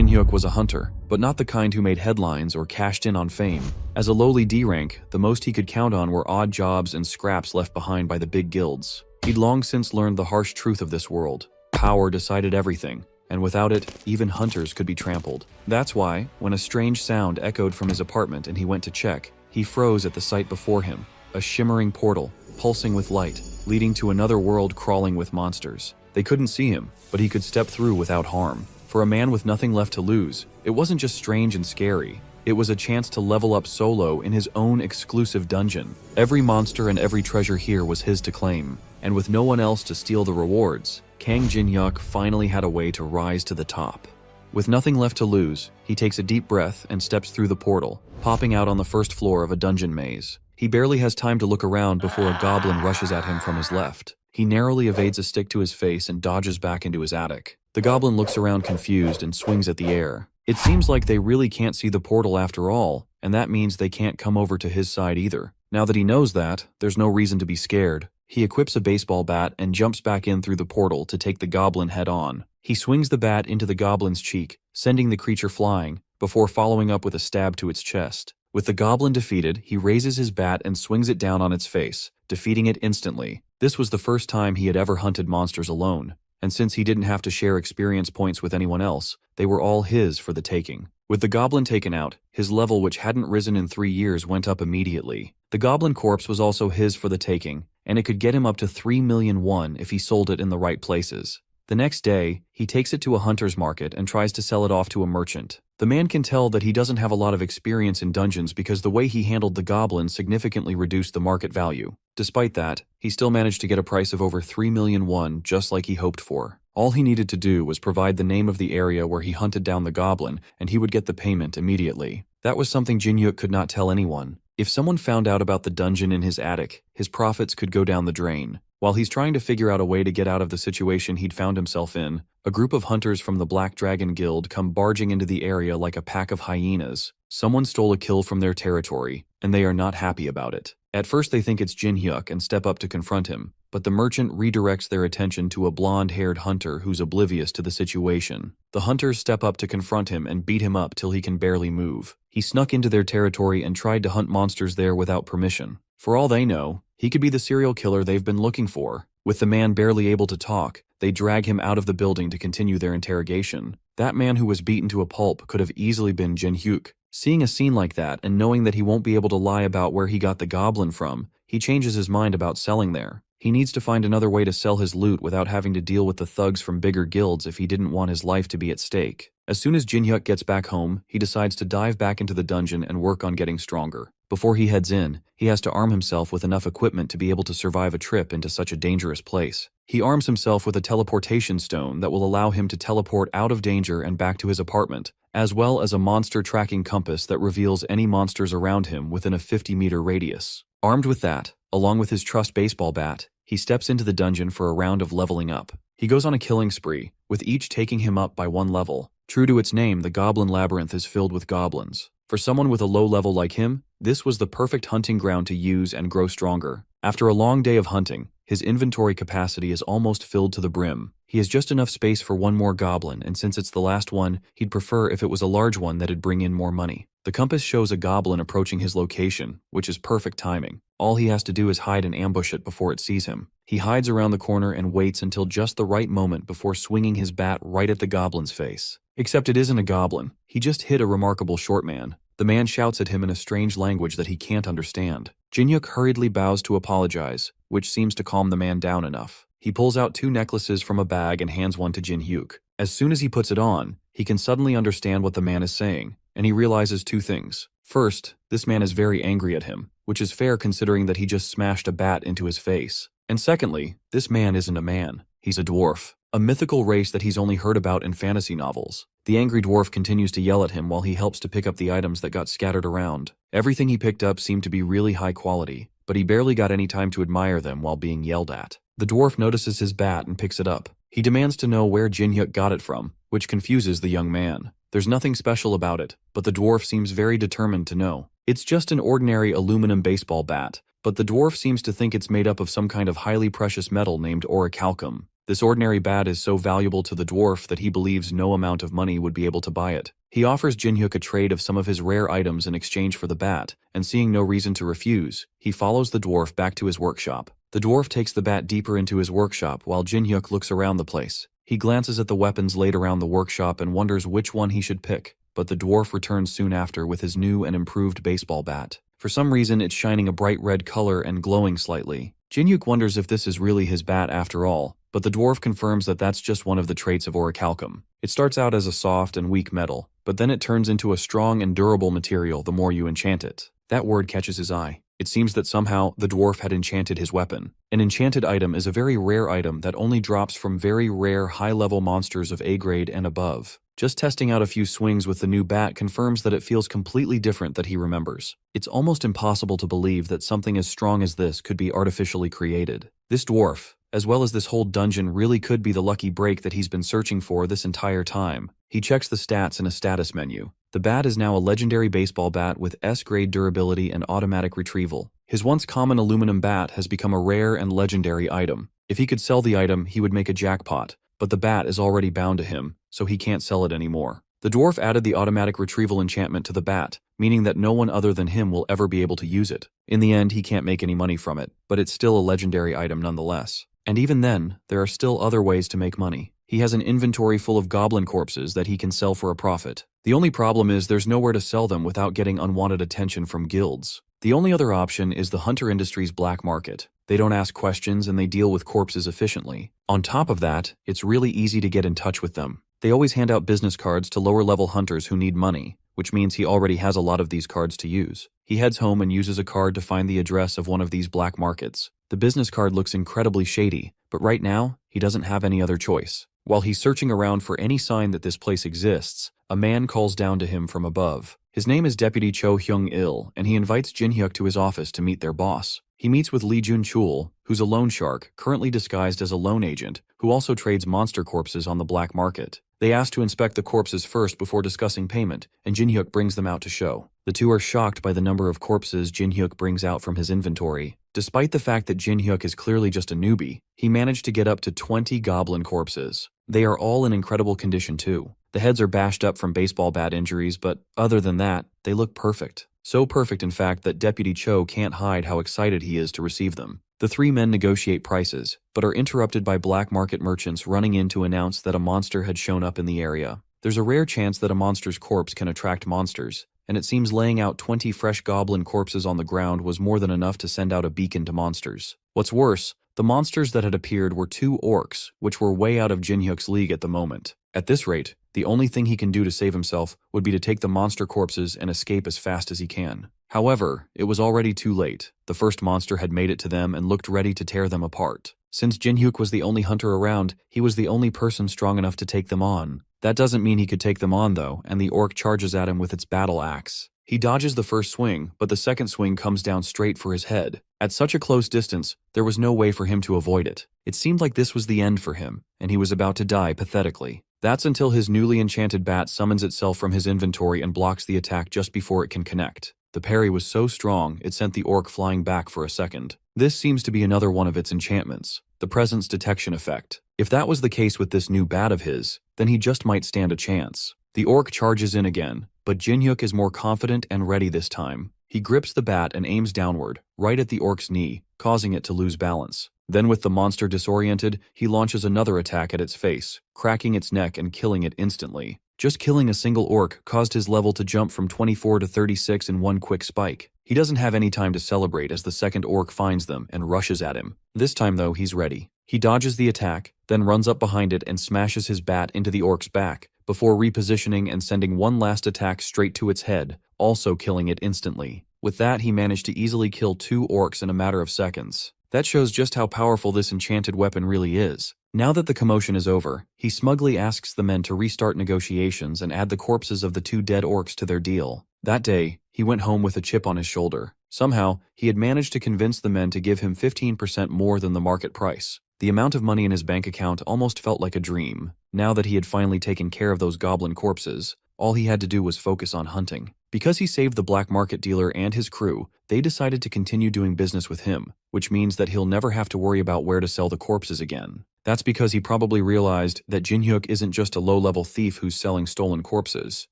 Jin-hyuk was a hunter, but not the kind who made headlines or cashed in on fame. As a lowly D rank, the most he could count on were odd jobs and scraps left behind by the big guilds. He'd long since learned the harsh truth of this world. Power decided everything, and without it, even hunters could be trampled. That's why, when a strange sound echoed from his apartment and he went to check, he froze at the sight before him, a shimmering portal, pulsing with light, leading to another world crawling with monsters. They couldn't see him, but he could step through without harm. For a man with nothing left to lose, it wasn't just strange and scary. It was a chance to level up solo in his own exclusive dungeon. Every monster and every treasure here was his to claim, and with no one else to steal the rewards, Kang Jin-hyuk finally had a way to rise to the top. With nothing left to lose, he takes a deep breath and steps through the portal, popping out on the first floor of a dungeon maze. He barely has time to look around before a goblin rushes at him from his left. He narrowly evades a stick to his face and dodges back into his attic. The goblin looks around confused and swings at the air. It seems like they really can't see the portal after all, and that means they can't come over to his side either. Now that he knows that, there's no reason to be scared. He equips a baseball bat and jumps back in through the portal to take the goblin head on. He swings the bat into the goblin's cheek, sending the creature flying, before following up with a stab to its chest. With the goblin defeated, he raises his bat and swings it down on its face, defeating it instantly. This was the first time he had ever hunted monsters alone, and since he didn't have to share experience points with anyone else, they were all his for the taking. With the goblin taken out, his level, which hadn't risen in 3 years, went up immediately. The goblin corpse was also his for the taking, and it could get him up to 3 million won if he sold it in the right places. The next day, he takes it to a hunter's market and tries to sell it off to a merchant. The man can tell that he doesn't have a lot of experience in dungeons because the way he handled the goblin significantly reduced the market value. Despite that, he still managed to get a price of over 3 million won, just like he hoped for. All he needed to do was provide the name of the area where he hunted down the goblin, and he would get the payment immediately. That was something Jin-hyuk could not tell anyone. If someone found out about the dungeon in his attic, his profits could go down the drain. While he's trying to figure out a way to get out of the situation he'd found himself in, a group of hunters from the Black Dragon Guild come barging into the area like a pack of hyenas. Someone stole a kill from their territory, and they are not happy about it. At first they think it's Jin-hyuk and step up to confront him, but the merchant redirects their attention to a blonde-haired hunter who's oblivious to the situation. The hunters step up to confront him and beat him up till he can barely move. He snuck into their territory and tried to hunt monsters there without permission. For all they know, he could be the serial killer they've been looking for. With the man barely able to talk, they drag him out of the building to continue their interrogation. That man who was beaten to a pulp could have easily been Jin-hyuk. Seeing a scene like that and knowing that he won't be able to lie about where he got the goblin from, he changes his mind about selling there. He needs to find another way to sell his loot without having to deal with the thugs from bigger guilds if he didn't want his life to be at stake. As soon as Jin-hyuk gets back home, he decides to dive back into the dungeon and work on getting stronger. Before he heads in, he has to arm himself with enough equipment to be able to survive a trip into such a dangerous place. He arms himself with a teleportation stone that will allow him to teleport out of danger and back to his apartment, as well as a monster tracking compass that reveals any monsters around him within a 50-meter radius. Armed with that, along with his trusty baseball bat, he steps into the dungeon for a round of leveling up. He goes on a killing spree, with each taking him up by 1 level. True to its name, the Goblin Labyrinth is filled with goblins. For someone with a low level like him, this was the perfect hunting ground to use and grow stronger. After a long day of hunting, his inventory capacity is almost filled to the brim. He has just enough space for 1 more goblin, and since it's the last one, he'd prefer if it was a large one that'd bring in more money. The compass shows a goblin approaching his location, which is perfect timing. All he has to do is hide and ambush it before it sees him. He hides around the corner and waits until just the right moment before swinging his bat right at the goblin's face. Except it isn't a goblin. He just hit a remarkable short man. The man shouts at him in a strange language that he can't understand. Jin-hyuk hurriedly bows to apologize, which seems to calm the man down enough. He pulls out 2 necklaces from a bag and hands one to Jin-hyuk. As soon as he puts it on, he can suddenly understand what the man is saying, and he realizes 2 things. First, this man is very angry at him, which is fair considering that he just smashed a bat into his face. And secondly, this man isn't a man, he's a dwarf. A mythical race that he's only heard about in fantasy novels. The angry dwarf continues to yell at him while he helps to pick up the items that got scattered around. Everything he picked up seemed to be really high quality, but he barely got any time to admire them while being yelled at. The dwarf notices his bat and picks it up. He demands to know where Jin-hyuk got it from, which confuses the young man. There's nothing special about it, but the dwarf seems very determined to know. It's just an ordinary aluminum baseball bat, but the dwarf seems to think it's made up of some kind of highly precious metal named orichalcum. This ordinary bat is so valuable to the dwarf that he believes no amount of money would be able to buy it. He offers Jinhyuk a trade of some of his rare items in exchange for the bat, and seeing no reason to refuse, he follows the dwarf back to his workshop. The dwarf takes the bat deeper into his workshop while Jinhyuk looks around the place. He glances at the weapons laid around the workshop and wonders which one he should pick, but the dwarf returns soon after with his new and improved baseball bat. For some reason, it's shining a bright red color and glowing slightly. Jinhyuk wonders if this is really his bat after all, but the dwarf confirms that that's just one of the traits of orichalcum. It starts out as a soft and weak metal, but then it turns into a strong and durable material the more you enchant it. That word catches his eye. It seems that somehow the dwarf had enchanted his weapon. An enchanted item is a very rare item that only drops from very rare high-level monsters of A grade and above. Just testing out a few swings with the new bat confirms that it feels completely different than he remembers. It's almost impossible to believe that something as strong as this could be artificially created. This dwarf, as well as this whole dungeon, really could be the lucky break that he's been searching for this entire time. He checks the stats in a status menu. The bat is now a legendary baseball bat with S-grade durability and automatic retrieval. His once common aluminum bat has become a rare and legendary item. If he could sell the item, he would make a jackpot, but the bat is already bound to him, so he can't sell it anymore. The dwarf added the automatic retrieval enchantment to the bat, meaning that no one other than him will ever be able to use it. In the end, he can't make any money from it, but it's still a legendary item nonetheless. And even then, there are still other ways to make money. He has an inventory full of goblin corpses that he can sell for a profit. The only problem is there's nowhere to sell them without getting unwanted attention from guilds. The only other option is the hunter industry's black market. They don't ask questions and they deal with corpses efficiently. On top of that, it's really easy to get in touch with them. They always hand out business cards to lower-level hunters who need money, which means he already has a lot of these cards to use. He heads home and uses a card to find the address of one of these black markets. The business card looks incredibly shady, but right now, he doesn't have any other choice. While he's searching around for any sign that this place exists, a man calls down to him from above. His name is Deputy Cho Hyung-il, and he invites Jinhyuk to his office to meet their boss. He meets with Lee Jun-chul, who's a loan shark, currently disguised as a loan agent, who also trades monster corpses on the black market. They ask to inspect the corpses first before discussing payment, and Jinhyuk brings them out to show. The two are shocked by the number of corpses Jinhyuk brings out from his inventory. Despite the fact that Jinhyuk is clearly just a newbie, he managed to get up to 20 goblin corpses. They are all in incredible condition too. The heads are bashed up from baseball bat injuries, but other than that, they look perfect. So perfect, in fact, that Deputy Cho can't hide how excited he is to receive them. The three men negotiate prices, but are interrupted by black market merchants running in to announce that a monster had shown up in the area. There's a rare chance that a monster's corpse can attract monsters, and it seems laying out 20 fresh goblin corpses on the ground was more than enough to send out a beacon to monsters. What's worse, the monsters that had appeared were two orcs, which were way out of Jinhyuk's league at the moment. At this rate, the only thing he can do to save himself would be to take the monster corpses and escape as fast as he can. However, it was already too late. The first monster had made it to them and looked ready to tear them apart. Since Jinhyuk was the only hunter around, he was the only person strong enough to take them on. That doesn't mean he could take them on though, and the orc charges at him with its battle axe. He dodges the first swing, but the second swing comes down straight for his head. At such a close distance, there was no way for him to avoid it. It seemed like this was the end for him, and he was about to die pathetically. That's until his newly enchanted bat summons itself from his inventory and blocks the attack just before it can connect. The parry was so strong, it sent the orc flying back for a second. This seems to be another one of its enchantments, the presence detection effect. If that was the case with this new bat of his, then he just might stand a chance. The orc charges in again, but Jinhyuk is more confident and ready this time. He grips the bat and aims downward, right at the orc's knee, causing it to lose balance. Then with the monster disoriented, he launches another attack at its face, cracking its neck and killing it instantly. Just killing a single orc caused his level to jump from 24 to 36 in one quick spike. He doesn't have any time to celebrate as the second orc finds them and rushes at him. This time though, he's ready. He dodges the attack, then runs up behind it and smashes his bat into the orc's back, before repositioning and sending one last attack straight to its head, also killing it instantly. With that, he managed to easily kill 2 orcs in a matter of seconds. That shows just how powerful this enchanted weapon really is. Now that the commotion is over, he smugly asks the men to restart negotiations and add the corpses of the 2 dead orcs to their deal. That day, he went home with a chip on his shoulder. Somehow, he had managed to convince the men to give him 15% more than the market price. The amount of money in his bank account almost felt like a dream. Now that he had finally taken care of those goblin corpses, all he had to do was focus on hunting. Because he saved the black market dealer and his crew, they decided to continue doing business with him, which means that he'll never have to worry about where to sell the corpses again. That's because he probably realized that Jinhyuk isn't just a low-level thief who's selling stolen corpses.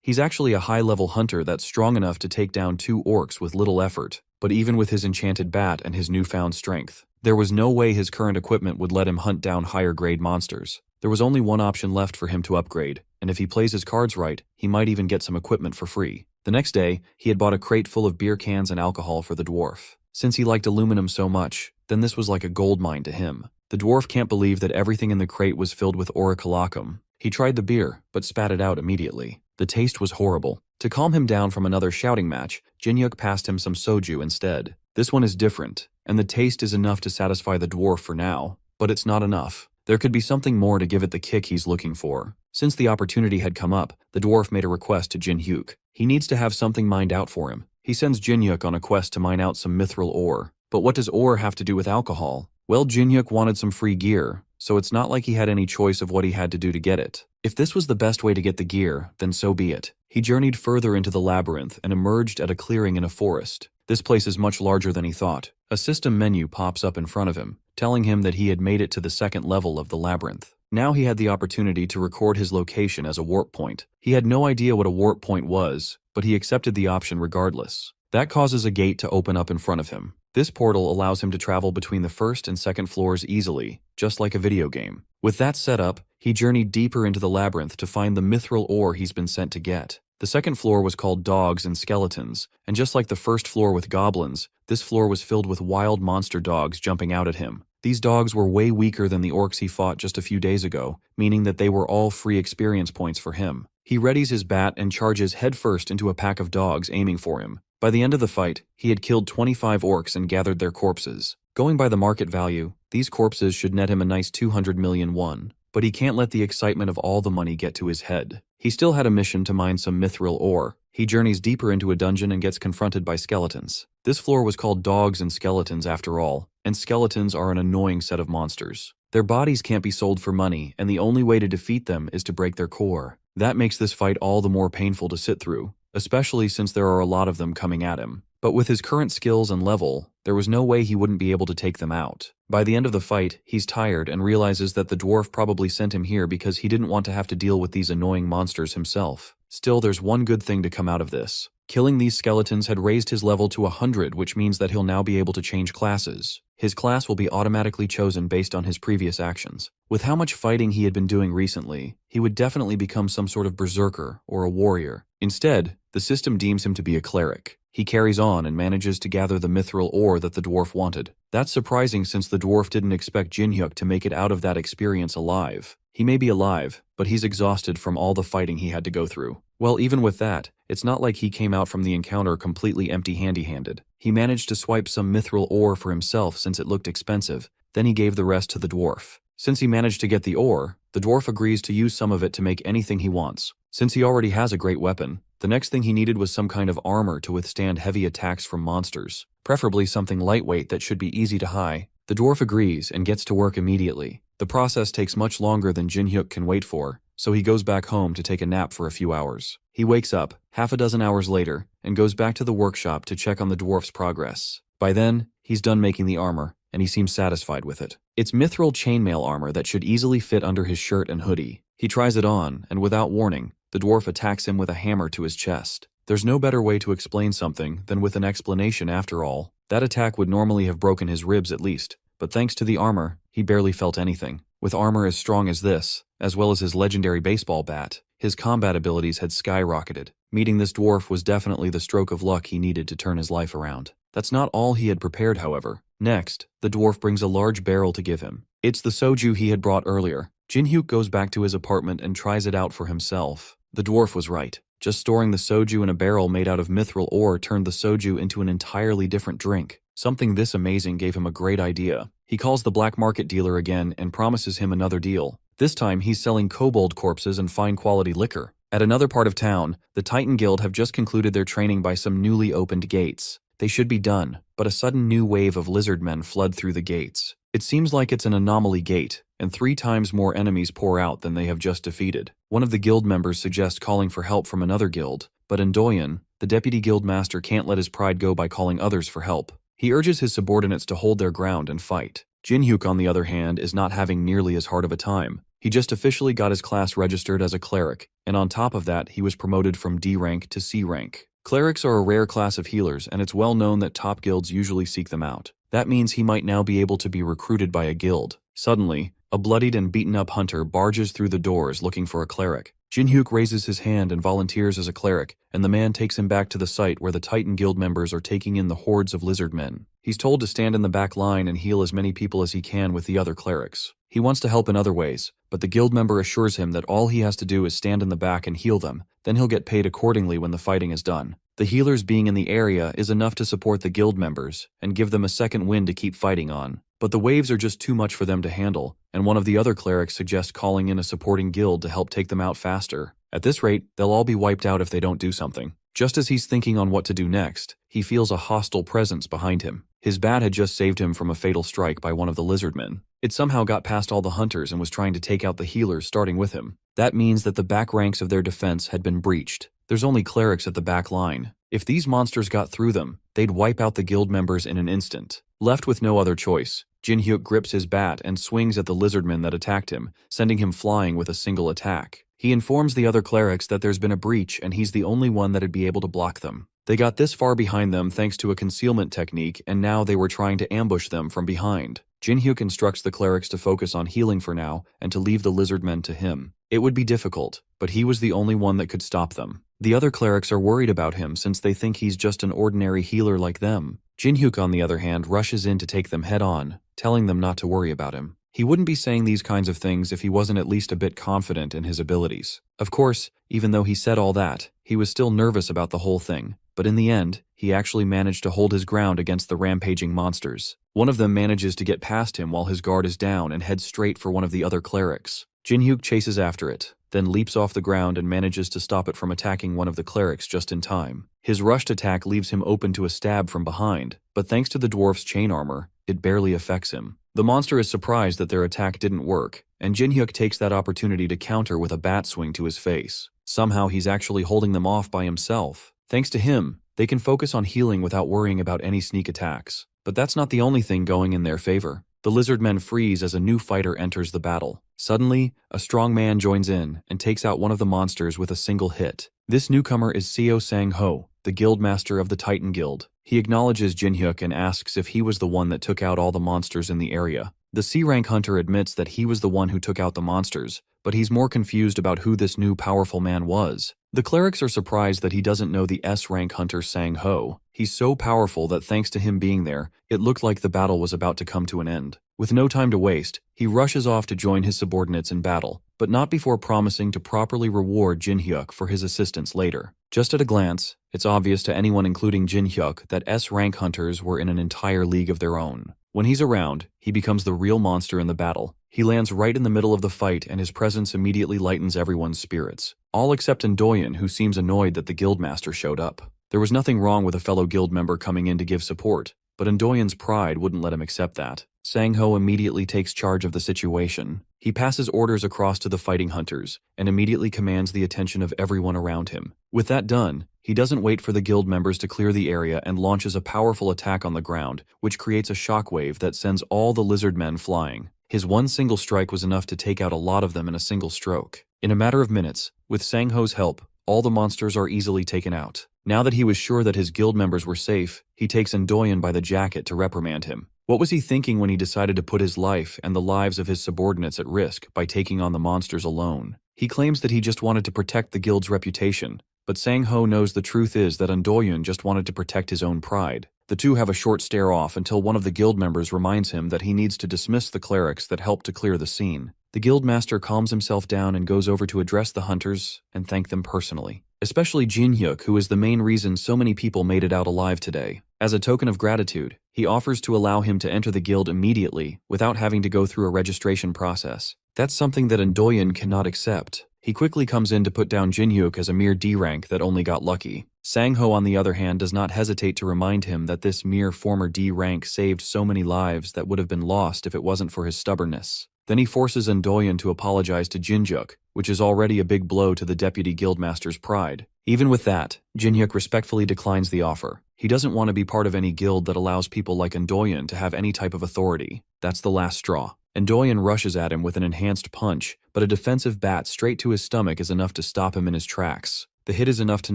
He's actually a high-level hunter that's strong enough to take down 2 orcs with little effort. But even with his enchanted bat and his newfound strength, there was no way his current equipment would let him hunt down higher-grade monsters. There was only one option left for him to upgrade, and if he plays his cards right, he might even get some equipment for free. The next day, he had bought a crate full of beer cans and alcohol for the dwarf. Since he liked aluminum so much, then this was like a gold mine to him. The dwarf can't believe that everything in the crate was filled with aurichalacum. He tried the beer, but spat it out immediately. The taste was horrible. To calm him down from another shouting match, Jinhyuk passed him some soju instead. This one is different, and the taste is enough to satisfy the dwarf for now, but it's not enough. There could be something more to give it the kick he's looking for. Since the opportunity had come up, the dwarf made a request to Jinhyuk. He needs to have something mined out for him. He sends Jinhyuk on a quest to mine out some mithril ore. But what does ore have to do with alcohol? Well, Jinhyuk wanted some free gear, so it's not like he had any choice of what he had to do to get it. If this was the best way to get the gear, then so be it. He journeyed further into the labyrinth and emerged at a clearing in a forest. This place is much larger than he thought. A system menu pops up in front of him, telling him that he had made it to the 2nd level of the labyrinth. Now he had the opportunity to record his location as a warp point. He had no idea what a warp point was, but he accepted the option regardless. That causes a gate to open up in front of him. This portal allows him to travel between the 1st and 2nd floors easily, just like a video game. With that setup, he journeyed deeper into the labyrinth to find the mithril ore he's been sent to get. The 2nd floor was called Dogs and Skeletons, and just like the 1st floor with goblins, this floor was filled with wild monster dogs jumping out at him. These dogs were way weaker than the orcs he fought just a few days ago, meaning that they were all free experience points for him. He readies his bat and charges headfirst into a pack of dogs aiming for him. By the end of the fight, he had killed 25 orcs and gathered their corpses. Going by the market value, these corpses should net him a nice 200 million won. But he can't let the excitement of all the money get to his head. He still had a mission to mine some mithril ore. He journeys deeper into a dungeon and gets confronted by skeletons. This floor was called Dogs and Skeletons after all, and skeletons are an annoying set of monsters. Their bodies can't be sold for money, and the only way to defeat them is to break their core. That makes this fight all the more painful to sit through, especially since there are a lot of them coming at him. But with his current skills and level, there was no way he wouldn't be able to take them out. By the end of the fight, he's tired and realizes that the dwarf probably sent him here because he didn't want to have to deal with these annoying monsters himself. Still, there's one good thing to come out of this. Killing these skeletons had raised his level to 100, which means that he'll now be able to change classes. His class will be automatically chosen based on his previous actions. With how much fighting he had been doing recently, he would definitely become some sort of berserker or a warrior. Instead, the system deems him to be a cleric. He carries on and manages to gather the mithril ore that the dwarf wanted. That's surprising since the dwarf didn't expect Jinhyuk to make it out of that experience alive. He may be alive, but he's exhausted from all the fighting he had to go through. Well, even with that, it's not like he came out from the encounter completely empty-handed. He managed to swipe some mithril ore for himself since it looked expensive, then he gave the rest to the dwarf. Since he managed to get the ore, the dwarf agrees to use some of it to make anything he wants. Since he already has a great weapon, the next thing he needed was some kind of armor to withstand heavy attacks from monsters, preferably something lightweight that should be easy to hide. The dwarf agrees and gets to work immediately. The process takes much longer than Jinhyuk can wait for, so he goes back home to take a nap for a few hours. He wakes up, half a dozen hours later, and goes back to the workshop to check on the dwarf's progress. By then, he's done making the armor, and he seems satisfied with it. It's mithril chainmail armor that should easily fit under his shirt and hoodie. He tries it on, and without warning, the dwarf attacks him with a hammer to his chest. There's no better way to explain something than with an explanation after all. That attack would normally have broken his ribs at least, but thanks to the armor, he barely felt anything. With armor as strong as this, as well as his legendary baseball bat, his combat abilities had skyrocketed. Meeting this dwarf was definitely the stroke of luck he needed to turn his life around. That's not all he had prepared, however. Next, the dwarf brings a large barrel to give him. It's the soju he had brought earlier. Jinhyuk goes back to his apartment and tries it out for himself. The dwarf was right. Just storing the soju in a barrel made out of mithril ore turned the soju into an entirely different drink. Something this amazing gave him a great idea. He calls the black market dealer again and promises him another deal. This time he's selling kobold corpses and fine quality liquor. At another part of town, the Titan Guild have just concluded their training by some newly opened gates. They should be done, but a sudden new wave of lizard men flood through the gates. It seems like it's an anomaly gate, and 3 times more enemies pour out than they have just defeated. One of the guild members suggests calling for help from another guild, but Ndoyen, the deputy guild master, can't let his pride go by calling others for help. He urges his subordinates to hold their ground and fight. Jin-hyuk, on the other hand, is not having nearly as hard of a time. He just officially got his class registered as a cleric, and on top of that, he was promoted from D rank to C rank. Clerics are a rare class of healers, and it's well known that top guilds usually seek them out. That means he might now be able to be recruited by a guild. Suddenly, a bloodied and beaten-up hunter barges through the doors looking for a cleric. Jin-hyuk raises his hand and volunteers as a cleric, and the man takes him back to the site where the Titan Guild members are taking in the hordes of lizard men. He's told to stand in the back line and heal as many people as he can with the other clerics. He wants to help in other ways, but the guild member assures him that all he has to do is stand in the back and heal them, then he'll get paid accordingly when the fighting is done. The healers being in the area is enough to support the guild members and give them a second wind to keep fighting on. But the waves are just too much for them to handle, and one of the other clerics suggests calling in a supporting guild to help take them out faster. At this rate, they'll all be wiped out if they don't do something. Just as he's thinking on what to do next, he feels a hostile presence behind him. His bat had just saved him from a fatal strike by one of the lizardmen. It somehow got past all the hunters and was trying to take out the healers starting with him. That means that the back ranks of their defense had been breached. There's only clerics at the back line. If these monsters got through them, they'd wipe out the guild members in an instant. Left with no other choice, Jin-hyuk grips his bat and swings at the lizardman that attacked him, sending him flying with a single attack. He informs the other clerics that there's been a breach and he's the only one that'd be able to block them. They got this far behind them thanks to a concealment technique, and now they were trying to ambush them from behind. Jin-hyuk instructs the clerics to focus on healing for now and to leave the lizardmen to him. It would be difficult, but he was the only one that could stop them. The other clerics are worried about him since they think he's just an ordinary healer like them. Jin-hyuk, on the other hand, rushes in to take them head on, telling them not to worry about him. He wouldn't be saying these kinds of things if he wasn't at least a bit confident in his abilities. Of course, even though he said all that, he was still nervous about the whole thing. But in the end, he actually managed to hold his ground against the rampaging monsters. One of them manages to get past him while his guard is down and heads straight for one of the other clerics. Jin-hyuk chases after it, then leaps off the ground and manages to stop it from attacking one of the clerics just in time. His rushed attack leaves him open to a stab from behind, but thanks to the dwarf's chain armor, it barely affects him. The monster is surprised that their attack didn't work, and Jin-hyuk takes that opportunity to counter with a bat swing to his face. Somehow he's actually holding them off by himself. Thanks to him, they can focus on healing without worrying about any sneak attacks. But that's not the only thing going in their favor. The lizard men freeze as a new fighter enters the battle. Suddenly, a strong man joins in and takes out one of the monsters with a single hit. This newcomer is Seo Sang-ho, the guild master of the Titan Guild. He acknowledges Jin-hyuk and asks if he was the one that took out all the monsters in the area. The C-rank hunter admits that he was the one who took out the monsters, but he's more confused about who this new powerful man was. The clerics are surprised that he doesn't know the S-rank hunter Sang-ho. He's so powerful that thanks to him being there, it looked like the battle was about to come to an end. With no time to waste, he rushes off to join his subordinates in battle, but not before promising to properly reward Jin-hyuk for his assistance later. Just at a glance, it's obvious to anyone including Jin-hyuk that S-rank hunters were in an entire league of their own. When he's around, he becomes the real monster in the battle. He lands right in the middle of the fight and his presence immediately lightens everyone's spirits. All except Endoyen, who seems annoyed that the guildmaster showed up. There was nothing wrong with a fellow guild member coming in to give support, but Endoyen's pride wouldn't let him accept that. Sang-ho immediately takes charge of the situation. He passes orders across to the fighting hunters and immediately commands the attention of everyone around him. With that done, he doesn't wait for the guild members to clear the area and launches a powerful attack on the ground, which creates a shockwave that sends all the lizard men flying. His one single strike was enough to take out a lot of them in a single stroke. In a matter of minutes, with Sang-ho's help, all the monsters are easily taken out. Now that he was sure that his guild members were safe, he takes Endoyen by the jacket to reprimand him. What was he thinking when he decided to put his life and the lives of his subordinates at risk by taking on the monsters alone? He claims that he just wanted to protect the guild's reputation, but Sang-ho knows the truth is that Endoyen just wanted to protect his own pride. The two have a short stare-off until one of the guild members reminds him that he needs to dismiss the clerics that helped to clear the scene. The guild master calms himself down and goes over to address the hunters and thank them personally. Especially Jin-hyuk, who is the main reason so many people made it out alive today. As a token of gratitude, he offers to allow him to enter the guild immediately without having to go through a registration process. That's something that Endoyen cannot accept. He quickly comes in to put down Jin-hyuk as a mere D rank that only got lucky. Sang-ho, on the other hand, does not hesitate to remind him that this mere former D rank saved so many lives that would have been lost if it wasn't for his stubbornness. Then he forces Endoyen to apologize to Jin-hyuk, which is already a big blow to the deputy guildmaster's pride. Even with that, Jinhyuk respectfully declines the offer. He doesn't want to be part of any guild that allows people like Endoyen to have any type of authority. That's the last straw. Endoyen rushes at him with an enhanced punch, but a defensive bat straight to his stomach is enough to stop him in his tracks. The hit is enough to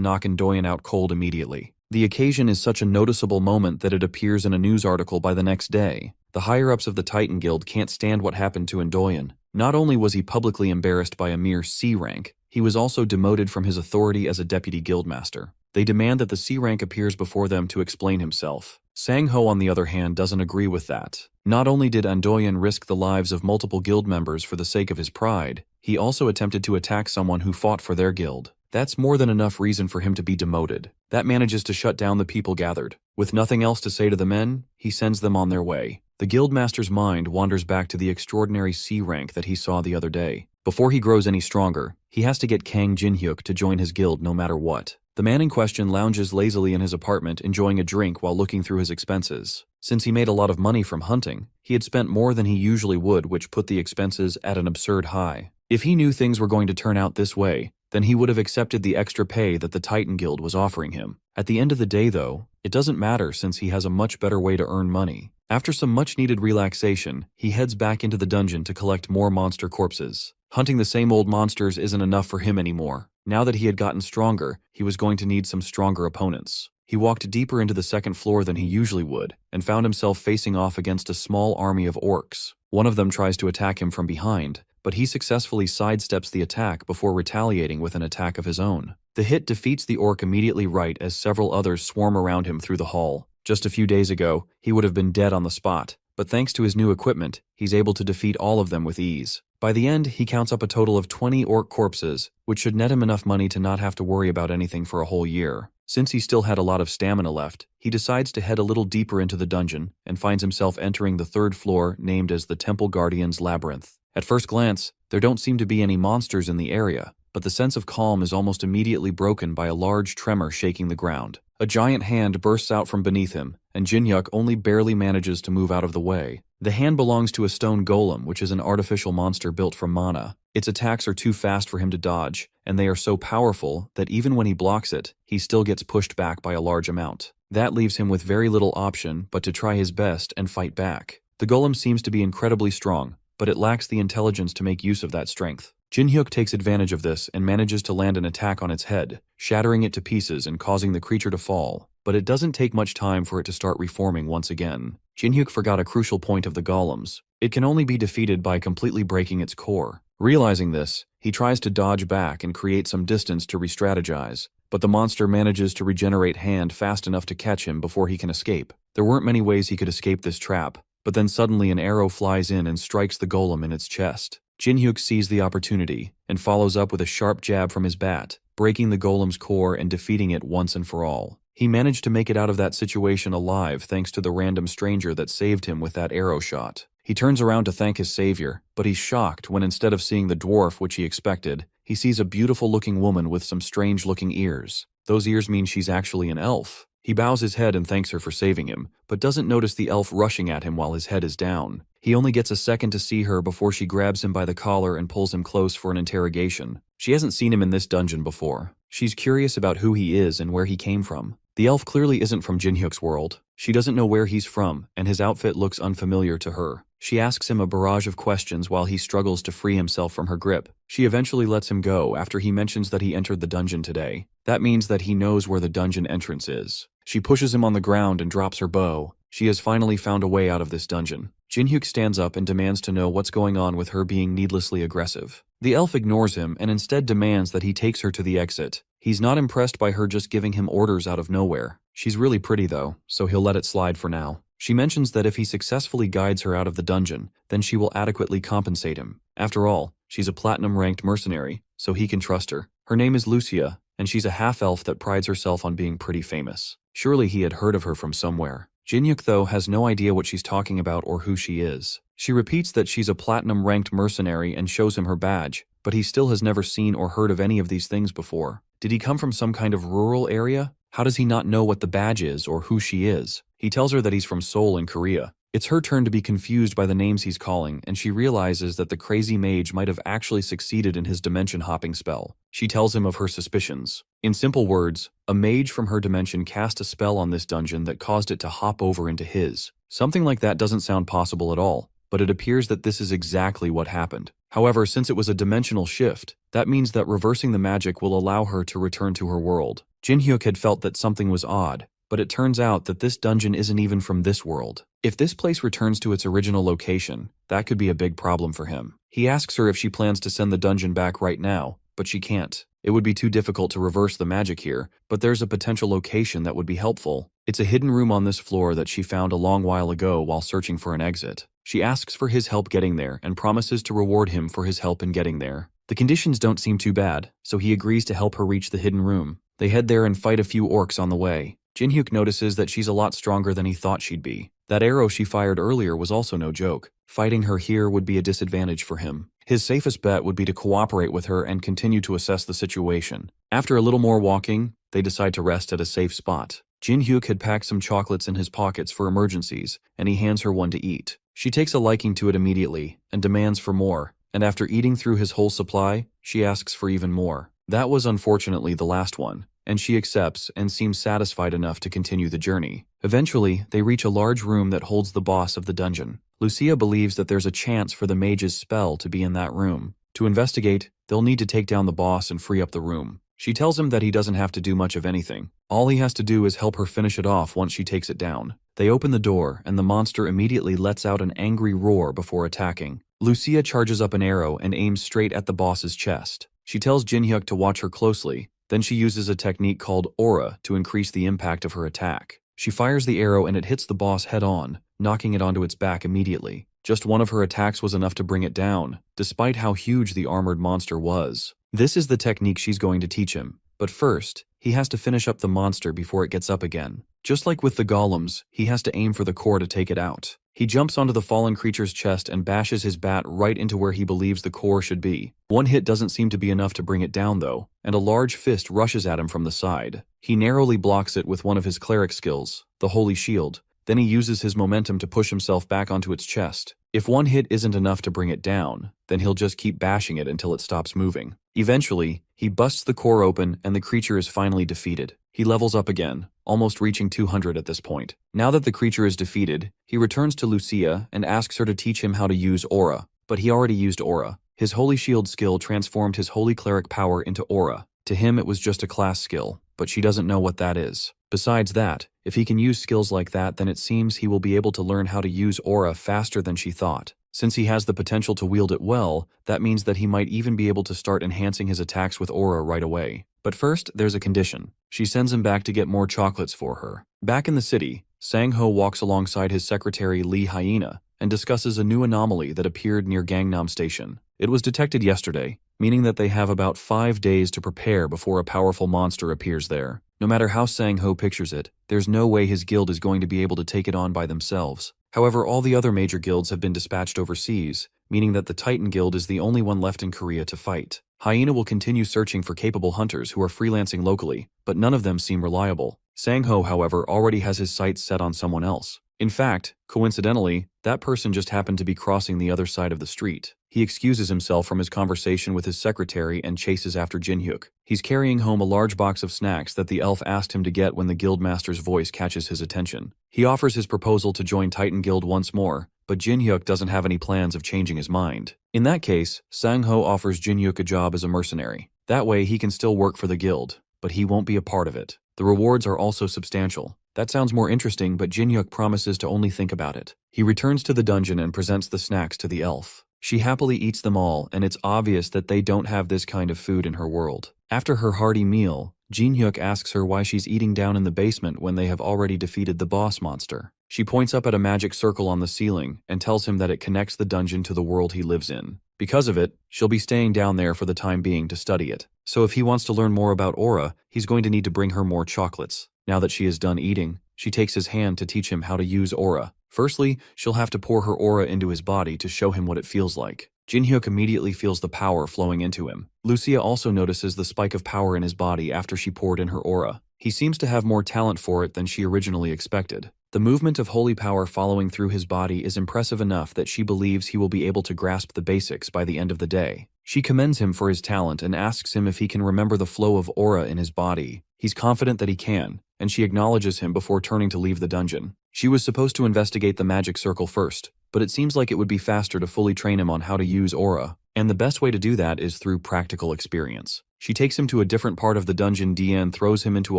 knock Endoyen out cold immediately. The occasion is such a noticeable moment that it appears in a news article by the next day. The higher-ups of the Titan Guild can't stand what happened to Endoyen. Not only was he publicly embarrassed by a mere C rank, he was also demoted from his authority as a deputy guildmaster. They demand that the C rank appears before them to explain himself. Sang-ho, on the other hand, doesn't agree with that. Not only did Endoyen risk the lives of multiple guild members for the sake of his pride, he also attempted to attack someone who fought for their guild. That's more than enough reason for him to be demoted. That manages to shut down the people gathered. With nothing else to say to the men, he sends them on their way. The guildmaster's mind wanders back to the extraordinary C rank that he saw the other day. Before he grows any stronger, he has to get Kang Jinhyuk to join his guild no matter what. The man in question lounges lazily in his apartment, enjoying a drink while looking through his expenses. Since he made a lot of money from hunting, he had spent more than he usually would, which put the expenses at an absurd high. If he knew things were going to turn out this way, then he would have accepted the extra pay that the Titan Guild was offering him. At the end of the day, though, it doesn't matter since he has a much better way to earn money. After some much-needed relaxation, he heads back into the dungeon to collect more monster corpses. Hunting the same old monsters isn't enough for him anymore. Now that he had gotten stronger, he was going to need some stronger opponents. He walked deeper into the second floor than he usually would, and found himself facing off against a small army of orcs. One of them tries to attack him from behind, but he successfully sidesteps the attack before retaliating with an attack of his own. The hit defeats the orc immediately right as several others swarm around him through the hall. Just a few days ago, he would have been dead on the spot, but thanks to his new equipment, he's able to defeat all of them with ease. By the end, he counts up a total of 20 orc corpses, which should net him enough money to not have to worry about anything for a whole year. Since he still had a lot of stamina left, he decides to head a little deeper into the dungeon and finds himself entering the third floor named as the Temple Guardian's Labyrinth. At first glance, there don't seem to be any monsters in the area, but the sense of calm is almost immediately broken by a large tremor shaking the ground. A giant hand bursts out from beneath him, and Jinhyuk only barely manages to move out of the way. The hand belongs to a stone golem, which is an artificial monster built from mana. Its attacks are too fast for him to dodge, and they are so powerful that even when he blocks it, he still gets pushed back by a large amount. That leaves him with very little option but to try his best and fight back. The golem seems to be incredibly strong, but it lacks the intelligence to make use of that strength. Jinhyuk takes advantage of this and manages to land an attack on its head, shattering it to pieces and causing the creature to fall. But it doesn't take much time for it to start reforming once again. Jinhyuk forgot a crucial point of the golems. It can only be defeated by completely breaking its core. Realizing this, he tries to dodge back and create some distance to re-strategize, but the monster manages to regenerate hand fast enough to catch him before he can escape. There weren't many ways he could escape this trap, but then suddenly an arrow flies in and strikes the golem in its chest. Jinhyuk sees the opportunity and follows up with a sharp jab from his bat, breaking the golem's core and defeating it once and for all. He managed to make it out of that situation alive thanks to the random stranger that saved him with that arrow shot. He turns around to thank his savior, but he's shocked when instead of seeing the dwarf which he expected, he sees a beautiful-looking woman with some strange-looking ears. Those ears mean she's actually an elf. He bows his head and thanks her for saving him, but doesn't notice the elf rushing at him while his head is down. He only gets a second to see her before she grabs him by the collar and pulls him close for an interrogation. She hasn't seen him in this dungeon before. She's curious about who he is and where he came from. The elf clearly isn't from Jinhyuk's world. She doesn't know where he's from, and his outfit looks unfamiliar to her. She asks him a barrage of questions while he struggles to free himself from her grip. She eventually lets him go after he mentions that he entered the dungeon today. That means that he knows where the dungeon entrance is. She pushes him on the ground and drops her bow. She has finally found a way out of this dungeon. Jinhyuk stands up and demands to know what's going on with her being needlessly aggressive. The elf ignores him and instead demands that he takes her to the exit. He's not impressed by her just giving him orders out of nowhere. She's really pretty though, so he'll let it slide for now. She mentions that if he successfully guides her out of the dungeon, then she will adequately compensate him. After all, she's a platinum-ranked mercenary, so he can trust her. Her name is Lucia, and she's a half-elf that prides herself on being pretty famous. Surely he had heard of her from somewhere. Jinhyuk, though, has no idea what she's talking about or who she is. She repeats that she's a platinum-ranked mercenary and shows him her badge, but he still has never seen or heard of any of these things before. Did he come from some kind of rural area? How does he not know what the badge is or who she is? He tells her that he's from Seoul in Korea. It's her turn to be confused by the names he's calling, and she realizes that the crazy mage might have actually succeeded in his dimension-hopping spell. She tells him of her suspicions. In simple words, a mage from her dimension cast a spell on this dungeon that caused it to hop over into his. Something like that doesn't sound possible at all, but it appears that this is exactly what happened. However, since it was a dimensional shift, that means that reversing the magic will allow her to return to her world. Jin-hyuk had felt that something was odd, but it turns out that this dungeon isn't even from this world. If this place returns to its original location, that could be a big problem for him. He asks her if she plans to send the dungeon back right now, but she can't. It would be too difficult to reverse the magic here, but there's a potential location that would be helpful. It's a hidden room on this floor that she found a long while ago while searching for an exit. She asks for his help getting there and promises to reward him for his help in getting there. The conditions don't seem too bad, so he agrees to help her reach the hidden room. They head there and fight a few orcs on the way. Jin-hyuk notices that she's a lot stronger than he thought she'd be. That arrow she fired earlier was also no joke. Fighting her here would be a disadvantage for him. His safest bet would be to cooperate with her and continue to assess the situation. After a little more walking, they decide to rest at a safe spot. Jin-hyuk had packed some chocolates in his pockets for emergencies, and he hands her one to eat. She takes a liking to it immediately and demands for more, and after eating through his whole supply, she asks for even more. That was unfortunately the last one, and she accepts and seems satisfied enough to continue the journey. Eventually, they reach a large room that holds the boss of the dungeon. Lucia believes that there's a chance for the mage's spell to be in that room. To investigate, they'll need to take down the boss and free up the room. She tells him that he doesn't have to do much of anything. All he has to do is help her finish it off once she takes it down. They open the door, and the monster immediately lets out an angry roar before attacking. Lucia charges up an arrow and aims straight at the boss's chest. She tells Jin-hyuk to watch her closely, then she uses a technique called aura to increase the impact of her attack. She fires the arrow and it hits the boss head-on, knocking it onto its back immediately. Just one of her attacks was enough to bring it down, despite how huge the armored monster was. This is the technique she's going to teach him, but first, he has to finish up the monster before it gets up again. Just like with the golems, he has to aim for the core to take it out. He jumps onto the fallen creature's chest and bashes his bat right into where he believes the core should be. One hit doesn't seem to be enough to bring it down though, and a large fist rushes at him from the side. He narrowly blocks it with one of his cleric skills, the Holy Shield. Then he uses his momentum to push himself back onto its chest. If one hit isn't enough to bring it down, then he'll just keep bashing it until it stops moving. Eventually, he busts the core open and the creature is finally defeated. He levels up again, almost reaching 200 at this point. Now that the creature is defeated, he returns to Lucia and asks her to teach him how to use aura, but he already used aura. His Holy Shield skill transformed his Holy Cleric power into aura. To him it was just a class skill, but she doesn't know what that is. Besides that, if he can use skills like that, then it seems he will be able to learn how to use aura faster than she thought. Since he has the potential to wield it well, that means that he might even be able to start enhancing his attacks with aura right away. But first, there's a condition. She sends him back to get more chocolates for her. Back in the city, Sang-ho walks alongside his secretary Lee Hyena and discusses a new anomaly that appeared near Gangnam Station. It was detected yesterday, meaning that they have about 5 days to prepare before a powerful monster appears there. No matter how Sang-ho pictures it, there's no way his guild is going to be able to take it on by themselves. However, all the other major guilds have been dispatched overseas, meaning that the Titan Guild is the only one left in Korea to fight. Hyena will continue searching for capable hunters who are freelancing locally, but none of them seem reliable. Sang-ho, however, already has his sights set on someone else. In fact, coincidentally, that person just happened to be crossing the other side of the street. He excuses himself from his conversation with his secretary and chases after Jin-hyuk. He's carrying home a large box of snacks that the elf asked him to get when the guildmaster's voice catches his attention. He offers his proposal to join Titan Guild once more, but Jin-hyuk doesn't have any plans of changing his mind. In that case, Sang-ho offers Jin-hyuk a job as a mercenary. That way he can still work for the guild, but he won't be a part of it. The rewards are also substantial. That sounds more interesting, but Jin-hyuk promises to only think about it. He returns to the dungeon and presents the snacks to the elf. She happily eats them all, and it's obvious that they don't have this kind of food in her world. After her hearty meal, Jin-hyuk asks her why she's eating down in the basement when they have already defeated the boss monster. She points up at a magic circle on the ceiling and tells him that it connects the dungeon to the world he lives in. Because of it, she'll be staying down there for the time being to study it. So if he wants to learn more about aura, he's going to need to bring her more chocolates. Now that she is done eating, she takes his hand to teach him how to use aura. Firstly, she'll have to pour her aura into his body to show him what it feels like. Jin-hyuk immediately feels the power flowing into him. Lucia also notices the spike of power in his body after she poured in her aura. He seems to have more talent for it than she originally expected. The movement of holy power following through his body is impressive enough that she believes he will be able to grasp the basics by the end of the day. She commends him for his talent and asks him if he can remember the flow of aura in his body. He's confident that he can, and she acknowledges him before turning to leave the dungeon. She was supposed to investigate the magic circle first, but it seems like it would be faster to fully train him on how to use aura, and the best way to do that is through practical experience. She takes him to a different part of the dungeon and throws him into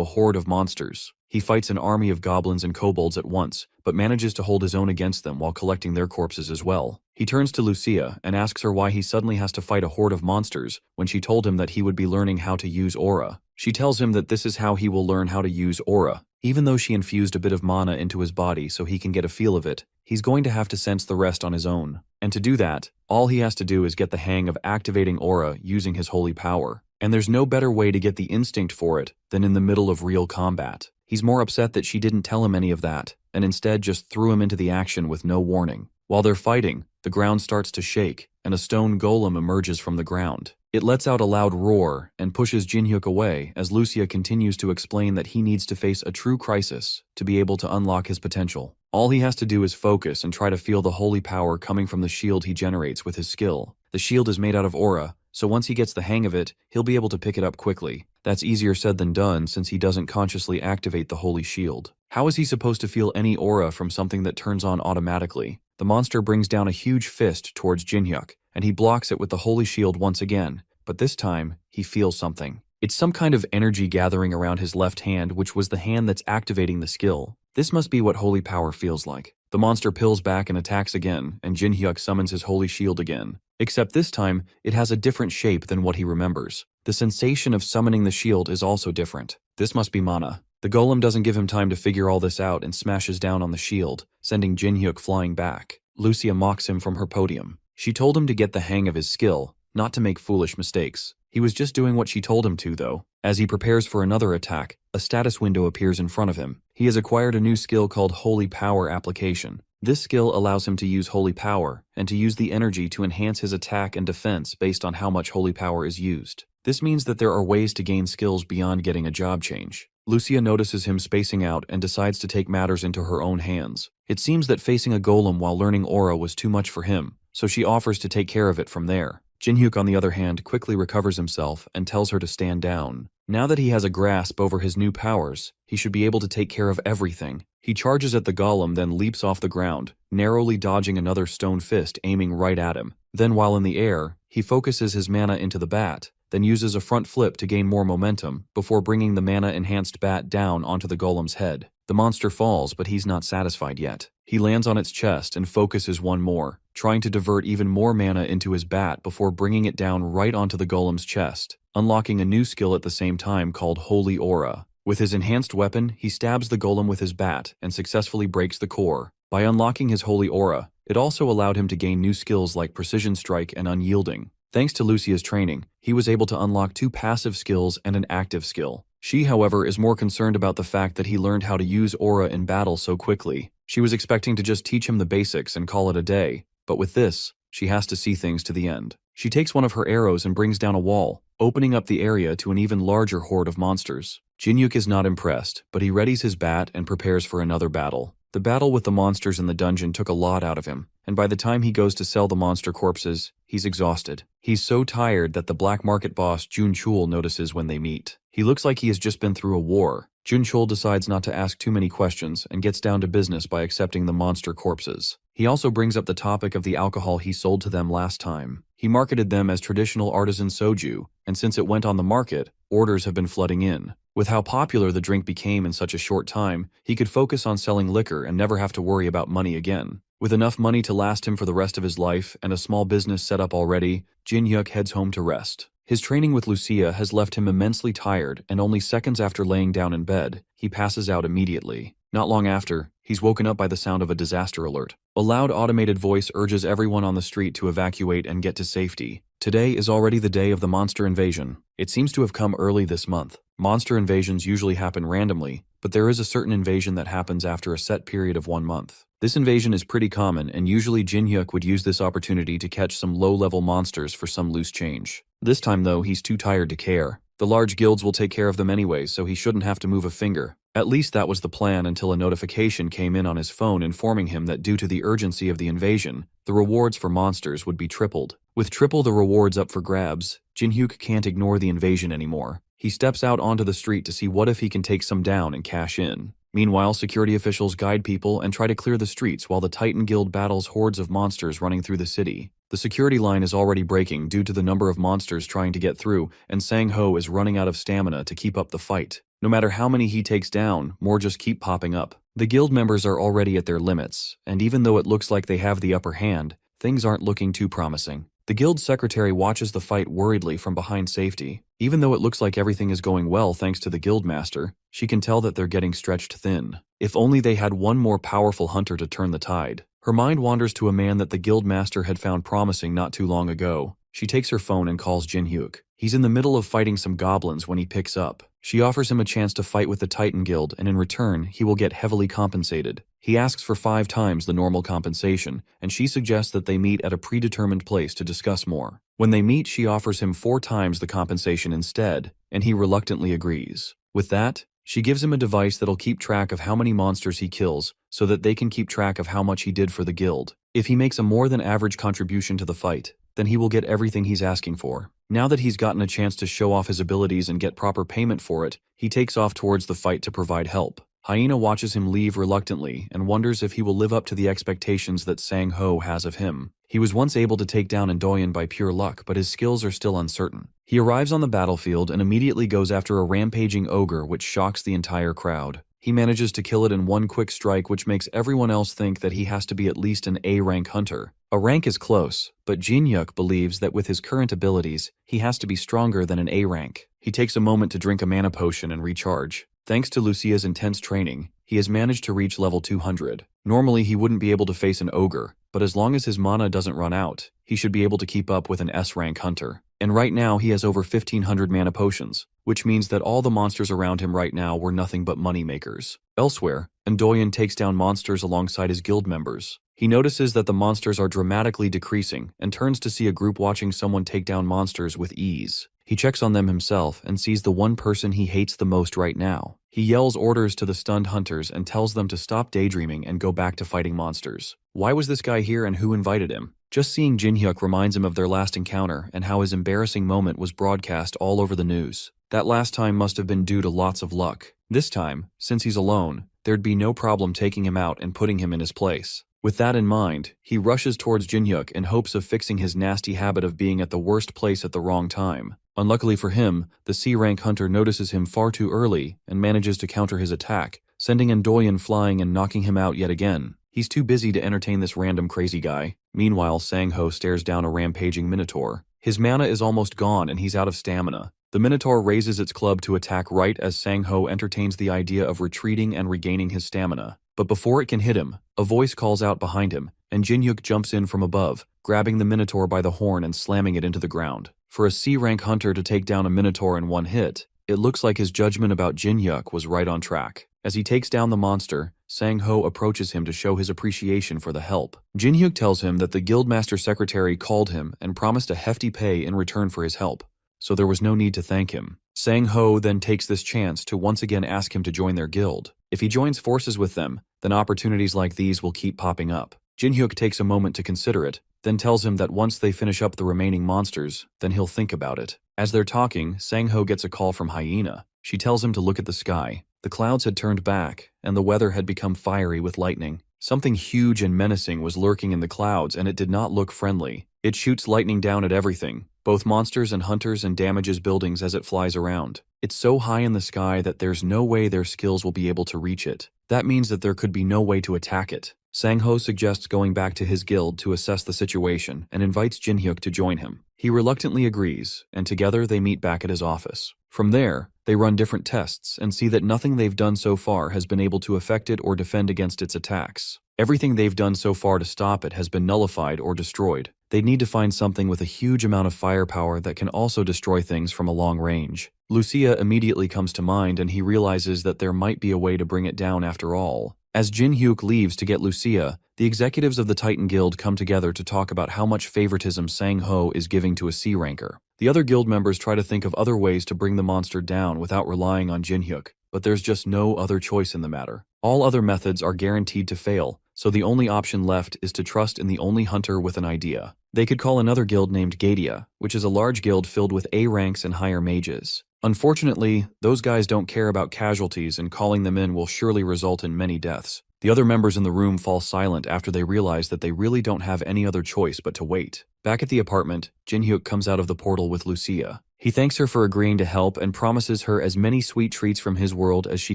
a horde of monsters. He fights an army of goblins and kobolds at once, but manages to hold his own against them while collecting their corpses as well. He turns to Lucia and asks her why he suddenly has to fight a horde of monsters when she told him that he would be learning how to use aura. She tells him that this is how he will learn how to use aura. Even though she infused a bit of mana into his body so he can get a feel of it, he's going to have to sense the rest on his own. And to do that, all he has to do is get the hang of activating aura using his holy power. And there's no better way to get the instinct for it than in the middle of real combat. He's more upset that she didn't tell him any of that, and instead just threw him into the action with no warning. While they're fighting, the ground starts to shake, and a stone golem emerges from the ground. It lets out a loud roar and pushes Jinhyuk away as Lucia continues to explain that he needs to face a true crisis to be able to unlock his potential. All he has to do is focus and try to feel the holy power coming from the shield he generates with his skill. The shield is made out of aura, so once he gets the hang of it, he'll be able to pick it up quickly. That's easier said than done since he doesn't consciously activate the holy shield. How is he supposed to feel any aura from something that turns on automatically? The monster brings down a huge fist towards Jinhyuk, and he blocks it with the holy shield once again, but this time, he feels something. It's some kind of energy gathering around his left hand, which was the hand that's activating the skill. This must be what holy power feels like. The monster pills back and attacks again, and Jinhyuk summons his holy shield again. Except this time, it has a different shape than what he remembers. The sensation of summoning the shield is also different. This must be mana. The golem doesn't give him time to figure all this out and smashes down on the shield, sending Jinhyuk flying back. Lucia mocks him from her podium. She told him to get the hang of his skill, not to make foolish mistakes. He was just doing what she told him to, though. As he prepares for another attack, a status window appears in front of him. He has acquired a new skill called Holy Power Application. This skill allows him to use holy power, and to use the energy to enhance his attack and defense based on how much holy power is used. This means that there are ways to gain skills beyond getting a job change. Lucia notices him spacing out and decides to take matters into her own hands. It seems that facing a golem while learning aura was too much for him, so she offers to take care of it from there. Jinhyuk, on the other hand, quickly recovers himself and tells her to stand down. Now that he has a grasp over his new powers, he should be able to take care of everything. He charges at the golem, then leaps off the ground, narrowly dodging another stone fist aiming right at him. Then while in the air, he focuses his mana into the bat, then uses a front flip to gain more momentum before bringing the mana-enhanced bat down onto the golem's head. The monster falls, but he's not satisfied yet. He lands on its chest and focuses one more, trying to divert even more mana into his bat before bringing it down right onto the golem's chest, unlocking a new skill at the same time called Holy Aura. With his enhanced weapon, he stabs the golem with his bat and successfully breaks the core. By unlocking his Holy Aura, it also allowed him to gain new skills like Precision Strike and Unyielding. Thanks to Lucia's training, he was able to unlock 2 passive skills and an active skill. She, however, is more concerned about the fact that he learned how to use aura in battle so quickly. She was expecting to just teach him the basics and call it a day, but with this, she has to see things to the end. She takes one of her arrows and brings down a wall, opening up the area to an even larger horde of monsters. Jinhyuk is not impressed, but he readies his bat and prepares for another battle. The battle with the monsters in the dungeon took a lot out of him, and by the time he goes to sell the monster corpses, he's exhausted. He's so tired that the black market boss Jun Chul notices when they meet. He looks like he has just been through a war. Jun Chul decides not to ask too many questions and gets down to business by accepting the monster corpses. He also brings up the topic of the alcohol he sold to them last time. He marketed them as traditional artisan soju, and since it went on the market, orders have been flooding in. With how popular the drink became in such a short time, he could focus on selling liquor and never have to worry about money again. With enough money to last him for the rest of his life and a small business set up already, Jinhyuk heads home to rest. His training with Lucia has left him immensely tired, and only seconds after laying down in bed, he passes out immediately. Not long after, he's woken up by the sound of a disaster alert. A loud automated voice urges everyone on the street to evacuate and get to safety. Today is already the day of the monster invasion. It seems to have come early this month. Monster invasions usually happen randomly, but there is a certain invasion that happens after a set period of 1 month. This invasion is pretty common, and usually Jinhyuk would use this opportunity to catch some low-level monsters for some loose change. This time though, he's too tired to care. The large guilds will take care of them anyway, so he shouldn't have to move a finger. At least that was the plan until a notification came in on his phone informing him that due to the urgency of the invasion, the rewards for monsters would be tripled. With triple the rewards up for grabs, Jin-hyuk can't ignore the invasion anymore. He steps out onto the street to see what if he can take some down and cash in. Meanwhile, security officials guide people and try to clear the streets while the Titan Guild battles hordes of monsters running through the city. The security line is already breaking due to the number of monsters trying to get through, and Sang-ho is running out of stamina to keep up the fight. No matter how many he takes down, more just keep popping up. The guild members are already at their limits, and even though it looks like they have the upper hand, things aren't looking too promising. The guild secretary watches the fight worriedly from behind safety. Even though it looks like everything is going well thanks to the guild master, she can tell that they're getting stretched thin. If only they had one more powerful hunter to turn the tide. Her mind wanders to a man that the guild master had found promising not too long ago. She takes her phone and calls Jin-hyuk. He's in the middle of fighting some goblins when he picks up. She offers him a chance to fight with the Titan Guild, and in return, he will get heavily compensated. He asks for 5 times the normal compensation, and she suggests that they meet at a predetermined place to discuss more. When they meet, she offers him 4 times the compensation instead, and he reluctantly agrees. With that, she gives him a device that'll keep track of how many monsters he kills, so that they can keep track of how much he did for the guild. If he makes a more than average contribution to the fight, then he will get everything he's asking for. Now that he's gotten a chance to show off his abilities and get proper payment for it, he takes off towards the fight to provide help. Hyena watches him leave reluctantly and wonders if he will live up to the expectations that Sang-ho has of him. He was once able to take down Endoyen by pure luck, but his skills are still uncertain. He arrives on the battlefield and immediately goes after a rampaging ogre which shocks the entire crowd. He manages to kill it in one quick strike, which makes everyone else think that he has to be at least an A-rank hunter. A rank is close, but Jin-hyuk believes that with his current abilities, he has to be stronger than an A rank. He takes a moment to drink a mana potion and recharge. Thanks to Lucia's intense training, he has managed to reach level 200. Normally, he wouldn't be able to face an ogre, but as long as his mana doesn't run out, he should be able to keep up with an S-rank hunter. And right now, he has over 1,500 mana potions, which means that all the monsters around him right now were nothing but money makers. Elsewhere, Endoyen takes down monsters alongside his guild members. He notices that the monsters are dramatically decreasing and turns to see a group watching someone take down monsters with ease. He checks on them himself and sees the one person he hates the most right now. He yells orders to the stunned hunters and tells them to stop daydreaming and go back to fighting monsters. Why was this guy here and who invited him? Just seeing Jin-hyuk reminds him of their last encounter and how his embarrassing moment was broadcast all over the news. That last time must have been due to lots of luck. This time, since he's alone, there'd be no problem taking him out and putting him in his place. With that in mind, he rushes towards Jin-hyuk in hopes of fixing his nasty habit of being at the worst place at the wrong time. Unluckily for him, the C-rank hunter notices him far too early and manages to counter his attack, sending Endoyen flying and knocking him out yet again. He's too busy to entertain this random crazy guy. Meanwhile, Sang-ho stares down a rampaging minotaur. His mana is almost gone and he's out of stamina. The minotaur raises its club to attack right as Sang-ho entertains the idea of retreating and regaining his stamina. But before it can hit him, a voice calls out behind him, and Jin-hyuk jumps in from above, grabbing the minotaur by the horn and slamming it into the ground. For a C-rank hunter to take down a minotaur in one hit, it looks like his judgment about Jin-hyuk was right on track. As he takes down the monster, Sang-ho approaches him to show his appreciation for the help. Jin-hyuk tells him that the guildmaster secretary called him and promised a hefty pay in return for his help, so there was no need to thank him. Sang-ho then takes this chance to once again ask him to join their guild. If he joins forces with them, then opportunities like these will keep popping up. Jin-hyuk takes a moment to consider it, then tells him that once they finish up the remaining monsters, then he'll think about it. As they're talking, Sang-ho gets a call from Hyena. She tells him to look at the sky. The clouds had turned back, and the weather had become fiery with lightning. Something huge and menacing was lurking in the clouds, and it did not look friendly. It shoots lightning down at everything, both monsters and hunters, and damages buildings as it flies around. It's so high in the sky that there's no way their skills will be able to reach it. That means that there could be no way to attack it. Sang-ho suggests going back to his guild to assess the situation and invites Jin-hyuk to join him. He reluctantly agrees, and together they meet back at his office. From there, they run different tests and see that nothing they've done so far has been able to affect it or defend against its attacks. Everything they've done so far to stop it has been nullified or destroyed. They need to find something with a huge amount of firepower that can also destroy things from a long range. Lucia immediately comes to mind, and he realizes that there might be a way to bring it down after all. As Jin-hyuk leaves to get Lucia, the executives of the Titan Guild come together to talk about how much favoritism Sang-ho is giving to a C-ranker. The other guild members try to think of other ways to bring the monster down without relying on Jin-hyuk, but there's just no other choice in the matter. All other methods are guaranteed to fail, so the only option left is to trust in the only hunter with an idea. They could call another guild named Gadia, which is a large guild filled with A ranks and higher mages. Unfortunately, those guys don't care about casualties, and calling them in will surely result in many deaths. The other members in the room fall silent after they realize that they really don't have any other choice but to wait. Back at the apartment, Jin-hyuk comes out of the portal with Lucia. He thanks her for agreeing to help and promises her as many sweet treats from his world as she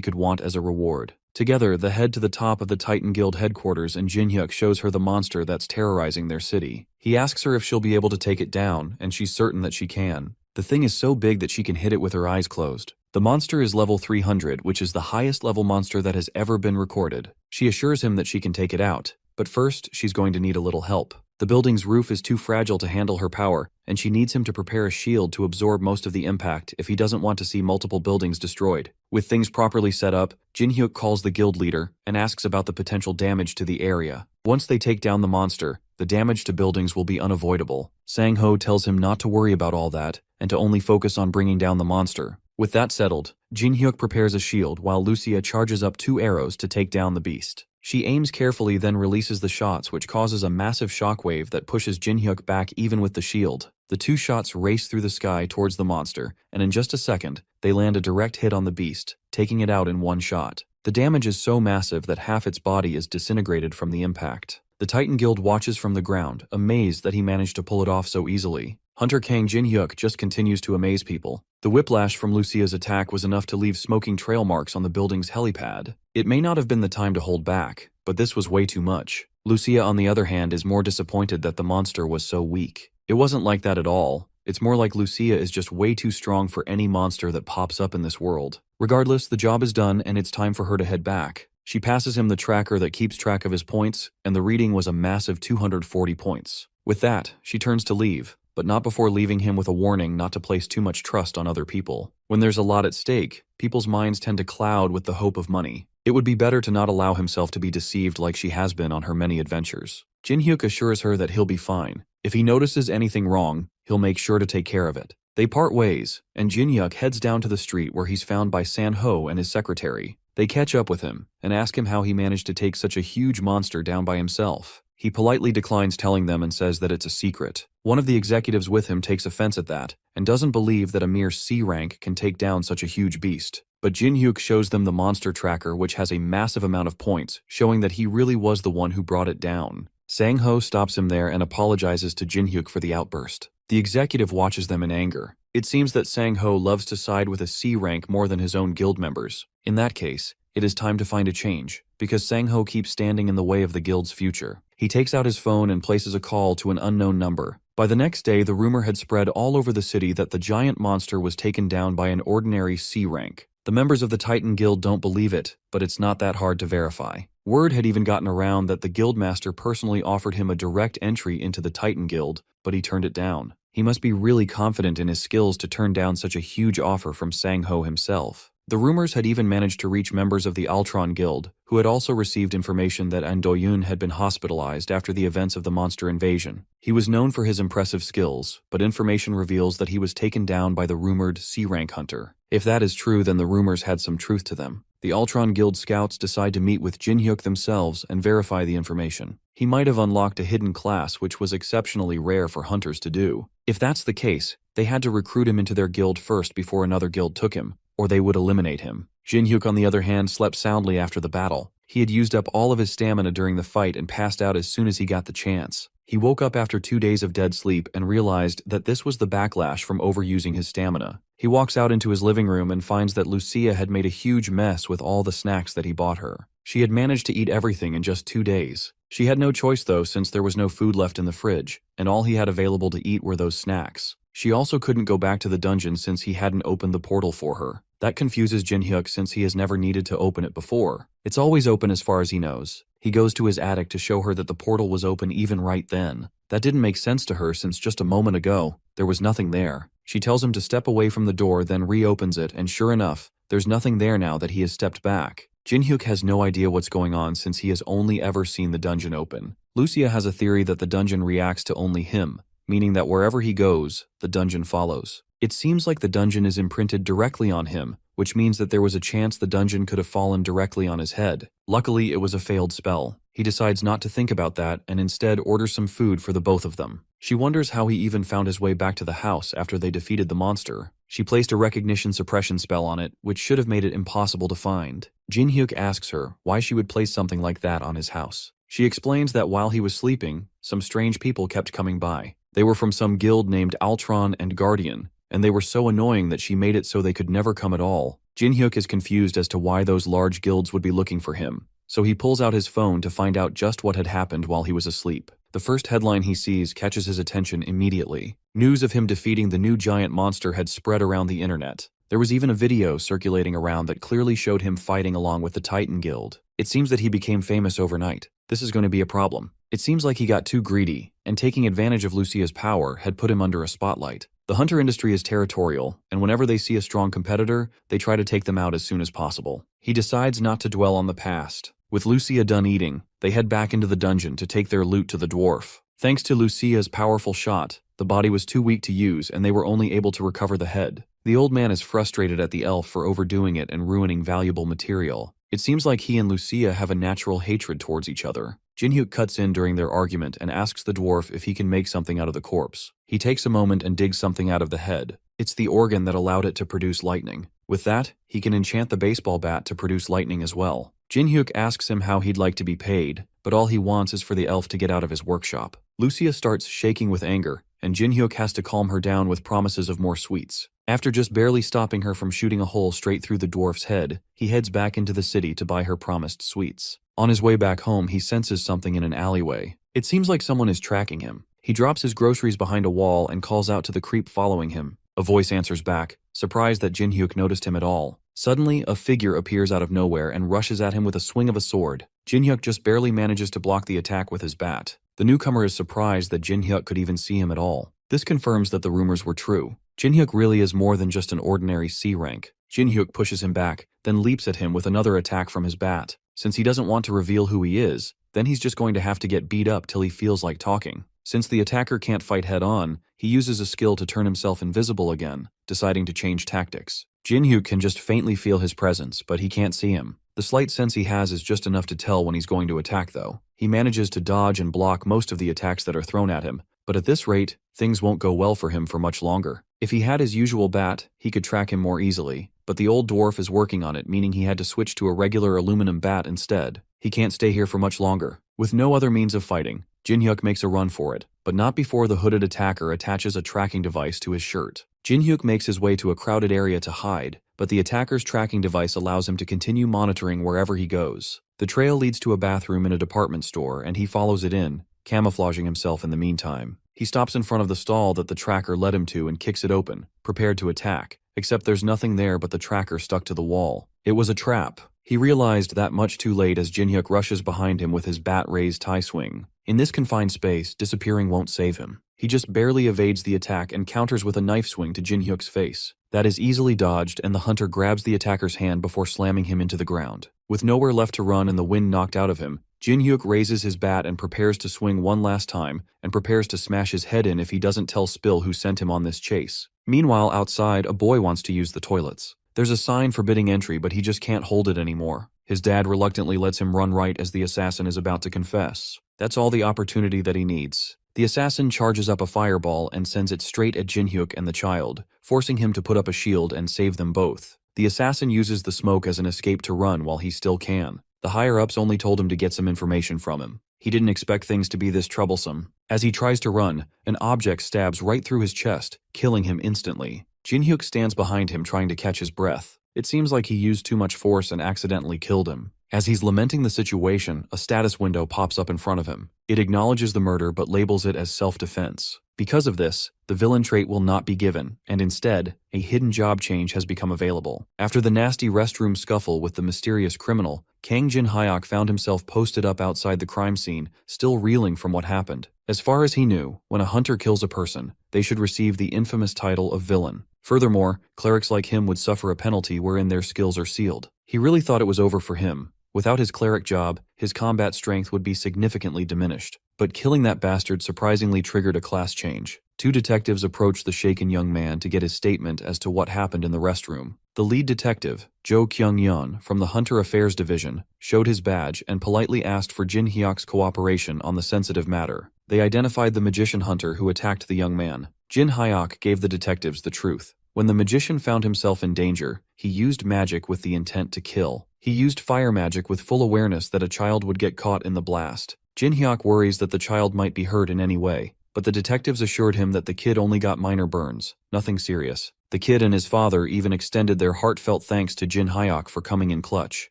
could want as a reward. Together, they head to the top of the Titan Guild headquarters and Jin-hyuk shows her the monster that's terrorizing their city. He asks her if she'll be able to take it down, and she's certain that she can. The thing is so big that she can hit it with her eyes closed. The monster is level 300, which is the highest level monster that has ever been recorded. She assures him that she can take it out, but first, she's going to need a little help. The building's roof is too fragile to handle her power, and she needs him to prepare a shield to absorb most of the impact if he doesn't want to see multiple buildings destroyed. With things properly set up, Jin-hyuk calls the guild leader and asks about the potential damage to the area. Once they take down the monster, the damage to buildings will be unavoidable. Sang-ho tells him not to worry about all that, and to only focus on bringing down the monster. With that settled, Jin-hyuk prepares a shield while Lucia charges up 2 arrows to take down the beast. She aims carefully, then releases the shots, which causes a massive shockwave that pushes Jin-hyuk back even with the shield. The 2 shots race through the sky towards the monster, and in just a second, they land a direct hit on the beast, taking it out in one shot. The damage is so massive that half its body is disintegrated from the impact. The Titan Guild watches from the ground, amazed that he managed to pull it off so easily. Hunter Kang Jin-hyuk just continues to amaze people. The whiplash from Lucia's attack was enough to leave smoking trail marks on the building's helipad. It may not have been the time to hold back, but this was way too much. Lucia, on the other hand, is more disappointed that the monster was so weak. It wasn't like that at all. It's more like Lucia is just way too strong for any monster that pops up in this world. Regardless, the job is done and it's time for her to head back. She passes him the tracker that keeps track of his points, and the reading was a massive 240 points. With that, she turns to leave, but not before leaving him with a warning not to place too much trust on other people. When there's a lot at stake, people's minds tend to cloud with the hope of money. It would be better to not allow himself to be deceived like she has been on her many adventures. Jin-hyuk assures her that he'll be fine. If he notices anything wrong, he'll make sure to take care of it. They part ways, and Jin-hyuk heads down to the street where he's found by San-ho and his secretary. They catch up with him and ask him how he managed to take such a huge monster down by himself. He politely declines telling them and says that it's a secret. One of the executives with him takes offense at that and doesn't believe that a mere C rank can take down such a huge beast. But Jin-hyuk shows them the monster tracker, which has a massive amount of points, showing that he really was the one who brought it down. Sang-ho stops him there and apologizes to Jin-hyuk for the outburst. The executive watches them in anger. It seems that Sang-ho loves to side with a C rank more than his own guild members. In that case, it is time to find a change, because Sang-ho keeps standing in the way of the guild's future. He takes out his phone and places a call to an unknown number. By the next day, the rumor had spread all over the city that the giant monster was taken down by an ordinary C rank. The members of the Titan Guild don't believe it, but it's not that hard to verify. Word had even gotten around that the guildmaster personally offered him a direct entry into the Titan Guild, but he turned it down. He must be really confident in his skills to turn down such a huge offer from Sang-ho himself. The rumors had even managed to reach members of the Altron Guild, who had also received information that An Do-yoon had been hospitalized after the events of the monster invasion. He was known for his impressive skills, but information reveals that he was taken down by the rumored C-rank hunter. If that is true, then the rumors had some truth to them. The Altron Guild scouts decide to meet with Jin-hyuk themselves and verify the information. He might have unlocked a hidden class, which was exceptionally rare for hunters to do. If that's the case, they had to recruit him into their guild first before another guild took him, or they would eliminate him. Jin-hyuk, on the other hand, slept soundly after the battle. He had used up all of his stamina during the fight and passed out as soon as he got the chance. He woke up after 2 days of dead sleep and realized that this was the backlash from overusing his stamina. He walks out into his living room and finds that Lucia had made a huge mess with all the snacks that he bought her. She had managed to eat everything in just 2 days. She had no choice though, since there was no food left in the fridge, and all he had available to eat were those snacks. She also couldn't go back to the dungeon since he hadn't opened the portal for her. That confuses Jin-hyuk since he has never needed to open it before. It's always open as far as he knows. He goes to his attic to show her that the portal was open even right then. That didn't make sense to her since just a moment ago, there was nothing there. She tells him to step away from the door, then reopens it, and sure enough, there's nothing there now that he has stepped back. Jin-hyuk has no idea what's going on since he has only ever seen the dungeon open. Lucia has a theory that the dungeon reacts to only him, meaning that wherever he goes, the dungeon follows. It seems like the dungeon is imprinted directly on him, which means that there was a chance the dungeon could have fallen directly on his head. Luckily, it was a failed spell. He decides not to think about that and instead orders some food for the both of them. She wonders how he even found his way back to the house after they defeated the monster. She placed a recognition suppression spell on it, which should have made it impossible to find. Jin-hyuk asks her why she would place something like that on his house. She explains that while he was sleeping, some strange people kept coming by. They were from some guild named Altron and Guardian, and they were so annoying that she made it so they could never come at all. Jin-hyuk is confused as to why those large guilds would be looking for him, so he pulls out his phone to find out just what had happened while he was asleep. The first headline he sees catches his attention immediately. News of him defeating the new giant monster had spread around the internet. There was even a video circulating around that clearly showed him fighting along with the Titan Guild. It seems that he became famous overnight. This is going to be a problem. It seems like he got too greedy, and taking advantage of Lucia's power had put him under a spotlight. The hunter industry is territorial, and whenever they see a strong competitor, they try to take them out as soon as possible. He decides not to dwell on the past. With Lucia done eating, they head back into the dungeon to take their loot to the dwarf. Thanks to Lucia's powerful shot, the body was too weak to use and they were only able to recover the head. The old man is frustrated at the elf for overdoing it and ruining valuable material. It seems like he and Lucia have a natural hatred towards each other. Jin-hyuk cuts in during their argument and asks the dwarf if he can make something out of the corpse. He takes a moment and digs something out of the head. It's the organ that allowed it to produce lightning. With that, he can enchant the baseball bat to produce lightning as well. Jin-hyuk asks him how he'd like to be paid, but all he wants is for the elf to get out of his workshop. Lucia starts shaking with anger, and Jin-hyuk has to calm her down with promises of more sweets. After just barely stopping her from shooting a hole straight through the dwarf's head, he heads back into the city to buy her promised sweets. On his way back home, he senses something in an alleyway. It seems like someone is tracking him. He drops his groceries behind a wall and calls out to the creep following him. A voice answers back, surprised that Jin-hyuk noticed him at all. Suddenly, a figure appears out of nowhere and rushes at him with a swing of a sword. Jin-hyuk just barely manages to block the attack with his bat. The newcomer is surprised that Jin-hyuk could even see him at all. This confirms that the rumors were true. Jin-hyuk really is more than just an ordinary C rank. Jin-hyuk pushes him back, then leaps at him with another attack from his bat. Since he doesn't want to reveal who he is, then he's just going to have to get beat up till he feels like talking. Since the attacker can't fight head-on, he uses a skill to turn himself invisible again, deciding to change tactics. Jin-hyuk can just faintly feel his presence, but he can't see him. The slight sense he has is just enough to tell when he's going to attack, though. He manages to dodge and block most of the attacks that are thrown at him, but at this rate, things won't go well for him for much longer. If he had his usual bat, he could track him more easily, but the old dwarf is working on it, meaning he had to switch to a regular aluminum bat instead. He can't stay here for much longer. With no other means of fighting, Jin-hyuk makes a run for it, but not before the hooded attacker attaches a tracking device to his shirt. Jin-hyuk makes his way to a crowded area to hide, but the attacker's tracking device allows him to continue monitoring wherever he goes. The trail leads to a bathroom in a department store, and he follows it in, camouflaging himself in the meantime. He stops in front of the stall that the tracker led him to and kicks it open, prepared to attack, except there's nothing there but the tracker stuck to the wall. It was a trap. He realized that much too late as Jin-hyuk rushes behind him with his bat-raised tie swing. In this confined space, disappearing won't save him. He just barely evades the attack and counters with a knife swing to Jin-hyuk's face. That is easily dodged, and the hunter grabs the attacker's hand before slamming him into the ground. With nowhere left to run and the wind knocked out of him, Jin-hyuk raises his bat and prepares to swing one last time, and prepares to smash his head in if he doesn't tell Spill who sent him on this chase. Meanwhile, outside, a boy wants to use the toilets. There's a sign forbidding entry, but he just can't hold it anymore. His dad reluctantly lets him run right as the assassin is about to confess. That's all the opportunity that he needs. The assassin charges up a fireball and sends it straight at Jin-hyuk and the child, forcing him to put up a shield and save them both. The assassin uses the smoke as an escape to run while he still can. The higher-ups only told him to get some information from him. He didn't expect things to be this troublesome. As he tries to run, an object stabs right through his chest, killing him instantly. Jin-hyuk stands behind him trying to catch his breath. It seems like he used too much force and accidentally killed him. As he's lamenting the situation, a status window pops up in front of him. It acknowledges the murder but labels it as self-defense. Because of this, the villain trait will not be given, and instead, a hidden job change has become available. After the nasty restroom scuffle with the mysterious criminal, Kang Jin-hyuk found himself posted up outside the crime scene, still reeling from what happened. As far as he knew, when a hunter kills a person, they should receive the infamous title of villain. Furthermore, clerics like him would suffer a penalty wherein their skills are sealed. He really thought it was over for him. Without his cleric job, his combat strength would be significantly diminished. But killing that bastard surprisingly triggered a class change. Two detectives approached the shaken young man to get his statement as to what happened in the restroom. The lead detective, Jo Kyung-yeon, from the Hunter Affairs Division, showed his badge and politely asked for Jin Hyuk's cooperation on the sensitive matter. They identified the magician hunter who attacked the young man. Jin Hyuk gave the detectives the truth. When the magician found himself in danger, he used magic with the intent to kill. He used fire magic with full awareness that a child would get caught in the blast. Jin Hyuk worries that the child might be hurt in any way, but the detectives assured him that the kid only got minor burns, nothing serious. The kid and his father even extended their heartfelt thanks to Jin Hyuk for coming in clutch.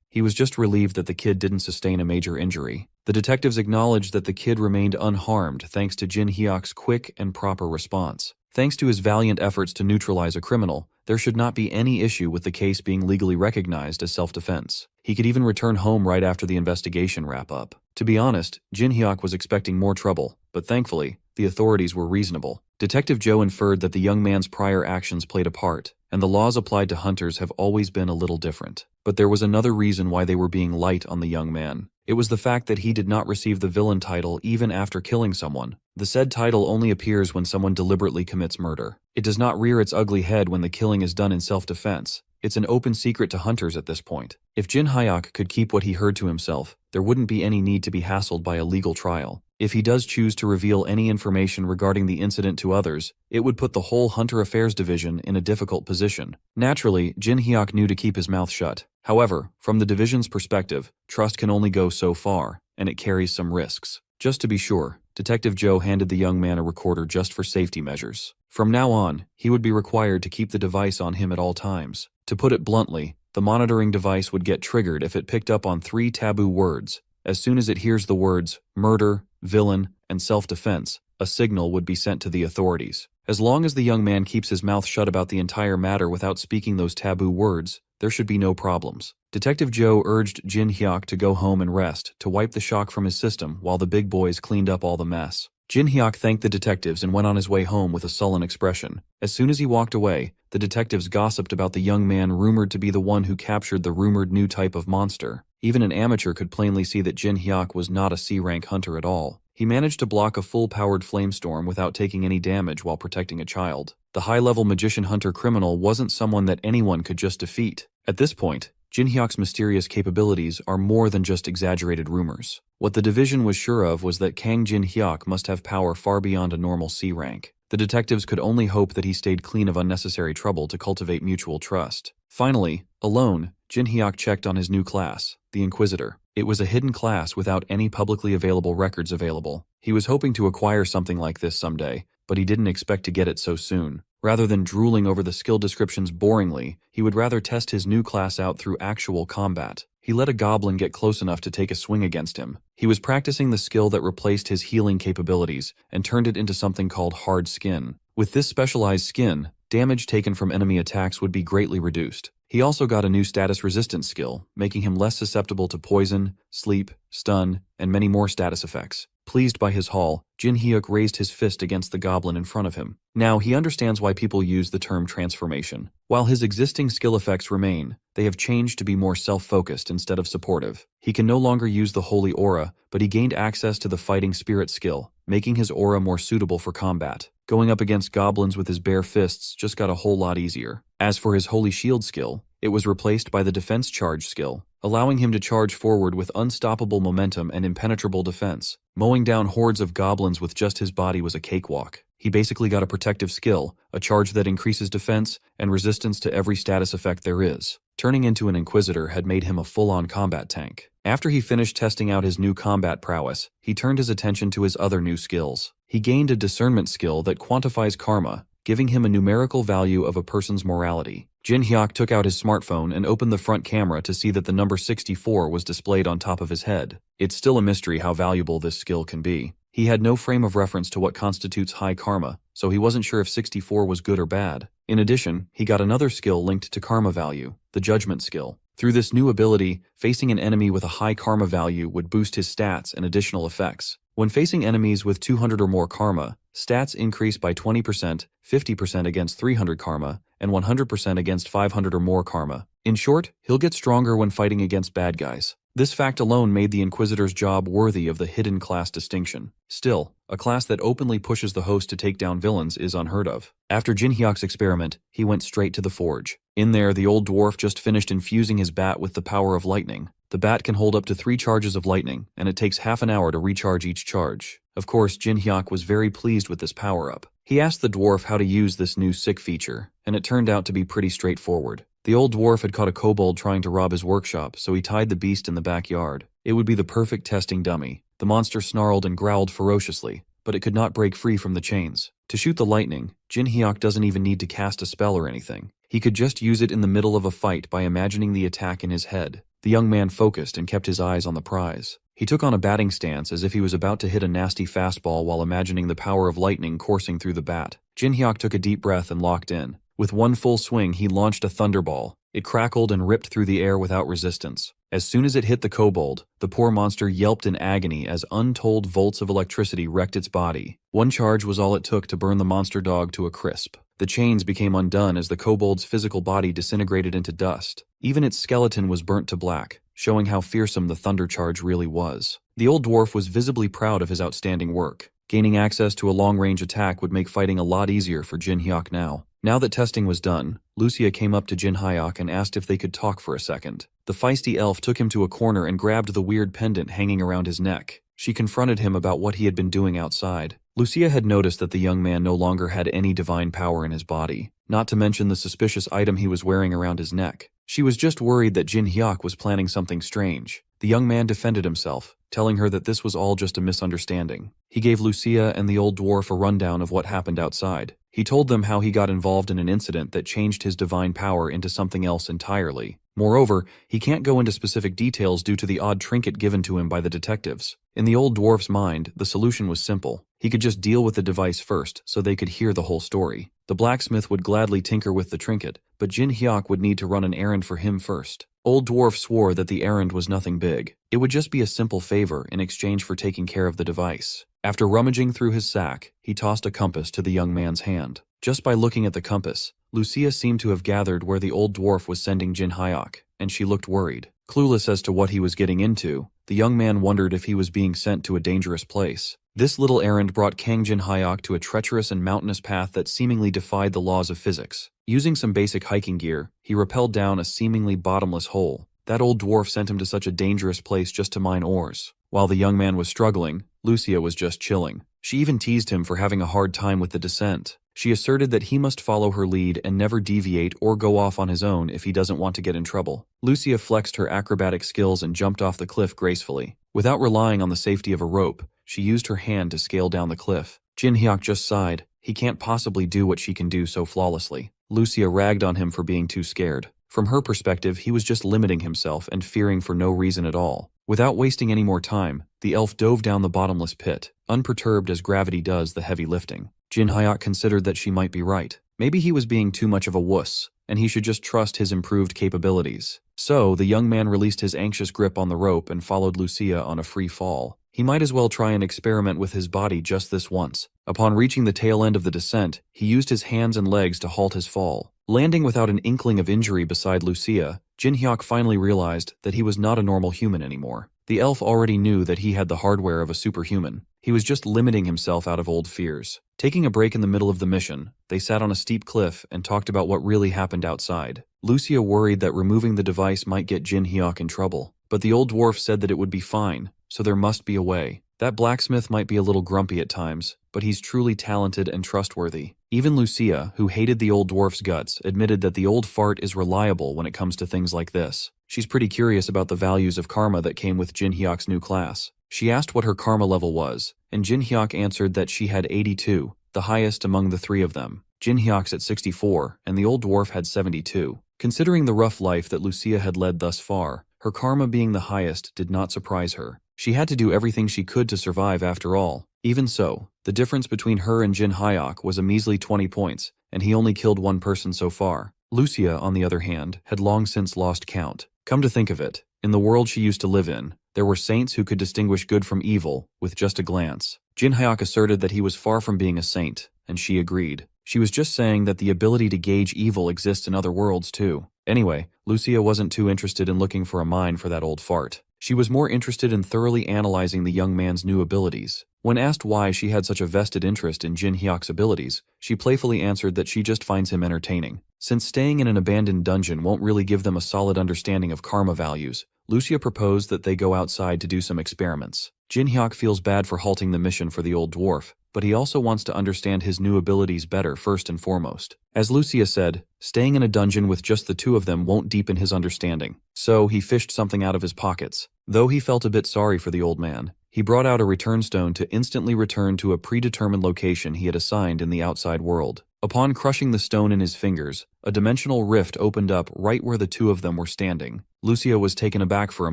He was just relieved that the kid didn't sustain a major injury. The detectives acknowledged that the kid remained unharmed thanks to Jin Hyuk's quick and proper response. Thanks to his valiant efforts to neutralize a criminal, there should not be any issue with the case being legally recognized as self-defense. He could even return home right after the investigation wrap-up. To be honest, Jin Hyuk was expecting more trouble, but thankfully, the authorities were reasonable. Detective Joe inferred that the young man's prior actions played a part, and the laws applied to hunters have always been a little different. But there was another reason why they were being light on the young man. It was the fact that he did not receive the villain title even after killing someone. The said title only appears when someone deliberately commits murder. It does not rear its ugly head when the killing is done in self-defense. It's an open secret to hunters at this point. If Jin Hyuk could keep what he heard to himself, there wouldn't be any need to be hassled by a legal trial. If he does choose to reveal any information regarding the incident to others, it would put the whole Hunter Affairs Division in a difficult position. Naturally, Jin Hyuk knew to keep his mouth shut. However, from the division's perspective, trust can only go so far, and it carries some risks. Just to be sure, Detective Joe handed the young man a recorder just for safety measures. From now on, he would be required to keep the device on him at all times. To put it bluntly, the monitoring device would get triggered if it picked up on 3 taboo words. As soon as it hears the words murder, villain, and self-defense, a signal would be sent to the authorities. As long as the young man keeps his mouth shut about the entire matter without speaking those taboo words, there should be no problems. Detective Joe urged Jin Hyuk to go home and rest to wipe the shock from his system while the big boys cleaned up all the mess. Jin Hyuk thanked the detectives and went on his way home with a sullen expression. As soon as he walked away, the detectives gossiped about the young man rumored to be the one who captured the rumored new type of monster. Even an amateur could plainly see that Jin Hyuk was not a C-rank hunter at all. He managed to block a full-powered flamestorm without taking any damage while protecting a child. The high-level magician-hunter criminal wasn't someone that anyone could just defeat. At this point, Jin Hyuk's mysterious capabilities are more than just exaggerated rumors. What the division was sure of was that Kang Jin Hyuk must have power far beyond a normal C rank. The detectives could only hope that he stayed clean of unnecessary trouble to cultivate mutual trust. Finally, alone, Jin Hyuk checked on his new class, the Inquisitor. It was a hidden class without any publicly available records available. He was hoping to acquire something like this someday, but he didn't expect to get it so soon. Rather than drooling over the skill descriptions boringly, he would rather test his new class out through actual combat. He let a goblin get close enough to take a swing against him. He was practicing the skill that replaced his healing capabilities and turned it into something called hard skin. With this specialized skin, damage taken from enemy attacks would be greatly reduced. He also got a new status resistance skill, making him less susceptible to poison, sleep, stun, and many more status effects. Pleased by his haul, Jin Hyuk raised his fist against the goblin in front of him. Now he understands why people use the term transformation. While his existing skill effects remain, they have changed to be more self-focused instead of supportive. He can no longer use the Holy Aura, but he gained access to the Fighting Spirit skill, making his aura more suitable for combat. Going up against goblins with his bare fists just got a whole lot easier. As for his Holy Shield skill, it was replaced by the Defense Charge skill, allowing him to charge forward with unstoppable momentum and impenetrable defense. Mowing down hordes of goblins with just his body was a cakewalk. He basically got a protective skill, a charge that increases defense and resistance to every status effect there is. Turning into an Inquisitor had made him a full-on combat tank. After he finished testing out his new combat prowess, he turned his attention to his other new skills. He gained a discernment skill that quantifies karma, giving him a numerical value of a person's morality. Jin Hyuk took out his smartphone and opened the front camera to see that the number 64 was displayed on top of his head. It's still a mystery how valuable this skill can be. He had no frame of reference to what constitutes high karma, so he wasn't sure if 64 was good or bad. In addition, he got another skill linked to karma value, the judgment skill. Through this new ability, facing an enemy with a high karma value would boost his stats and additional effects. When facing enemies with 200 or more karma, stats increase by 20%, 50% against 300 karma, and 100% against 500 or more karma. In short, he'll get stronger when fighting against bad guys. This fact alone made the Inquisitor's job worthy of the hidden class distinction. Still, a class that openly pushes the host to take down villains is unheard of. After Jinhyok's experiment, he went straight to the forge. In there, the old dwarf just finished infusing his bat with the power of lightning. The bat can hold up to 3 charges of lightning, and it takes half an hour to recharge each charge. Of course, Jinhyok was very pleased with this power-up. He asked the dwarf how to use this new sick feature, and it turned out to be pretty straightforward. The old dwarf had caught a kobold trying to rob his workshop, so he tied the beast in the backyard. It would be the perfect testing dummy. The monster snarled and growled ferociously, but it could not break free from the chains. To shoot the lightning, Jinhyok doesn't even need to cast a spell or anything. He could just use it in the middle of a fight by imagining the attack in his head. The young man focused and kept his eyes on the prize. He took on a batting stance as if he was about to hit a nasty fastball while imagining the power of lightning coursing through the bat. Jinhyok took a deep breath and locked in. With one full swing, he launched a thunderball. It crackled and ripped through the air without resistance. As soon as it hit the kobold, the poor monster yelped in agony as untold volts of electricity wrecked its body. One charge was all it took to burn the monster dog to a crisp. The chains became undone as the kobold's physical body disintegrated into dust. Even its skeleton was burnt to black, showing how fearsome the thunder charge really was. The old dwarf was visibly proud of his outstanding work. Gaining access to a long-range attack would make fighting a lot easier for Jinhyok now. Now that testing was done, Lucia came up to Jinhyok and asked if they could talk for a second. The feisty elf took him to a corner and grabbed the weird pendant hanging around his neck. She confronted him about what he had been doing outside. Lucia had noticed that the young man no longer had any divine power in his body, not to mention the suspicious item he was wearing around his neck. She was just worried that Jinhyok was planning something strange. The young man defended himself, telling her that this was all just a misunderstanding. He gave Lucia and the old dwarf a rundown of what happened outside. He told them how he got involved in an incident that changed his divine power into something else entirely. Moreover, he can't go into specific details due to the odd trinket given to him by the detectives. In the old dwarf's mind, the solution was simple. He could just deal with the device first, so they could hear the whole story. The blacksmith would gladly tinker with the trinket, but Jinhyok would need to run an errand for him first. Old dwarf swore that the errand was nothing big. It would just be a simple favor in exchange for taking care of the device. After rummaging through his sack, he tossed a compass to the young man's hand. Just by looking at the compass, Lucia seemed to have gathered where the old dwarf was sending Jinhyok, and she looked worried. Clueless as to what he was getting into, the young man wondered if he was being sent to a dangerous place. This little errand brought Kang Jinhyok to a treacherous and mountainous path that seemingly defied the laws of physics. Using some basic hiking gear, he rappelled down a seemingly bottomless hole. That old dwarf sent him to such a dangerous place just to mine ores. While the young man was struggling, Lucia was just chilling. She even teased him for having a hard time with the descent. She asserted that he must follow her lead and never deviate or go off on his own if he doesn't want to get in trouble. Lucia flexed her acrobatic skills and jumped off the cliff gracefully. Without relying on the safety of a rope, she used her hand to scale down the cliff. Jinhyok just sighed. He can't possibly do what she can do so flawlessly. Lucia ragged on him for being too scared. From her perspective, he was just limiting himself and fearing for no reason at all. Without wasting any more time, the elf dove down the bottomless pit, unperturbed as gravity does the heavy lifting. Jinhyok considered that she might be right. Maybe he was being too much of a wuss, and he should just trust his improved capabilities. So, the young man released his anxious grip on the rope and followed Lucia on a free fall. He might as well try and experiment with his body just this once. Upon reaching the tail end of the descent, he used his hands and legs to halt his fall. Landing without an inkling of injury beside Lucia, Jinhyok finally realized that he was not a normal human anymore. The elf already knew that he had the hardware of a superhuman. He was just limiting himself out of old fears. Taking a break in the middle of the mission, they sat on a steep cliff and talked about what really happened outside. Lucia worried that removing the device might get Jinhyok in trouble, but the old dwarf said that it would be fine, so there must be a way. That blacksmith might be a little grumpy at times, but he's truly talented and trustworthy. Even Lucia, who hated the old dwarf's guts, admitted that the old fart is reliable when it comes to things like this. She's pretty curious about the values of karma that came with Jinhyok's new class. She asked what her karma level was, and Jinhyok answered that she had 82, the highest among the three of them. Jinhyok's at 64, and the old dwarf had 72. Considering the rough life that Lucia had led thus far, her karma being the highest did not surprise her. She had to do everything she could to survive after all. Even so, the difference between her and Jinhyok was a measly 20 points, and he only killed one person so far. Lucia, on the other hand, had long since lost count. Come to think of it, in the world she used to live in, there were saints who could distinguish good from evil with just a glance. Jinhyok asserted that he was far from being a saint, and she agreed. She was just saying that the ability to gauge evil exists in other worlds too. Anyway, Lucia wasn't too interested in looking for a mine for that old fart. She was more interested in thoroughly analyzing the young man's new abilities. When asked why she had such a vested interest in Jin Hyuk's abilities, she playfully answered that she just finds him entertaining. Since staying in an abandoned dungeon won't really give them a solid understanding of karma values, Lucia proposed that they go outside to do some experiments. Jin Hyuk feels bad for halting the mission for the old dwarf, but he also wants to understand his new abilities better first and foremost. As Lucia said, staying in a dungeon with just the two of them won't deepen his understanding, so he fished something out of his pockets. Though he felt a bit sorry for the old man, he brought out a return stone to instantly return to a predetermined location he had assigned in the outside world. Upon crushing the stone in his fingers, a dimensional rift opened up right where the two of them were standing. Lucia was taken aback for a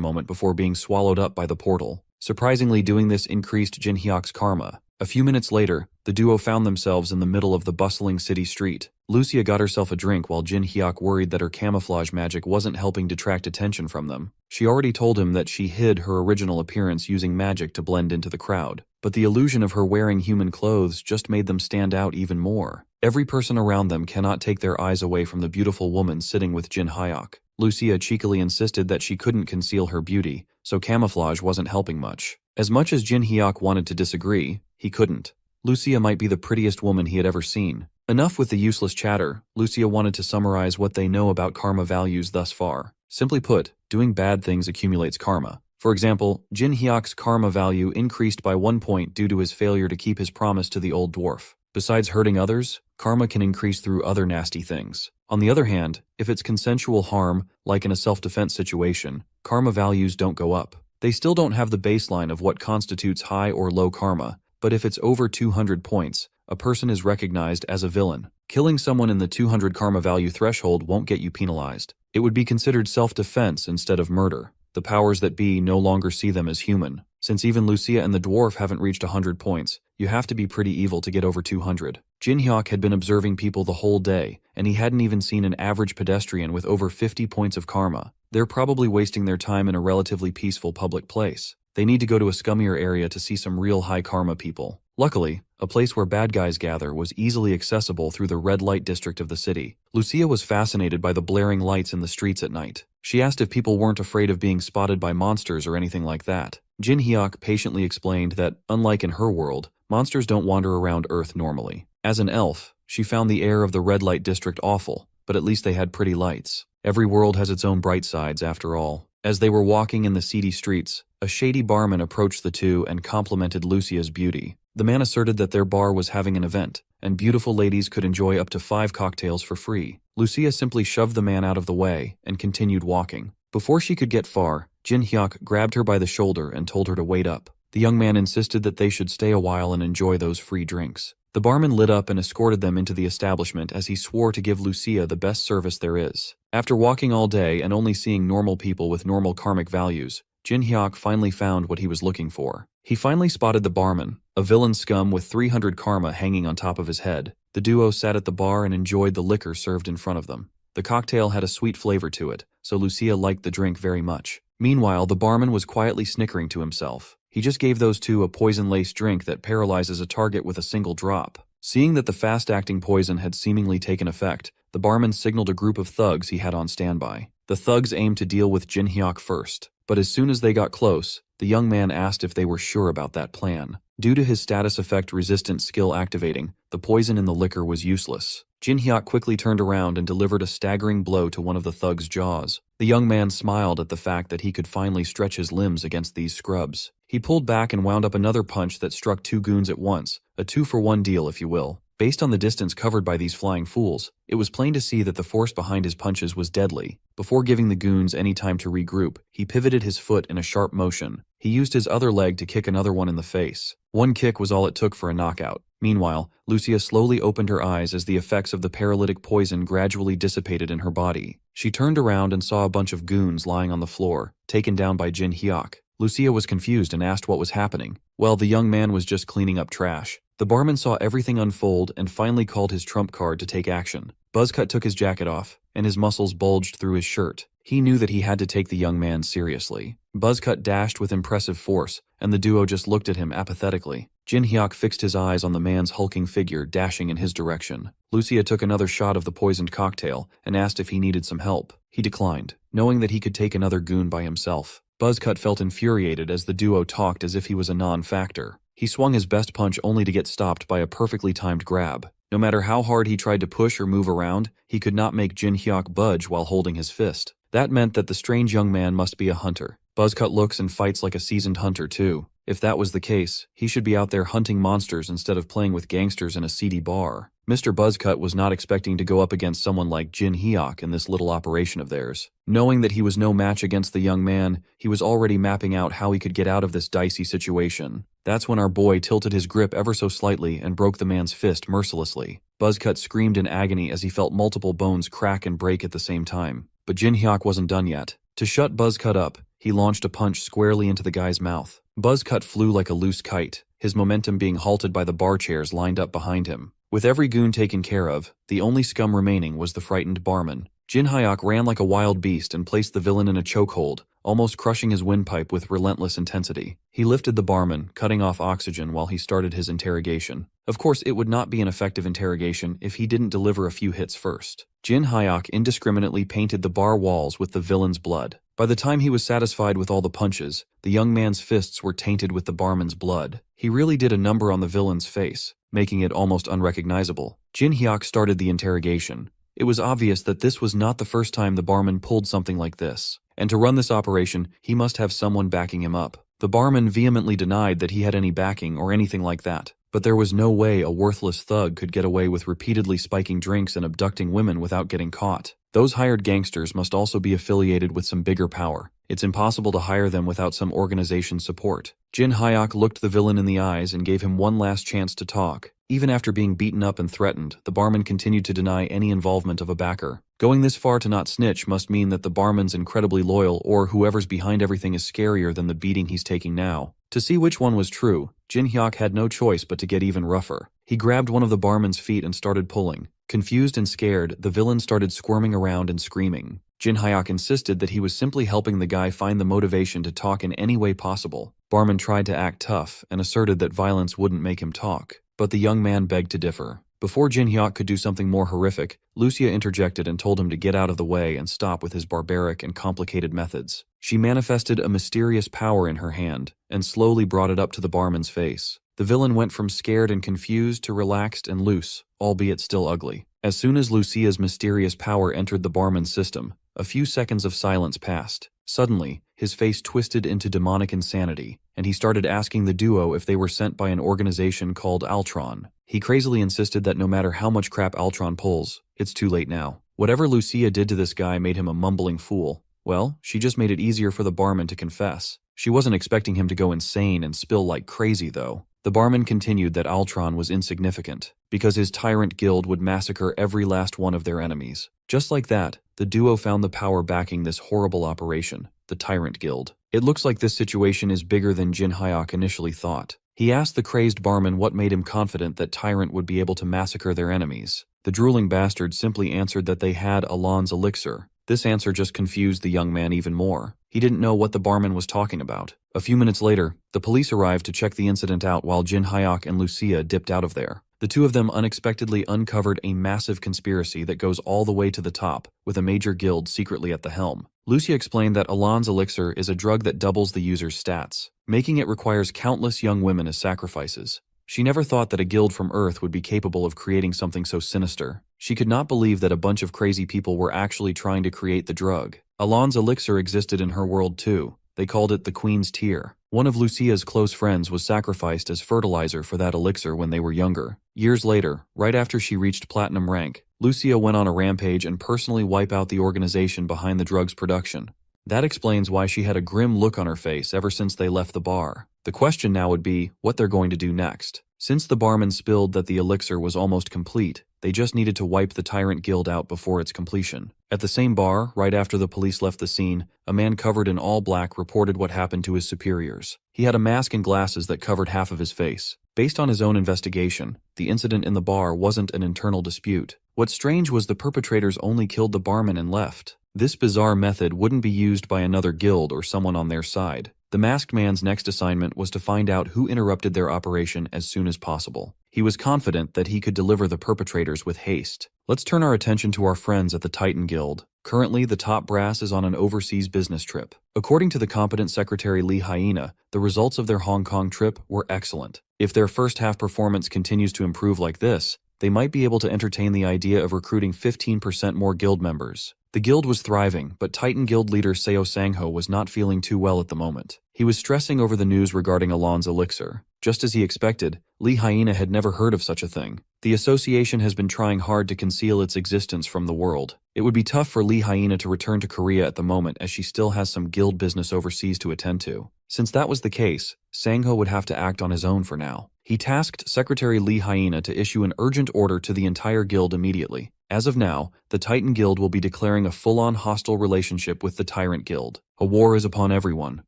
moment before being swallowed up by the portal. Surprisingly, doing this increased Jin Hyuk's karma. A few minutes later, the duo found themselves in the middle of the bustling city street. Lucia got herself a drink while Jin Hyuk worried that her camouflage magic wasn't helping detract attention from them. She already told him that she hid her original appearance using magic to blend into the crowd, but the illusion of her wearing human clothes just made them stand out even more. Every person around them cannot take their eyes away from the beautiful woman sitting with Jin Hyuk. Lucia cheekily insisted that she couldn't conceal her beauty, so camouflage wasn't helping much. As much as Jin Hyuk wanted to disagree, he couldn't. Lucia might be the prettiest woman he had ever seen. Enough with the useless chatter. Lucia wanted to summarize what they know about karma values thus far. Simply put, doing bad things accumulates karma. For example, Jin Hyuk's karma value increased by 1 point due to his failure to keep his promise to the old dwarf. Besides hurting others, karma can increase through other nasty things. On the other hand, if it's consensual harm, like in a self-defense situation, karma values don't go up. They still don't have the baseline of what constitutes high or low karma, but if it's over 200 points, a person is recognized as a villain. Killing someone in the 200 karma value threshold won't get you penalized. It would be considered self-defense instead of murder. The powers that be no longer see them as human. Since even Lucia and the dwarf haven't reached 100 points, you have to be pretty evil to get over 200. Jin Hyuk had been observing people the whole day, and he hadn't even seen an average pedestrian with over 50 points of karma. They're probably wasting their time in a relatively peaceful public place. They need to go to a scummier area to see some real high karma people. Luckily, a place where bad guys gather was easily accessible through the red light district of the city. Lucia was fascinated by the blaring lights in the streets at night. She asked if people weren't afraid of being spotted by monsters or anything like that. Jin Hyuk patiently explained that, unlike in her world, monsters don't wander around Earth normally. As an elf, she found the air of the red light district awful, but at least they had pretty lights. Every world has its own bright sides, after all. As they were walking in the seedy streets, a shady barman approached the two and complimented Lucia's beauty. The man asserted that their bar was having an event, and beautiful ladies could enjoy up to 5 cocktails for free. Lucia simply shoved the man out of the way and continued walking. Before she could get far, Jin Hyuk grabbed her by the shoulder and told her to wait up. The young man insisted that they should stay a while and enjoy those free drinks. The barman lit up and escorted them into the establishment as he swore to give Lucia the best service there is. After walking all day and only seeing normal people with normal karmic values, Jin Hyuk finally found what he was looking for. He finally spotted the barman, a villain scum with 300 karma hanging on top of his head. The duo sat at the bar and enjoyed the liquor served in front of them. The cocktail had a sweet flavor to it, so Lucia liked the drink very much. Meanwhile, the barman was quietly snickering to himself. He just gave those two a poison-laced drink that paralyzes a target with a single drop. Seeing that the fast-acting poison had seemingly taken effect, the barman signaled a group of thugs he had on standby. The thugs aimed to deal with Jin Hyuk first, but as soon as they got close, the young man asked if they were sure about that plan. Due to his status effect resistant skill activating, the poison in the liquor was useless. Jin Hyuk quickly turned around and delivered a staggering blow to one of the thugs' jaws. The young man smiled at the fact that he could finally stretch his limbs against these scrubs. He pulled back and wound up another punch that struck 2 goons at once, a 2-for-1 deal if you will. Based on the distance covered by these flying fools, it was plain to see that the force behind his punches was deadly. Before giving the goons any time to regroup, he pivoted his foot in a sharp motion. He used his other leg to kick another one in the face. One kick was all it took for a knockout. Meanwhile, Lucia slowly opened her eyes as the effects of the paralytic poison gradually dissipated in her body. She turned around and saw a bunch of goons lying on the floor, taken down by Jin Hyuk. Lucia was confused and asked what was happening. Well, the young man was just cleaning up trash. The barman saw everything unfold and finally called his trump card to take action. Buzzcut took his jacket off, and his muscles bulged through his shirt. He knew that he had to take the young man seriously. Buzzcut dashed with impressive force, and the duo just looked at him apathetically. Jin Hyuk fixed his eyes on the man's hulking figure dashing in his direction. Lucia took another shot of the poisoned cocktail and asked if he needed some help. He declined, knowing that he could take another goon by himself. Buzzcut felt infuriated as the duo talked as if he was a non-factor. He swung his best punch only to get stopped by a perfectly timed grab. No matter how hard he tried to push or move around, he could not make Jin Hyuk budge while holding his fist. That meant that the strange young man must be a hunter. Buzzcut looks and fights like a seasoned hunter too. If that was the case, he should be out there hunting monsters instead of playing with gangsters in a seedy bar. Mr. Buzzcut was not expecting to go up against someone like Jin Hyuk in this little operation of theirs. Knowing that he was no match against the young man, he was already mapping out how he could get out of this dicey situation. That's when our boy tilted his grip ever so slightly and broke the man's fist mercilessly. Buzzcut screamed in agony as he felt multiple bones crack and break at the same time. But Jin Hyuk wasn't done yet. To shut Buzzcut up, he launched a punch squarely into the guy's mouth. Buzzcut flew like a loose kite, his momentum being halted by the bar chairs lined up behind him. With every goon taken care of, the only scum remaining was the frightened barman. Jin Hyuk ran like a wild beast and placed the villain in a chokehold, almost crushing his windpipe with relentless intensity. He lifted the barman, cutting off oxygen while he started his interrogation. Of course, it would not be an effective interrogation if he didn't deliver a few hits first. Jin Hyuk indiscriminately painted the bar walls with the villain's blood. By the time he was satisfied with all the punches, the young man's fists were tainted with the barman's blood. He really did a number on the villain's face, making it almost unrecognizable. Jin Hyuk started the interrogation. It was obvious that this was not the first time the barman pulled something like this, and to run this operation, he must have someone backing him up. The barman vehemently denied that he had any backing or anything like that, but there was no way a worthless thug could get away with repeatedly spiking drinks and abducting women without getting caught. Those hired gangsters must also be affiliated with some bigger power. It's impossible to hire them without some organization's support. Jin Hyuk looked the villain in the eyes and gave him one last chance to talk. Even after being beaten up and threatened, the barman continued to deny any involvement of a backer. Going this far to not snitch must mean that the barman's incredibly loyal, or whoever's behind everything is scarier than the beating he's taking now. To see which one was true, Jin Hyuk had no choice but to get even rougher. He grabbed one of the barman's feet and started pulling. Confused and scared, the villain started squirming around and screaming. Jin Hyuk insisted that he was simply helping the guy find the motivation to talk in any way possible. Barman tried to act tough and asserted that violence wouldn't make him talk, but the young man begged to differ. Before Jin Hyuk could do something more horrific, Lucia interjected and told him to get out of the way and stop with his barbaric and complicated methods. She manifested a mysterious power in her hand and slowly brought it up to the barman's face. The villain went from scared and confused to relaxed and loose, albeit still ugly. As soon as Lucia's mysterious power entered the barman's system, a few seconds of silence passed. Suddenly, his face twisted into demonic insanity, and he started asking the duo if they were sent by an organization called Altron. He crazily insisted that no matter how much crap Altron pulls, it's too late now. Whatever Lucia did to this guy made him a mumbling fool. Well, she just made it easier for the barman to confess. She wasn't expecting him to go insane and spill like crazy, though. The barman continued that Altron was insignificant, because his tyrant guild would massacre every last one of their enemies. Just like that, the duo found the power backing this horrible operation, the Tyrant Guild. It looks like this situation is bigger than Jin Hyuk initially thought. He asked the crazed barman what made him confident that Tyrant would be able to massacre their enemies. The drooling bastard simply answered that they had Alon's elixir. This answer just confused the young man even more. He didn't know what the barman was talking about. A few minutes later, the police arrived to check the incident out while Jin Hyuk and Lucia dipped out of there. The two of them unexpectedly uncovered a massive conspiracy that goes all the way to the top, with a major guild secretly at the helm. Lucia explained that Alon's elixir is a drug that doubles the user's stats, making it requires countless young women as sacrifices. She never thought that a guild from Earth would be capable of creating something so sinister. She could not believe that a bunch of crazy people were actually trying to create the drug. Alon's elixir existed in her world too. They called it the Queen's Tear. One of Lucia's close friends was sacrificed as fertilizer for that elixir when they were younger. Years later, right after she reached platinum rank, Lucia went on a rampage and personally wiped out the organization behind the drug's production. That explains why she had a grim look on her face ever since they left the bar. The question now would be what they're going to do next. Since the barman spilled that the elixir was almost complete, they just needed to wipe the Tyrant Guild out before its completion. At the same bar, right after the police left the scene, a man covered in all black reported what happened to his superiors. He had a mask and glasses that covered half of his face. Based on his own investigation, the incident in the bar wasn't an internal dispute. What's strange was the perpetrators only killed the barman and left. This bizarre method wouldn't be used by another guild or someone on their side. The masked man's next assignment was to find out who interrupted their operation as soon as possible. He was confident that he could deliver the perpetrators with haste. Let's turn our attention to our friends at the Titan Guild. Currently, the top brass is on an overseas business trip. According to the competent secretary Lee Hyena, the results of their Hong Kong trip were excellent. If their first half performance continues to improve like this, they might be able to entertain the idea of recruiting 15% more guild members. The guild was thriving, but Titan Guild leader Seo Sangho was not feeling too well at the moment. He was stressing over the news regarding Alon's elixir. Just as he expected, Lee Hyena had never heard of such a thing. The association has been trying hard to conceal its existence from the world. It would be tough for Lee Hyena to return to Korea at the moment as she still has some guild business overseas to attend to. Since that was the case, Sangho would have to act on his own for now. He tasked Secretary Lee Hyena to issue an urgent order to the entire guild immediately. As of now, the Titan Guild will be declaring a full-on hostile relationship with the Tyrant Guild. A war is upon everyone.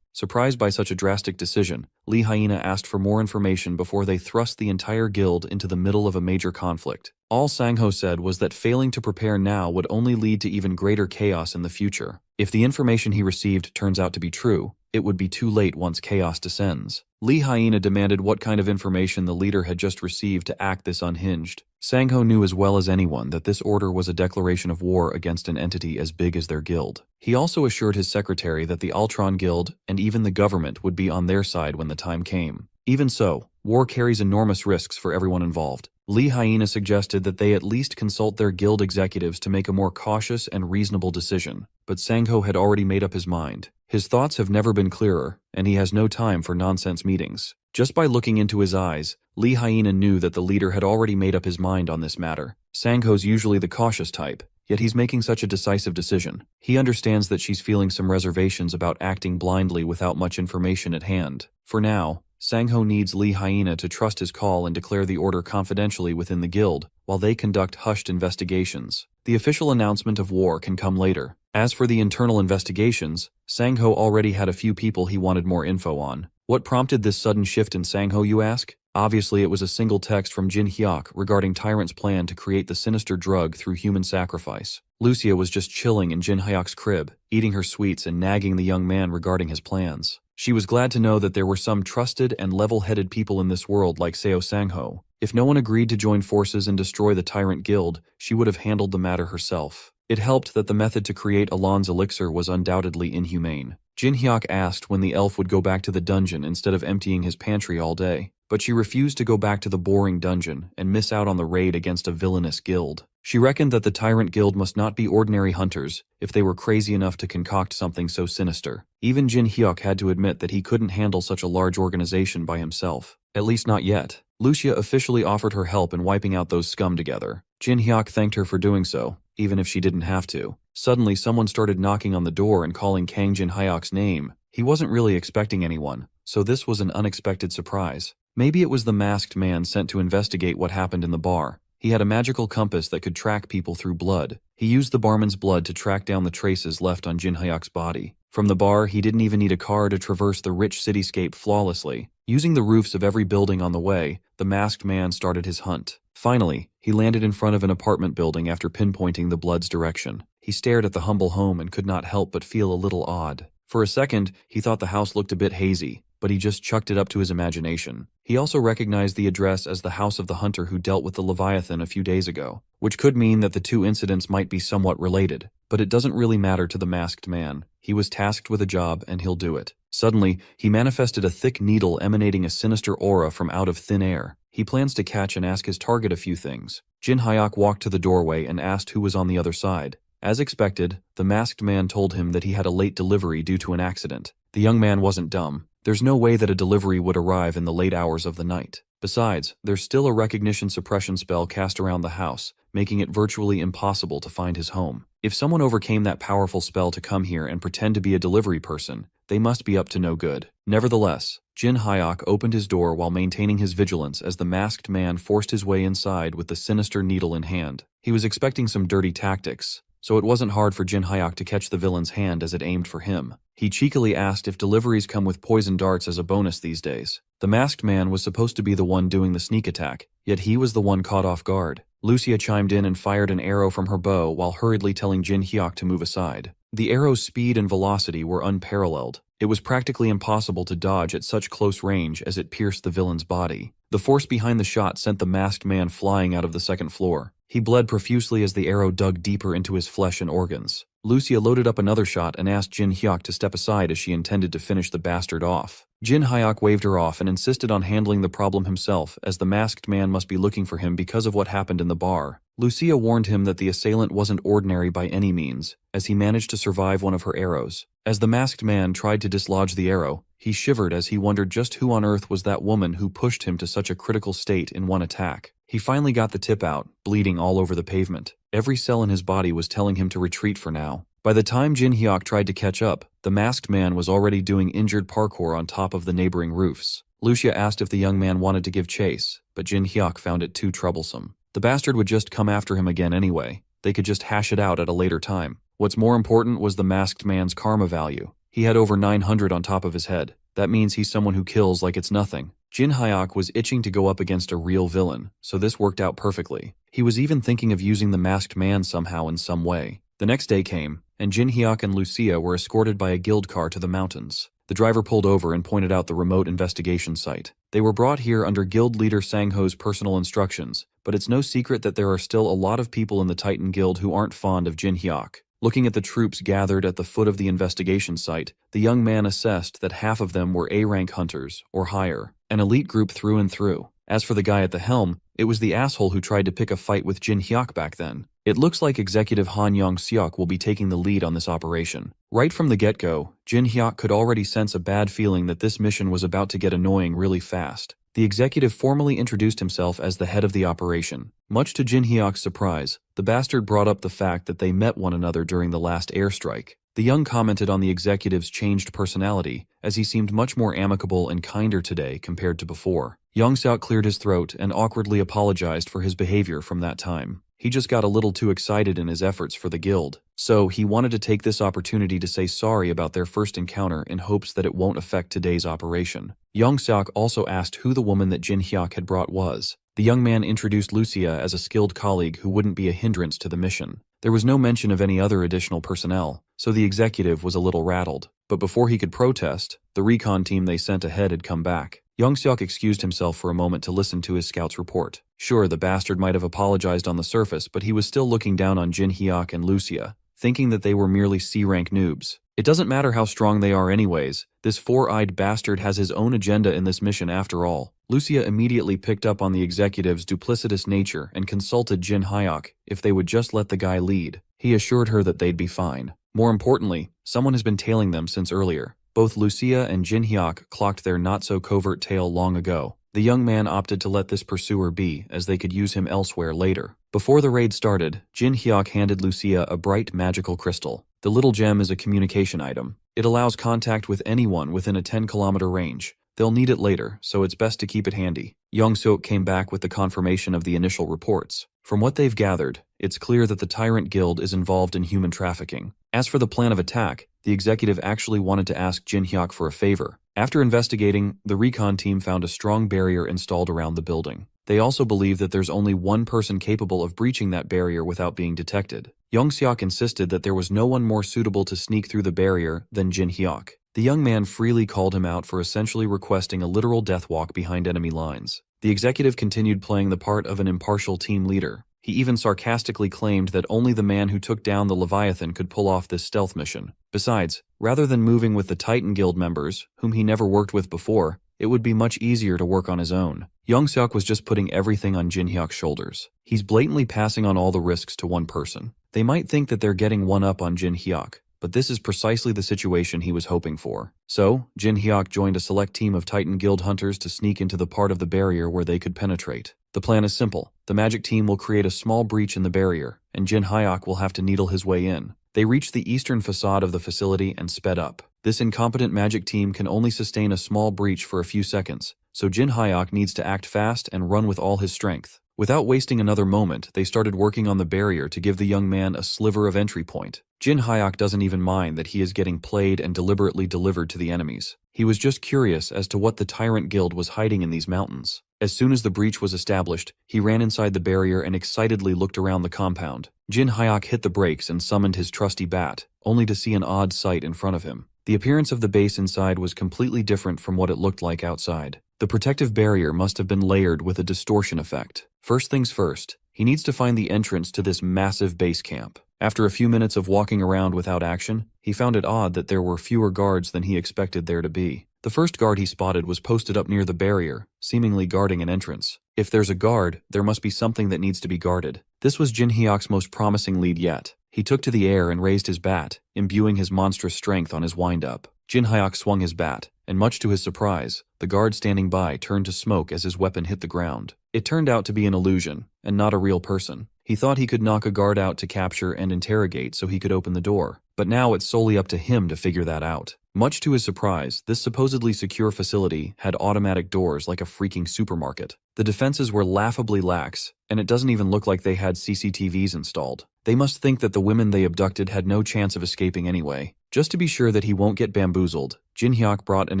Surprised by such a drastic decision, Lee Hyena asked for more information before they thrust the entire guild into the middle of a major conflict. All Sangho said was that failing to prepare now would only lead to even greater chaos in the future. If the information he received turns out to be true, it would be too late once chaos descends. Lee Hyena demanded what kind of information the leader had just received to act this unhinged. Sangho knew as well as anyone that this order was a declaration of war against an entity as big as their guild. He also assured his secretary that the Ultron Guild and even the government would be on their side when the time came. Even so, war carries enormous risks for everyone involved. Lee Hyena suggested that they at least consult their guild executives to make a more cautious and reasonable decision, but Sangho had already made up his mind. His thoughts have never been clearer, and he has no time for nonsense meetings. Just by looking into his eyes, Lee Hyena knew that the leader had already made up his mind on this matter. Sangho's usually the cautious type, yet he's making such a decisive decision. He understands that she's feeling some reservations about acting blindly without much information at hand. For now, Sangho needs Lee Hyena to trust his call and declare the order confidentially within the guild, while they conduct hushed investigations. The official announcement of war can come later. As for the internal investigations, Sangho already had a few people he wanted more info on. What prompted this sudden shift in Sangho, you ask? Obviously, it was a single text from Jin Hyuk regarding Tyrant's plan to create the sinister drug through human sacrifice. Lucia was just chilling in Jin Hyuk's crib, eating her sweets and nagging the young man regarding his plans. She was glad to know that there were some trusted and level-headed people in this world like Seo Sangho. If no one agreed to join forces and destroy the Tyrant Guild, she would have handled the matter herself. It helped that the method to create Alon's elixir was undoubtedly inhumane. Jin Hyuk asked when the elf would go back to the dungeon instead of emptying his pantry all day, but she refused to go back to the boring dungeon and miss out on the raid against a villainous guild. She reckoned that the Tyrant Guild must not be ordinary hunters if they were crazy enough to concoct something so sinister. Even Jin Hyuk had to admit that he couldn't handle such a large organization by himself. At least not yet. Lucia officially offered her help in wiping out those scum together. Jin Hyuk thanked her for doing so, even if she didn't have to. Suddenly, someone started knocking on the door and calling Kang Jin Hyuk's name. He wasn't really expecting anyone, so this was an unexpected surprise. Maybe it was the masked man sent to investigate what happened in the bar. He had a magical compass that could track people through blood. He used the barman's blood to track down the traces left on Jin Hyuk's body. From the bar, he didn't even need a car to traverse the rich cityscape flawlessly. Using the roofs of every building on the way, the masked man started his hunt. Finally, he landed in front of an apartment building after pinpointing the blood's direction. He stared at the humble home and could not help but feel a little odd. For a second, he thought the house looked a bit hazy, but he just chucked it up to his imagination. He also recognized the address as the house of the hunter who dealt with the Leviathan a few days ago, which could mean that the two incidents might be somewhat related. But it doesn't really matter to the masked man. He was tasked with a job and he'll do it. Suddenly, he manifested a thick needle emanating a sinister aura from out of thin air. He plans to catch and ask his target a few things. Jin Hyuk walked to the doorway and asked who was on the other side. As expected, the masked man told him that he had a late delivery due to an accident. The young man wasn't dumb. There's no way that a delivery would arrive in the late hours of the night. Besides, there's still a recognition suppression spell cast around the house, making it virtually impossible to find his home. If someone overcame that powerful spell to come here and pretend to be a delivery person, they must be up to no good. Nevertheless, Jin Hyuk opened his door while maintaining his vigilance as the masked man forced his way inside with the sinister needle in hand. He was expecting some dirty tactics, so it wasn't hard for Jin Hyuk to catch the villain's hand as it aimed for him. He cheekily asked if deliveries come with poison darts as a bonus these days. The masked man was supposed to be the one doing the sneak attack, yet he was the one caught off guard. Lucia chimed in and fired an arrow from her bow while hurriedly telling Jin Hyuk to move aside. The arrow's speed and velocity were unparalleled. It was practically impossible to dodge at such close range as it pierced the villain's body. The force behind the shot sent the masked man flying out of the second floor. He bled profusely as the arrow dug deeper into his flesh and organs. Lucia loaded up another shot and asked Jin Hyuk to step aside as she intended to finish the bastard off. Jin Hyuk waved her off and insisted on handling the problem himself, as the masked man must be looking for him because of what happened in the bar. Lucia warned him that the assailant wasn't ordinary by any means, as he managed to survive one of her arrows. As the masked man tried to dislodge the arrow, he shivered as he wondered just who on earth was that woman who pushed him to such a critical state in one attack. He finally got the tip out, bleeding all over the pavement. Every cell in his body was telling him to retreat for now. By the time Jin Hyuk tried to catch up, the masked man was already doing injured parkour on top of the neighboring roofs. Lucia asked if the young man wanted to give chase, but Jin Hyuk found it too troublesome. The bastard would just come after him again anyway. They could just hash it out at a later time. What's more important was the masked man's karma value. He had over 900 on top of his head. That means he's someone who kills like it's nothing. Jin Hyuk was itching to go up against a real villain, so this worked out perfectly. He was even thinking of using the masked man somehow in some way. The next day came, and Jin Hyuk and Lucia were escorted by a guild car to the mountains. The driver pulled over and pointed out the remote investigation site. They were brought here under guild leader Sangho's personal instructions, but it's no secret that there are still a lot of people in the Titan Guild who aren't fond of Jin Hyuk. Looking at the troops gathered at the foot of the investigation site, the young man assessed that half of them were A-rank hunters, or higher, an elite group through and through. As for the guy at the helm, it was the asshole who tried to pick a fight with Jin Hyuk back then. It looks like Executive Han Yong-seok will be taking the lead on this operation. Right from the get-go, Jin Hyuk could already sense a bad feeling that this mission was about to get annoying really fast. The executive formally introduced himself as the head of the operation. Much to Jin Hyuk's surprise, the bastard brought up the fact that they met one another during the last airstrike. The young commented on the executive's changed personality, as he seemed much more amicable and kinder today compared to before. Yong-seok cleared his throat and awkwardly apologized for his behavior from that time. He just got a little too excited in his efforts for the guild, so he wanted to take this opportunity to say sorry about their first encounter in hopes that it won't affect today's operation. Yong-seok also asked who the woman that Jin Hyuk had brought was. The young man introduced Lucia as a skilled colleague who wouldn't be a hindrance to the mission. There was no mention of any other additional personnel, so the executive was a little rattled. But before he could protest, the recon team they sent ahead had come back. Yong-seok excused himself for a moment to listen to his scout's report. Sure, the bastard might have apologized on the surface, but he was still looking down on Jin Hyuk and Lucia, thinking that they were merely C-rank noobs. It doesn't matter how strong they are anyways, this four-eyed bastard has his own agenda in this mission after all. Lucia immediately picked up on the executive's duplicitous nature and consulted Jin Hyuk if they would just let the guy lead. He assured her that they'd be fine. More importantly, someone has been tailing them since earlier. Both Lucia and Jin Hyuk clocked their not-so-covert tail long ago. The young man opted to let this pursuer be, as they could use him elsewhere later. Before the raid started, Jin Hyuk handed Lucia a bright magical crystal. The little gem is a communication item. It allows contact with anyone within a 10-kilometer range. They'll need it later, so it's best to keep it handy. Yong-seok came back with the confirmation of the initial reports. From what they've gathered, it's clear that the Tyrant Guild is involved in human trafficking. As for the plan of attack, the executive actually wanted to ask Jin Hyuk for a favor. After investigating, the recon team found a strong barrier installed around the building. They also believe that there's only one person capable of breaching that barrier without being detected. Yong-seok insisted that there was no one more suitable to sneak through the barrier than Jin Hyuk. The young man freely called him out for essentially requesting a literal death walk behind enemy lines. The executive continued playing the part of an impartial team leader. He even sarcastically claimed that only the man who took down the Leviathan could pull off this stealth mission. Besides, rather than moving with the Titan Guild members, whom he never worked with before, it would be much easier to work on his own. Yong-seok was just putting everything on Jin Hyuk's shoulders. He's blatantly passing on all the risks to one person. They might think that they're getting one up on Jin Hyuk, but this is precisely the situation he was hoping for. So, Jin Hyuk joined a select team of Titan Guild hunters to sneak into the part of the barrier where they could penetrate. The plan is simple. The magic team will create a small breach in the barrier, and Jin Hyuk will have to needle his way in. They reached the eastern facade of the facility and sped up. This incompetent magic team can only sustain a small breach for a few seconds, so Jin Hyuk needs to act fast and run with all his strength. Without wasting another moment, they started working on the barrier to give the young man a sliver of entry point. Jin Hyuk doesn't even mind that he is getting played and deliberately delivered to the enemies. He was just curious as to what the Tyrant Guild was hiding in these mountains. As soon as the breach was established, he ran inside the barrier and excitedly looked around the compound. Jin Hyuk hit the brakes and summoned his trusty bat. only to see an odd sight in front of him. The appearance of the base inside was completely different from what it looked like outside. The protective barrier must have been layered with a distortion effect. First things first, he needs to find the entrance to this massive base camp. After a few minutes of walking around without action, he found it odd that there were fewer guards than he expected there to be. The first guard he spotted was posted up near the barrier, seemingly guarding an entrance. If there's a guard, there must be something that needs to be guarded. This was Jin Hyuk's most promising lead yet. He took to the air and raised his bat, imbuing his monstrous strength on his wind-up. Jin Hyuk swung his bat, and much to his surprise, the guard standing by turned to smoke as his weapon hit the ground. It turned out to be an illusion, and not a real person. He thought he could knock a guard out to capture and interrogate so he could open the door, but now it's solely up to him to figure that out. Much to his surprise, this supposedly secure facility had automatic doors like a freaking supermarket. The defenses were laughably lax, and it doesn't even look like they had CCTVs installed. They must think that the women they abducted had no chance of escaping anyway. Just to be sure that he won't get bamboozled, Jin Hyuk brought an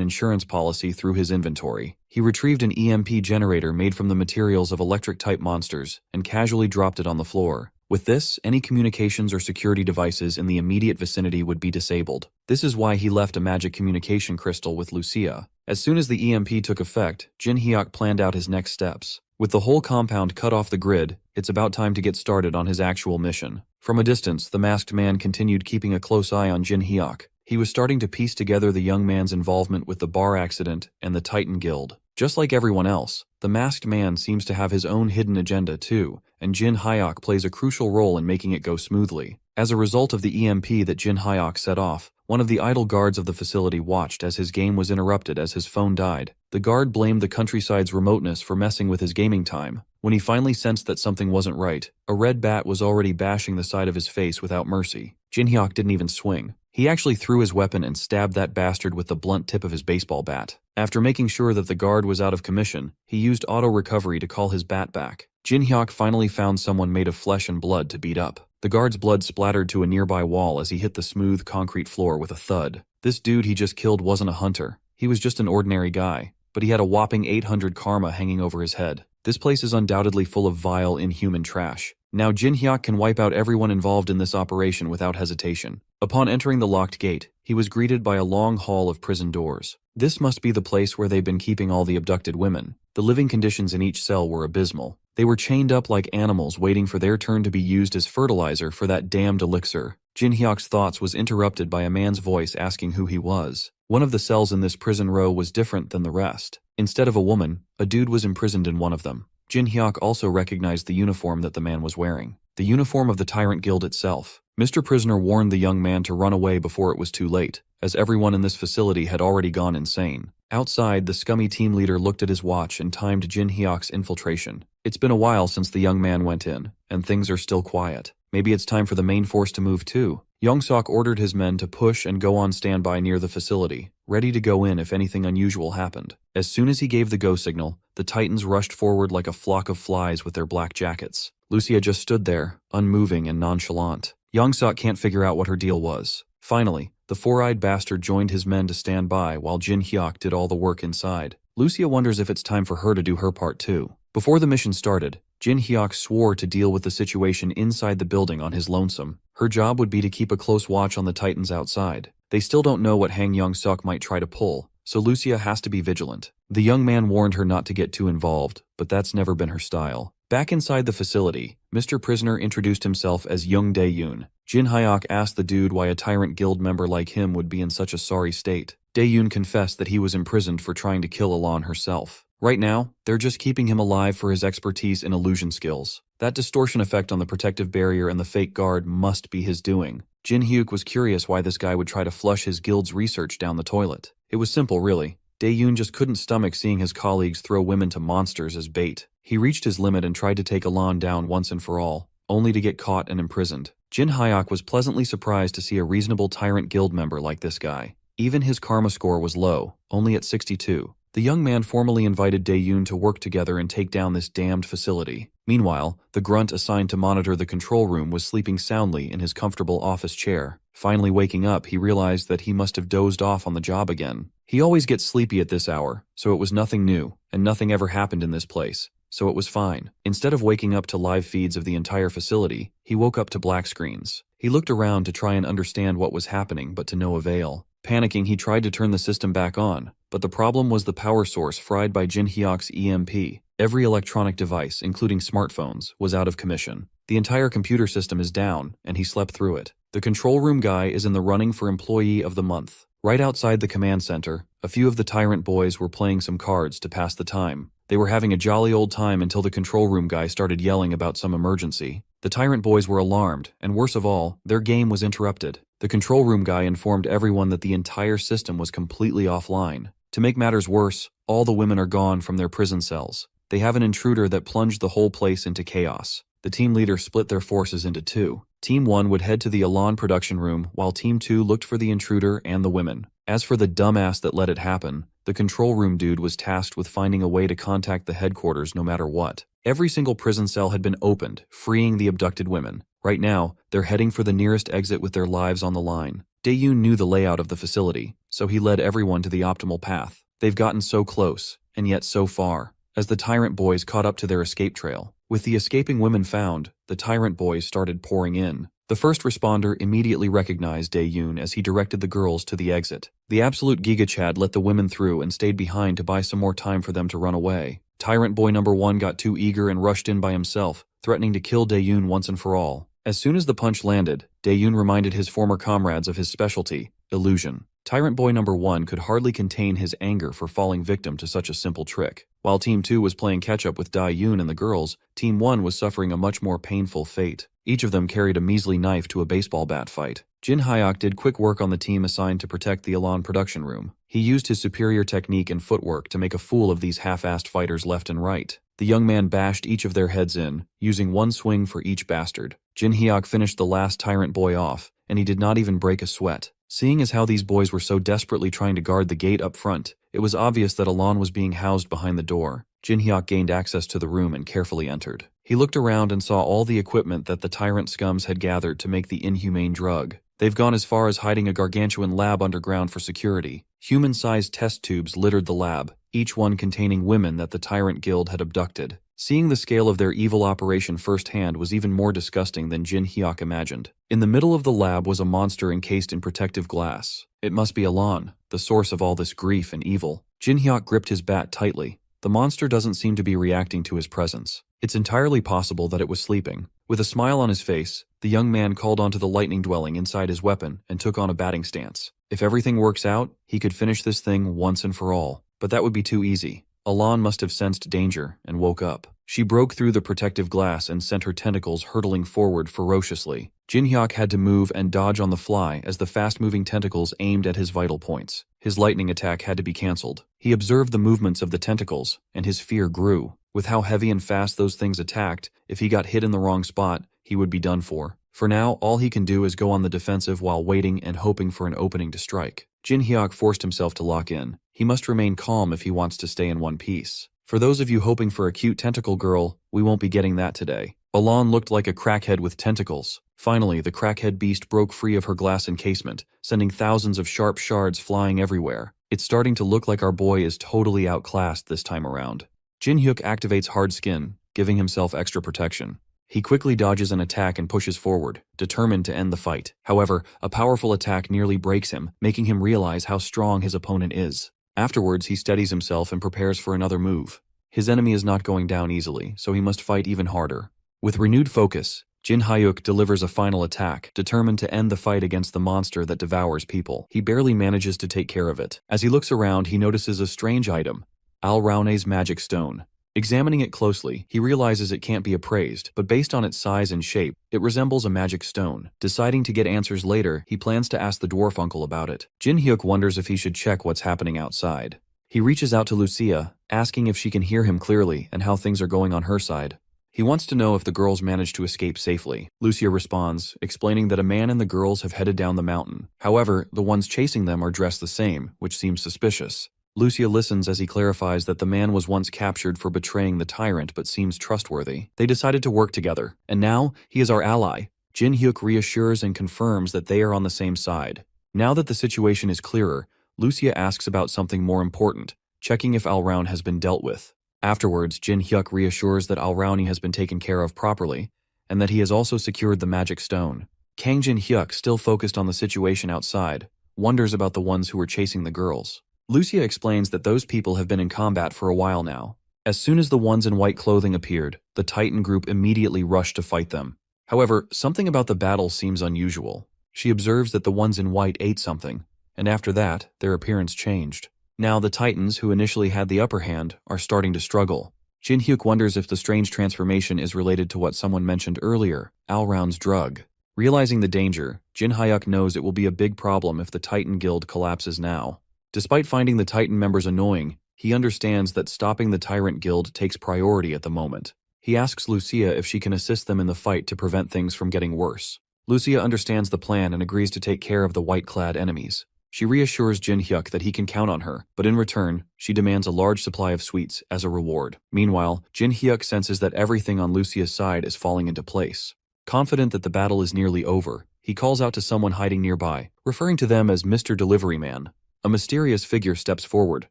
insurance policy through his inventory. He retrieved an EMP generator made from the materials of electric-type monsters and casually dropped it on the floor. With this, any communications or security devices in the immediate vicinity would be disabled. This is why he left a magic communication crystal with Lucia. As soon as the EMP took effect, Jin Hyuk planned out his next steps. With the whole compound cut off the grid, it's about time to get started on his actual mission. From a distance, the masked man continued keeping a close eye on Jin Hyuk. He was starting to piece together the young man's involvement with the bar accident and the Titan Guild. Just like everyone else, the masked man seems to have his own hidden agenda too, and Jin Hyuk plays a crucial role in making it go smoothly. As a result of the EMP that Jin Hyuk set off, one of the idle guards of the facility watched as his game was interrupted as his phone died. The guard blamed the countryside's remoteness for messing with his gaming time. When he finally sensed that something wasn't right, a red bat was already bashing the side of his face without mercy. Jin Hyuk didn't even swing. He actually threw his weapon and stabbed that bastard with the blunt tip of his baseball bat. After making sure that the guard was out of commission, he used auto-recovery to call his bat back. Jin Hyuk finally found someone made of flesh and blood to beat up. The guard's blood splattered to a nearby wall as he hit the smooth concrete floor with a thud. This dude he just killed wasn't a hunter. He was just an ordinary guy, but he had a whopping 800 karma hanging over his head. This place is undoubtedly full of vile, inhuman trash. Now Jin Hyuk can wipe out everyone involved in this operation without hesitation. Upon entering the locked gate, he was greeted by a long hall of prison doors. This must be the place where they've been keeping all the abducted women. The living conditions in each cell were abysmal. They were chained up like animals waiting for their turn to be used as fertilizer for that damned elixir. Jin Hyuk's thoughts was interrupted by a man's voice asking who he was. One of the cells in this prison row was different than the rest. Instead of a woman, a dude was imprisoned in one of them. Jin Hyuk also recognized the uniform that the man was wearing. The uniform of the Tyrant Guild itself. Mr. Prisoner warned the young man to run away before it was too late, as everyone in this facility had already gone insane. Outside, the scummy team leader looked at his watch and timed Jin Hyuk's infiltration. It's been a while since the young man went in, and things are still quiet. Maybe it's time for the main force to move too. Young-sok ordered his men to push and go on standby near the facility, ready to go in if anything unusual happened. As soon as he gave the go signal, the Titans rushed forward like a flock of flies with their black jackets. Lucia just stood there, unmoving and nonchalant. Young-sok can't figure out what her deal was. Finally, the four-eyed bastard joined his men to stand by while Jin Hyuk did all the work inside. Lucia wonders if it's time for her to do her part too. Before the mission started, Jin Hyuk swore to deal with the situation inside the building on his lonesome. Her job would be to keep a close watch on the Titans outside. They still don't know what Hang Young-suk might try to pull, so Lucia has to be vigilant. The young man warned her not to get too involved, but that's never been her style. Back inside the facility, Mr. Prisoner introduced himself as Young Dae-yoon. Jin Hyuk asked the dude why a Tyrant Guild member like him would be in such a sorry state. Dae-yoon confessed that he was imprisoned for trying to kill Elan herself. Right now, they're just keeping him alive for his expertise in illusion skills. That distortion effect on the protective barrier and the fake guard must be his doing. Jin Hyuk was curious why this guy would try to flush his guild's research down the toilet. It was simple, really. Dae-yoon just couldn't stomach seeing his colleagues throw women to monsters as bait. He reached his limit and tried to take Elan down once and for all, only to get caught and imprisoned. Jin Hyuk was pleasantly surprised to see a reasonable Tyrant Guild member like this guy. Even his karma score was low, only at 62. The young man formally invited Dae-yoon to work together and take down this damned facility. Meanwhile, the grunt assigned to monitor the control room was sleeping soundly in his comfortable office chair. Finally waking up, he realized that he must have dozed off on the job again. He always gets sleepy at this hour, so it was nothing new, and nothing ever happened in this place, so it was fine. Instead of waking up to live feeds of the entire facility, he woke up to black screens. He looked around to try and understand what was happening, but to no avail. Panicking, he tried to turn the system back on, but the problem was the power source fried by Jin Hyuk's EMP. Every electronic device, including smartphones, was out of commission. The entire computer system is down, and he slept through it. The control room guy is in the running for Employee of the Month. Right outside the command center, a few of the tyrant boys were playing some cards to pass the time. They were having a jolly old time until the control room guy started yelling about some emergency. The tyrant boys were alarmed, and worse of all, their game was interrupted. The control room guy informed everyone that the entire system was completely offline. To make matters worse, all the women are gone from their prison cells. They have an intruder that plunged the whole place into chaos. The team leader split their forces into two. Team 1 would head to the Elan production room, while Team 2 looked for the intruder and the women. As for the dumbass that let it happen, the control room dude was tasked with finding a way to contact the headquarters no matter what. Every single prison cell had been opened, freeing the abducted women. Right now, they're heading for the nearest exit with their lives on the line. Daeyoon knew the layout of the facility, so he led everyone to the optimal path. They've gotten so close, and yet so far, as the tyrant boys caught up to their escape trail. With the escaping women found, the tyrant boys started pouring in. The first responder immediately recognized Daeyoon as he directed the girls to the exit. The absolute Giga Chad let the women through and stayed behind to buy some more time for them to run away. Tyrant boy number 1 got too eager and rushed in by himself, threatening to kill Daeyoon once and for all. As soon as the punch landed, Daeyoon reminded his former comrades of his specialty, illusion. Tyrant boy number 1 could hardly contain his anger for falling victim to such a simple trick. While Team 2 was playing catch-up with Daeyoon and the girls, Team 1 was suffering a much more painful fate. Each of them carried a measly knife to a baseball bat fight. Jin Hyuk did quick work on the team assigned to protect the Elan production room. He used his superior technique and footwork to make a fool of these half-assed fighters left and right. The young man bashed each of their heads in, using one swing for each bastard. Jin Hyuk finished the last tyrant boy off, and he did not even break a sweat. Seeing as how these boys were so desperately trying to guard the gate up front, it was obvious that Elan was being housed behind the door. Jin Hyuk gained access to the room and carefully entered. He looked around and saw all the equipment that the tyrant scums had gathered to make the inhumane drug. They've gone as far as hiding a gargantuan lab underground for security. Human-sized test tubes littered the lab, each one containing women that the tyrant guild had abducted. Seeing the scale of their evil operation firsthand was even more disgusting than Jin Hyuk imagined. In the middle of the lab was a monster encased in protective glass. It must be Elan, the source of all this grief and evil. Jin Hyuk gripped his bat tightly. The monster doesn't seem to be reacting to his presence. It's entirely possible that it was sleeping. With a smile on his face, the young man called onto the lightning dwelling inside his weapon and took on a batting stance. If everything works out, he could finish this thing once and for all. But that would be too easy. Elan must have sensed danger and woke up. She broke through the protective glass and sent her tentacles hurtling forward ferociously. Jin Hyuk had to move and dodge on the fly as the fast-moving tentacles aimed at his vital points. His lightning attack had to be cancelled. He observed the movements of the tentacles, and his fear grew. With how heavy and fast those things attacked, if he got hit in the wrong spot, he would be done for. For now, all he can do is go on the defensive while waiting and hoping for an opening to strike. Jin Hyuk forced himself to lock in. He must remain calm if he wants to stay in one piece. For those of you hoping for a cute tentacle girl, we won't be getting that today. Elan looked like a crackhead with tentacles. Finally, the crackhead beast broke free of her glass encasement, sending thousands of sharp shards flying everywhere. It's starting to look like our boy is totally outclassed this time around. Jin Hyuk activates hard skin, giving himself extra protection. He quickly dodges an attack and pushes forward, determined to end the fight. However, a powerful attack nearly breaks him, making him realize how strong his opponent is. Afterwards, he steadies himself and prepares for another move. His enemy is not going down easily, so he must fight even harder. With renewed focus, Jin Hyuk delivers a final attack, determined to end the fight against the monster that devours people. He barely manages to take care of it. As he looks around, he notices a strange item, Al Raune's magic stone. Examining it closely, he realizes it can't be appraised, but based on its size and shape, it resembles a magic stone. Deciding to get answers later, he plans to ask the dwarf uncle about it. Jin Hyuk wonders if he should check what's happening outside. He reaches out to Lucia, asking if she can hear him clearly and how things are going on her side. He wants to know if the girls managed to escape safely. Lucia responds, explaining that a man and the girls have headed down the mountain. However, the ones chasing them are dressed the same, which seems suspicious. Lucia listens as he clarifies that the man was once captured for betraying the tyrant but seems trustworthy. They decided to work together, and now he is our ally. Jin Hyuk reassures and confirms that they are on the same side. Now that the situation is clearer, Lucia asks about something more important, checking if Al Raun has been dealt with. Afterwards, Jin Hyuk reassures that Al Rauni has been taken care of properly, and that he has also secured the magic stone. Kang Jin-hyuk, still focused on the situation outside, wonders about the ones who were chasing the girls. Lucia explains that those people have been in combat for a while now. As soon as the ones in white clothing appeared, the Titan group immediately rushed to fight them. However, something about the battle seems unusual. She observes that the ones in white ate something, and after that, their appearance changed. Now the Titans, who initially had the upper hand, are starting to struggle. Jin-hyuk wonders if the strange transformation is related to what someone mentioned earlier, Alraun's drug. Realizing the danger, Jin-hyuk knows it will be a big problem if the Titan Guild collapses now. Despite finding the Titan members annoying, he understands that stopping the Tyrant Guild takes priority at the moment. He asks Lucia if she can assist them in the fight to prevent things from getting worse. Lucia understands the plan and agrees to take care of the white-clad enemies. She reassures Jin-hyuk that he can count on her, but in return, she demands a large supply of sweets as a reward. Meanwhile, Jin-hyuk senses that everything on Lucia's side is falling into place. Confident that the battle is nearly over, he calls out to someone hiding nearby, referring to them as Mr. Delivery Man. A mysterious figure steps forward,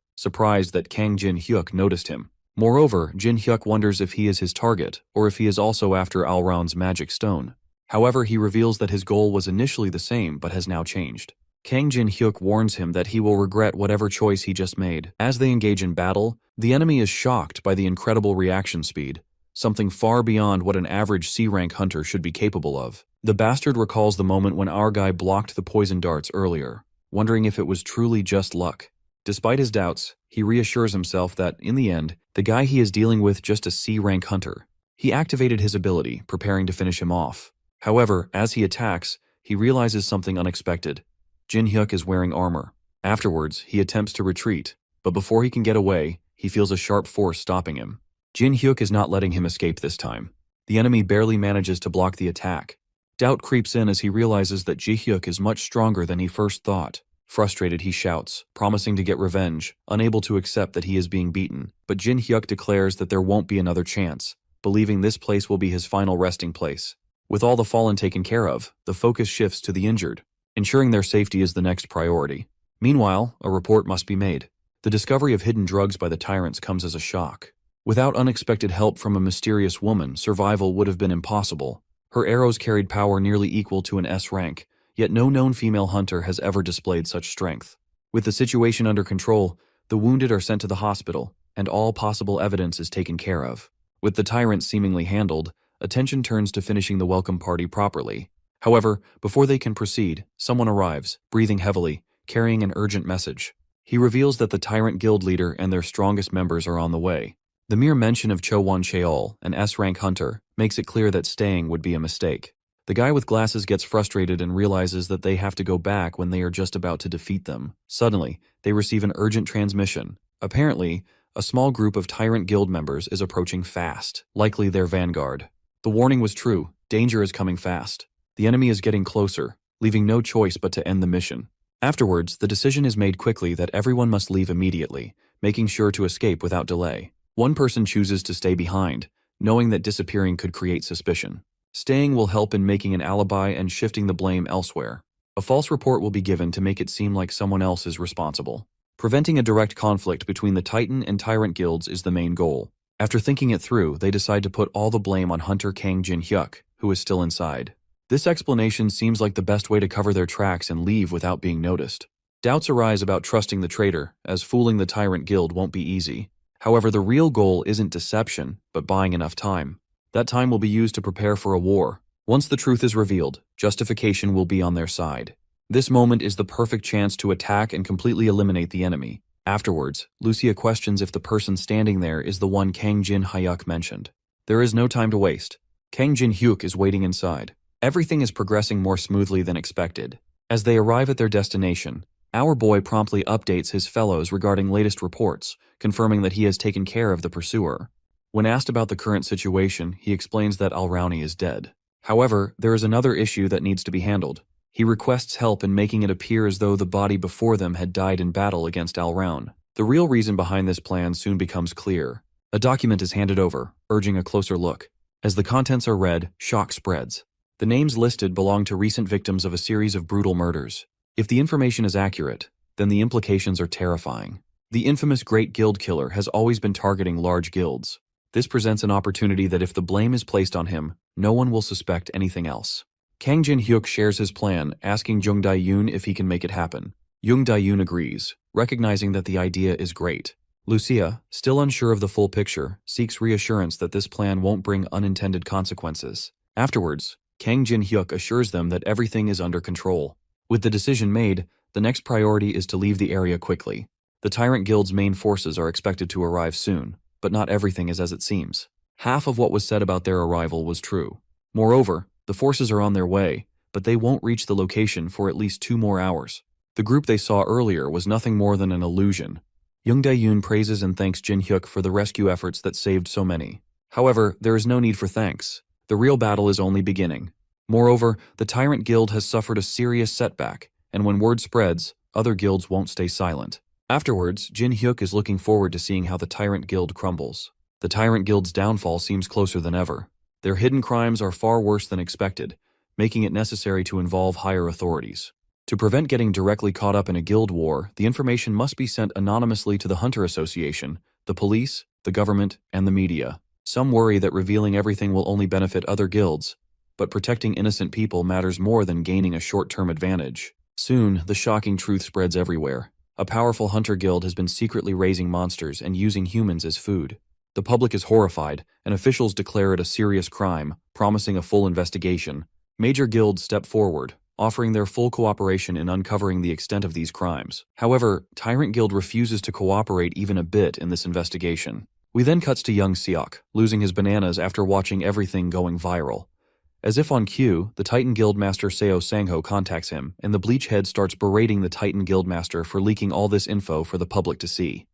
surprised that Kang Jin-hyuk noticed him. Moreover, Jin-hyuk wonders if he is his target, or if he is also after Alraun's magic stone. However, he reveals that his goal was initially the same but has now changed. Kang Jin-hyuk warns him that he will regret whatever choice he just made. As they engage in battle, the enemy is shocked by the incredible reaction speed, something far beyond what an average C-rank hunter should be capable of. The bastard recalls the moment when our guy blocked the poison darts earlier, wondering if it was truly just luck. Despite his doubts, he reassures himself that, in the end, the guy he is dealing with just a C-rank hunter. He activated his ability, preparing to finish him off. However, as he attacks, he realizes something unexpected. Jin-hyuk is wearing armor. Afterwards, he attempts to retreat, but before he can get away, he feels a sharp force stopping him. Jin-hyuk is not letting him escape this time. The enemy barely manages to block the attack. Doubt creeps in as he realizes that Ji-hyuk is much stronger than he first thought. Frustrated, he shouts, promising to get revenge, unable to accept that he is being beaten. But Jin-hyuk declares that there won't be another chance, believing this place will be his final resting place. With all the fallen taken care of, the focus shifts to the injured. Ensuring their safety is the next priority. Meanwhile, a report must be made. The discovery of hidden drugs by the tyrants comes as a shock. Without unexpected help from a mysterious woman, survival would have been impossible. Her arrows carried power nearly equal to an S rank, yet no known female hunter has ever displayed such strength. With the situation under control, the wounded are sent to the hospital, and all possible evidence is taken care of. With the tyrants seemingly handled, attention turns to finishing the welcome party properly. However, before they can proceed, someone arrives, breathing heavily, carrying an urgent message. He reveals that the Tyrant Guild leader and their strongest members are on the way. The mere mention of Cho-won Cheol, an S-rank hunter, makes it clear that staying would be a mistake. The guy with glasses gets frustrated and realizes that they have to go back when they are just about to defeat them. Suddenly, they receive an urgent transmission. Apparently, a small group of Tyrant Guild members is approaching fast, likely their vanguard. The warning was true. Danger is coming fast. The enemy is getting closer, leaving no choice but to end the mission. Afterwards, the decision is made quickly that everyone must leave immediately, making sure to escape without delay. One person chooses to stay behind, knowing that disappearing could create suspicion. Staying will help in making an alibi and shifting the blame elsewhere. A false report will be given to make it seem like someone else is responsible. Preventing a direct conflict between the Titan and Tyrant guilds is the main goal. After thinking it through, they decide to put all the blame on Hunter Kang Jin-hyuk, who is still inside. This explanation seems like the best way to cover their tracks and leave without being noticed. Doubts arise about trusting the traitor, as fooling the Tyrant Guild won't be easy. However, the real goal isn't deception, but buying enough time. That time will be used to prepare for a war. Once the truth is revealed, justification will be on their side. This moment is the perfect chance to attack and completely eliminate the enemy. Afterwards, Lucia questions if the person standing there is the one Kang Jin-hyuk mentioned. There is no time to waste. Kang Jin-hyuk is waiting inside. Everything is progressing more smoothly than expected. As they arrive at their destination, our boy promptly updates his fellows regarding latest reports, confirming that he has taken care of the pursuer. When asked about the current situation, he explains that Alrauni is dead. However, there is another issue that needs to be handled. He requests help in making it appear as though the body before them had died in battle against Alraun. The real reason behind this plan soon becomes clear. A document is handed over, urging a closer look. As the contents are read, shock spreads. The names listed belong to recent victims of a series of brutal murders. If the information is accurate, then the implications are terrifying. The infamous Great Guild Killer has always been targeting large guilds. This presents an opportunity that if the blame is placed on him, no one will suspect anything else. Kang Jin-hyuk shares his plan, asking Jung Dae-yoon if he can make it happen. Jung Dae-yoon agrees, recognizing that the idea is great. Lucia, still unsure of the full picture, seeks reassurance that this plan won't bring unintended consequences. Afterwards, Kang Jin-hyuk assures them that everything is under control. With the decision made, the next priority is to leave the area quickly. The Tyrant Guild's main forces are expected to arrive soon, but not everything is as it seems. Half of what was said about their arrival was true. Moreover, the forces are on their way, but they won't reach the location for at least 2 more hours. The group they saw earlier was nothing more than an illusion. Jung Dae-yoon praises and thanks Jin-hyuk for the rescue efforts that saved so many. However, there is no need for thanks. The real battle is only beginning. Moreover, the Tyrant Guild has suffered a serious setback, and when word spreads, other guilds won't stay silent. Afterwards, Jin-hyuk is looking forward to seeing how the Tyrant Guild crumbles. The Tyrant Guild's downfall seems closer than ever. Their hidden crimes are far worse than expected, making it necessary to involve higher authorities. To prevent getting directly caught up in a guild war, the information must be sent anonymously to the Hunter Association, the police, the government, and the media. Some worry that revealing everything will only benefit other guilds, but protecting innocent people matters more than gaining a short-term advantage. Soon, the shocking truth spreads everywhere. A powerful hunter guild has been secretly raising monsters and using humans as food. The public is horrified, and officials declare it a serious crime, promising a full investigation. Major guilds step forward, offering their full cooperation in uncovering the extent of these crimes. However, Tyrant Guild refuses to cooperate even a bit in this investigation. We then cuts to young Seok, losing his bananas after watching everything going viral. As if on cue, the Titan Guildmaster Seo Sang-ho contacts him, and the Bleachhead starts berating the Titan Guildmaster for leaking all this info for the public to see.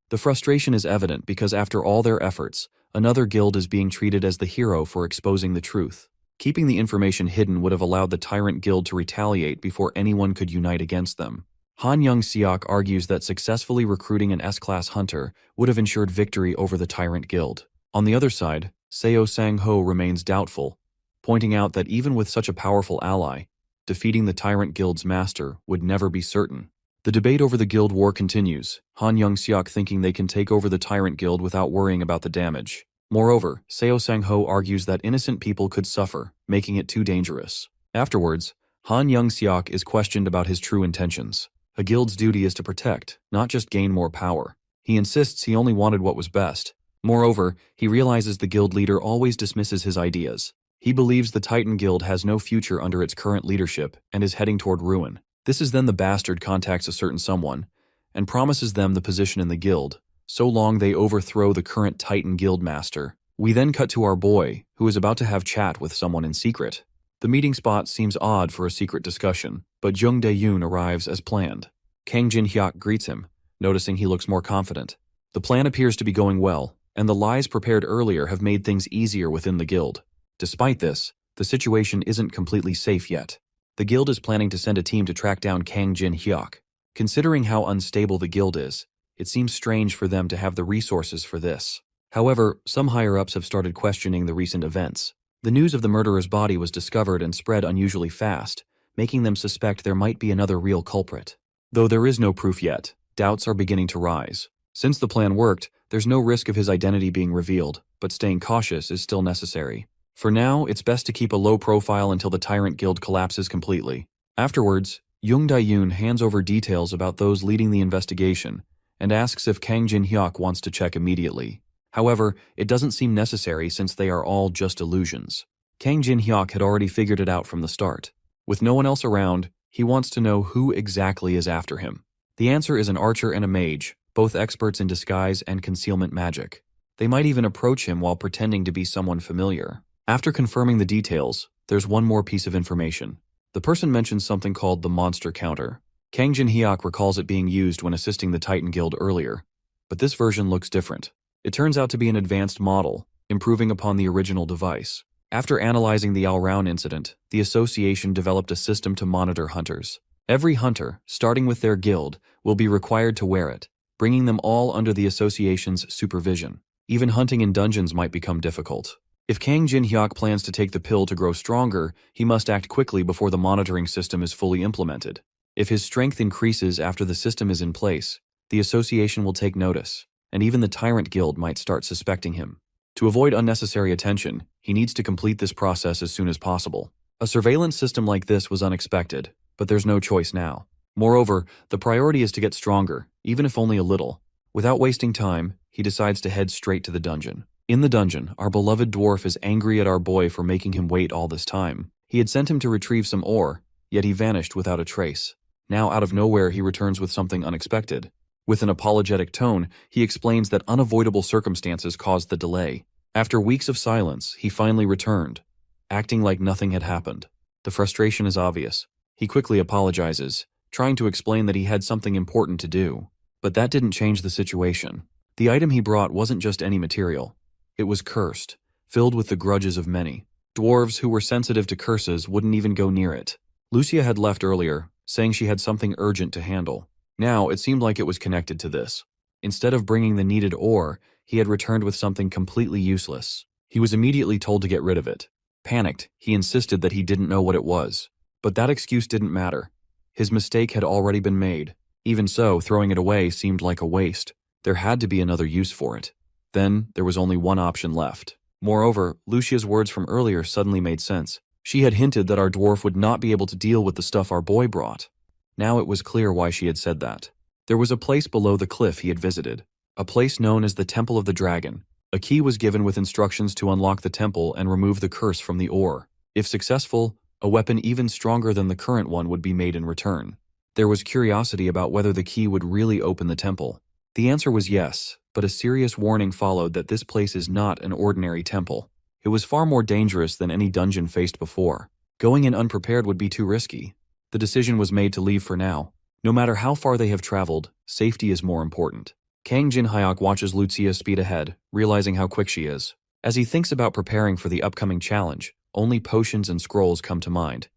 The frustration is evident because after all their efforts, another guild is being treated as the hero for exposing the truth. Keeping the information hidden would have allowed the Tyrant Guild to retaliate before anyone could unite against them. Han Young-seok argues that successfully recruiting an S-class hunter would have ensured victory over the Tyrant Guild. On the other side, Seo Sang-ho remains doubtful, pointing out that even with such a powerful ally, defeating the Tyrant Guild's master would never be certain. The debate over the guild war continues, Han Young-seok thinking they can take over the Tyrant Guild without worrying about the damage. Moreover, Seo Sang-ho argues that innocent people could suffer, making it too dangerous. Afterwards, Han Young-seok is questioned about his true intentions. A guild's duty is to protect, not just gain more power. He insists he only wanted what was best. Moreover, he realizes the guild leader always dismisses his ideas. He believes the Titan Guild has no future under its current leadership and is heading toward ruin. This is then the bastard contacts a certain someone and promises them the position in the guild, so long they overthrow the current Titan Guildmaster. We then cut to our boy, who is about to have chat with someone in secret. The meeting spot seems odd for a secret discussion, but Jung Dae-yoon arrives as planned. Kang Jin-hyuk greets him, noticing he looks more confident. The plan appears to be going well, and the lies prepared earlier have made things easier within the guild. Despite this, the situation isn't completely safe yet. The guild is planning to send a team to track down Kang Jin-hyuk. Considering how unstable the guild is, it seems strange for them to have the resources for this. However, some higher-ups have started questioning the recent events. The news of the murderer's body was discovered and spread unusually fast, making them suspect there might be another real culprit. Though there is no proof yet, doubts are beginning to rise. Since the plan worked, there's no risk of his identity being revealed, but staying cautious is still necessary. For now, it's best to keep a low profile until the Tyrant Guild collapses completely. Afterwards, Jung Dae-yoon hands over details about those leading the investigation and asks if Kang Jin-hyuk wants to check immediately. However, it doesn't seem necessary since they are all just illusions. Kang Jin-hyuk had already figured it out from the start. With no one else around, he wants to know who exactly is after him. The answer is an archer and a mage, both experts in disguise and concealment magic. They might even approach him while pretending to be someone familiar. After confirming the details, there's one more piece of information. The person mentions something called the monster counter. Kang Jin-hyuk recalls it being used when assisting the Titan Guild earlier, but this version looks different. It turns out to be an advanced model, improving upon the original device. After analyzing the Alround incident, the association developed a system to monitor hunters. Every hunter, starting with their guild, will be required to wear it, bringing them all under the association's supervision. Even hunting in dungeons might become difficult. If Kang Jin-hyuk plans to take the pill to grow stronger, he must act quickly before the monitoring system is fully implemented. If his strength increases after the system is in place, the association will take notice, and even the Tyrant Guild might start suspecting him. To avoid unnecessary attention, he needs to complete this process as soon as possible. A surveillance system like this was unexpected, but there's no choice now. Moreover, the priority is to get stronger, even if only a little. Without wasting time, he decides to head straight to the dungeon. In the dungeon, our beloved dwarf is angry at our boy for making him wait all this time. He had sent him to retrieve some ore, yet he vanished without a trace. Now, out of nowhere, he returns with something unexpected. With an apologetic tone, he explains that unavoidable circumstances caused the delay. After weeks of silence, he finally returned, acting like nothing had happened. The frustration is obvious. He quickly apologizes, trying to explain that he had something important to do. But that didn't change the situation. The item he brought wasn't just any material. It was cursed, filled with the grudges of many. Dwarves who were sensitive to curses wouldn't even go near it. Lucia had left earlier, saying she had something urgent to handle. Now, it seemed like it was connected to this. Instead of bringing the needed ore, he had returned with something completely useless. He was immediately told to get rid of it. Panicked, he insisted that he didn't know what it was. But that excuse didn't matter. His mistake had already been made. Even so, throwing it away seemed like a waste. There had to be another use for it. Then, there was only one option left. Moreover, Lucia's words from earlier suddenly made sense. She had hinted that our dwarf would not be able to deal with the stuff our boy brought. Now it was clear why she had said that. There was a place below the cliff he had visited. A place known as the Temple of the Dragon. A key was given with instructions to unlock the temple and remove the curse from the ore. If successful, a weapon even stronger than the current one would be made in return. There was curiosity about whether the key would really open the temple. The answer was yes, but a serious warning followed that this place is not an ordinary temple. It was far more dangerous than any dungeon faced before. Going in unprepared would be too risky. The decision was made to leave for now. No matter how far they have traveled, safety is more important. Kang Jin-hyuk watches Lucia speed ahead, realizing how quick she is. As he thinks about preparing for the upcoming challenge, only potions and scrolls come to mind.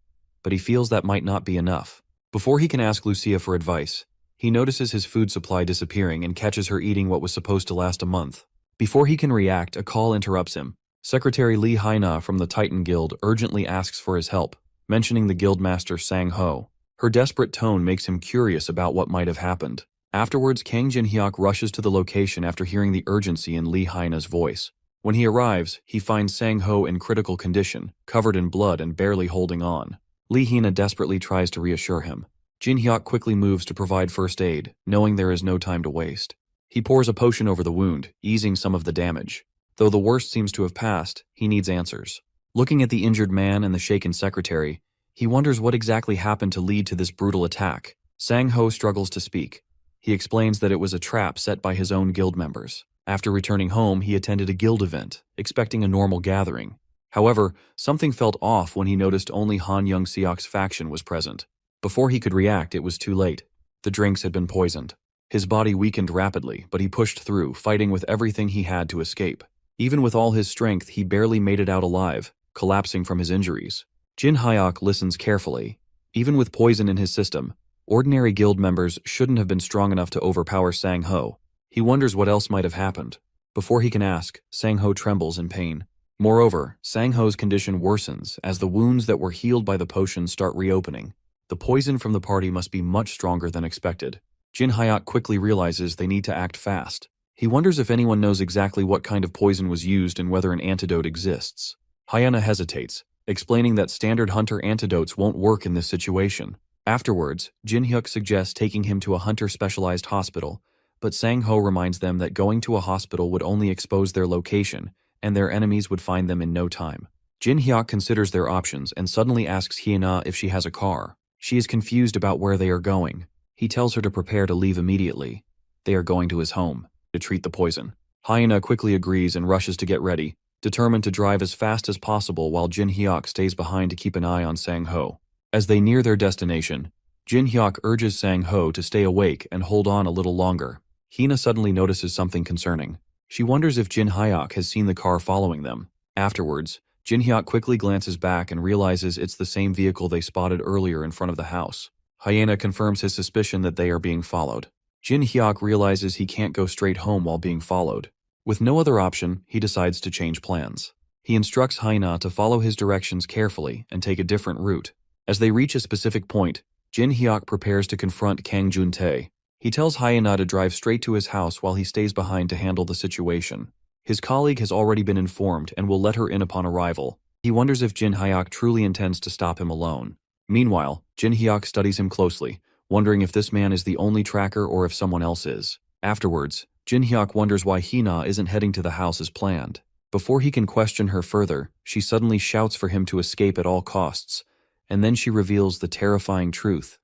But he feels that might not be enough. Before he can ask Lucia for advice, he notices his food supply disappearing and catches her eating what was supposed to last a month. Before he can react, a call interrupts him. Secretary Lee Haina from the Titan Guild urgently asks for his help, mentioning the guildmaster Sang-ho. Her desperate tone makes him curious about what might have happened. Afterwards, Kang Jin-hyuk rushes to the location after hearing the urgency in Lee Haina's voice. When he arrives, he finds Sang-ho in critical condition, covered in blood and barely holding on. Lee Haina desperately tries to reassure him. Jin-hyuk quickly moves to provide first aid, knowing there is no time to waste. He pours a potion over the wound, easing some of the damage. Though the worst seems to have passed, he needs answers. Looking at the injured man and the shaken secretary, he wonders what exactly happened to lead to this brutal attack. Sang-ho struggles to speak. He explains that it was a trap set by his own guild members. After returning home, he attended a guild event, expecting a normal gathering. However, something felt off when he noticed only Han Young-seok's faction was present. Before he could react, it was too late. The drinks had been poisoned. His body weakened rapidly, but he pushed through, fighting with everything he had to escape. Even with all his strength, he barely made it out alive, collapsing from his injuries. Jin-hyuk listens carefully. Even with poison in his system, ordinary guild members shouldn't have been strong enough to overpower Sang-ho. He wonders what else might have happened. Before he can ask, Sang-ho trembles in pain. Moreover, Sang-ho's condition worsens as the wounds that were healed by the potion start reopening. The poison from the party must be much stronger than expected. Jin-hyuk quickly realizes they need to act fast. He wonders if anyone knows exactly what kind of poison was used and whether an antidote exists. Hyena hesitates, explaining that standard hunter antidotes won't work in this situation. Afterwards, Jin-hyuk suggests taking him to a hunter-specialized hospital, but Sang-ho reminds them that going to a hospital would only expose their location, and their enemies would find them in no time. Jin-hyuk considers their options and suddenly asks Hyena if she has a car. She is confused about where they are going. He tells her to prepare to leave immediately. They are going to his home to treat the poison. Hyena quickly agrees and rushes to get ready, determined to drive as fast as possible while Jin-hyuk stays behind to keep an eye on Sang-ho. As they near their destination, Jin-hyuk urges Sang-ho to stay awake and hold on a little longer. Hina suddenly notices something concerning. She wonders if Jin-hyuk has seen the car following them. Afterwards, Jin-hyuk quickly glances back and realizes it's the same vehicle they spotted earlier in front of the house. Hyena confirms his suspicion that they are being followed. Jin-hyuk realizes he can't go straight home while being followed. With no other option, he decides to change plans. He instructs Hyena to follow his directions carefully and take a different route. As they reach a specific point, Jin-hyuk prepares to confront Kang Jun-tae. He tells Hyena to drive straight to his house while he stays behind to handle the situation. His colleague has already been informed and will let her in upon arrival. He wonders if Jin Hyuk truly intends to stop him alone. Meanwhile, Jin Hyuk studies him closely, wondering if this man is the only tracker or if someone else is. Afterwards, Jin Hyuk wonders why Hina isn't heading to the house as planned. Before he can question her further, she suddenly shouts for him to escape at all costs, and then she reveals the terrifying truth.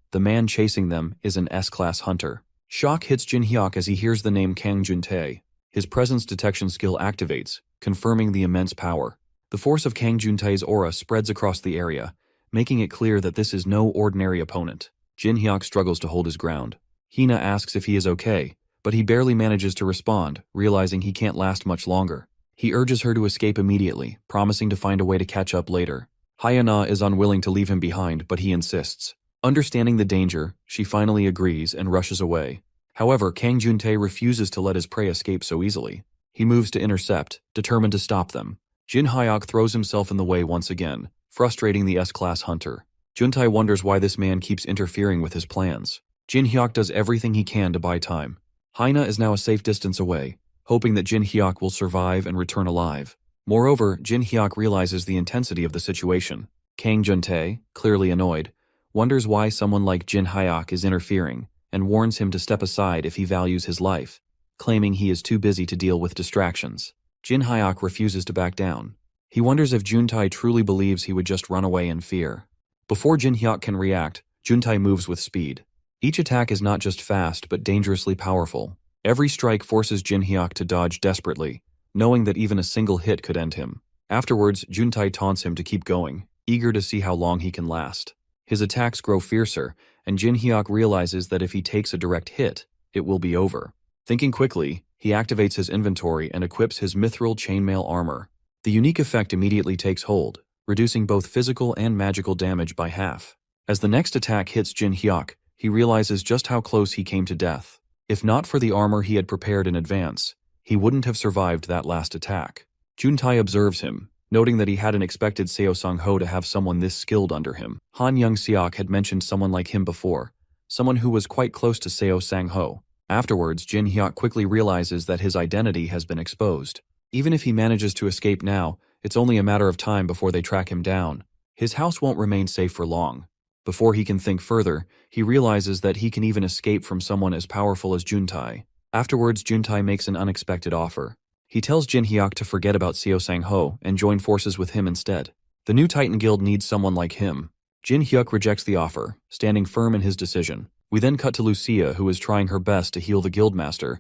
The man chasing them is an S-class hunter. Shock hits Jin Hyuk as he hears the name Kang Juntae. His presence detection skill activates, confirming the immense power. The force of Kang Juntae's aura spreads across the area, making it clear that this is no ordinary opponent. Jin Hyuk struggles to hold his ground. Hina asks if he is okay, but he barely manages to respond, realizing he can't last much longer. He urges her to escape immediately, promising to find a way to catch up later. Hyuna is unwilling to leave him behind, but he insists. Understanding the danger, she finally agrees and rushes away. However, Kang Juntae refuses to let his prey escape so easily. He moves to intercept, determined to stop them. Jin Hyuk throws himself in the way once again, frustrating the S-class hunter. Juntae wonders why this man keeps interfering with his plans. Jin Hyuk does everything he can to buy time. Hyuna is now a safe distance away, hoping that Jin Hyuk will survive and return alive. Moreover, Jin Hyuk realizes the intensity of the situation. Kang Juntae, clearly annoyed, wonders why someone like Jin Hyuk is interfering and warns him to step aside if he values his life, claiming he is too busy to deal with distractions. Jin Hyuk refuses to back down. He wonders if Juntae truly believes he would just run away in fear. Before Jin Hyuk can react, Juntae moves with speed. Each attack is not just fast but dangerously powerful. Every strike forces Jin Hyuk to dodge desperately, knowing that even a single hit could end him. Afterwards, Juntae taunts him to keep going, eager to see how long he can last. His attacks grow fiercer, and Jin Hyuk realizes that if he takes a direct hit, it will be over. Thinking quickly, he activates his inventory and equips his mithril chainmail armor. The unique effect immediately takes hold, reducing both physical and magical damage by half. As the next attack hits Jin Hyuk, he realizes just how close he came to death. If not for the armor he had prepared in advance, he wouldn't have survived that last attack. Juntae observes him, noting that he hadn't expected Seo Sang-ho to have someone this skilled under him. Han Young-seok had mentioned someone like him before, someone who was quite close to Seo Sang-ho. Afterwards, Jin Hyuk quickly realizes that his identity has been exposed. Even if he manages to escape now, it's only a matter of time before they track him down. His house won't remain safe for long. Before he can think further, he realizes that he can even escape from someone as powerful as Juntae. Afterwards, Juntae makes an unexpected offer. He tells Jin Hyuk to forget about Seo Sang-ho and join forces with him instead. The new Titan Guild needs someone like him. Jin Hyuk rejects the offer, standing firm in his decision. We then cut to Lucia, who is trying her best to heal the Guildmaster,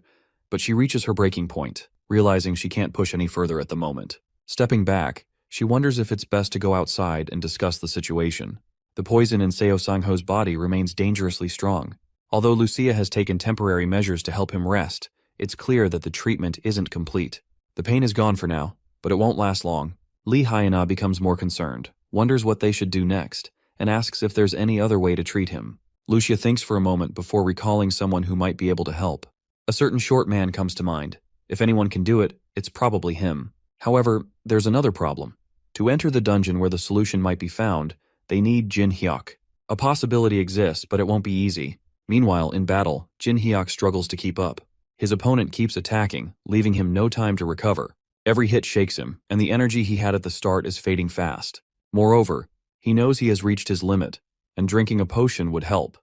but she reaches her breaking point, realizing she can't push any further at the moment. Stepping back, she wonders if it's best to go outside and discuss the situation. The poison in Seo Sang-ho's body remains dangerously strong. Although Lucia has taken temporary measures to help him rest, it's clear that the treatment isn't complete. The pain is gone for now, but it won't last long. Lee Hyuna becomes more concerned, wonders what they should do next, and asks if there's any other way to treat him. Lucia thinks for a moment before recalling someone who might be able to help. A certain short man comes to mind. If anyone can do it, it's probably him. However, there's another problem. To enter the dungeon where the solution might be found, they need Jin Hyuk. A possibility exists, but it won't be easy. Meanwhile, in battle, Jin Hyuk struggles to keep up. His opponent keeps attacking, leaving him no time to recover. Every hit shakes him, and the energy he had at the start is fading fast. Moreover, he knows he has reached his limit, and drinking a potion would help.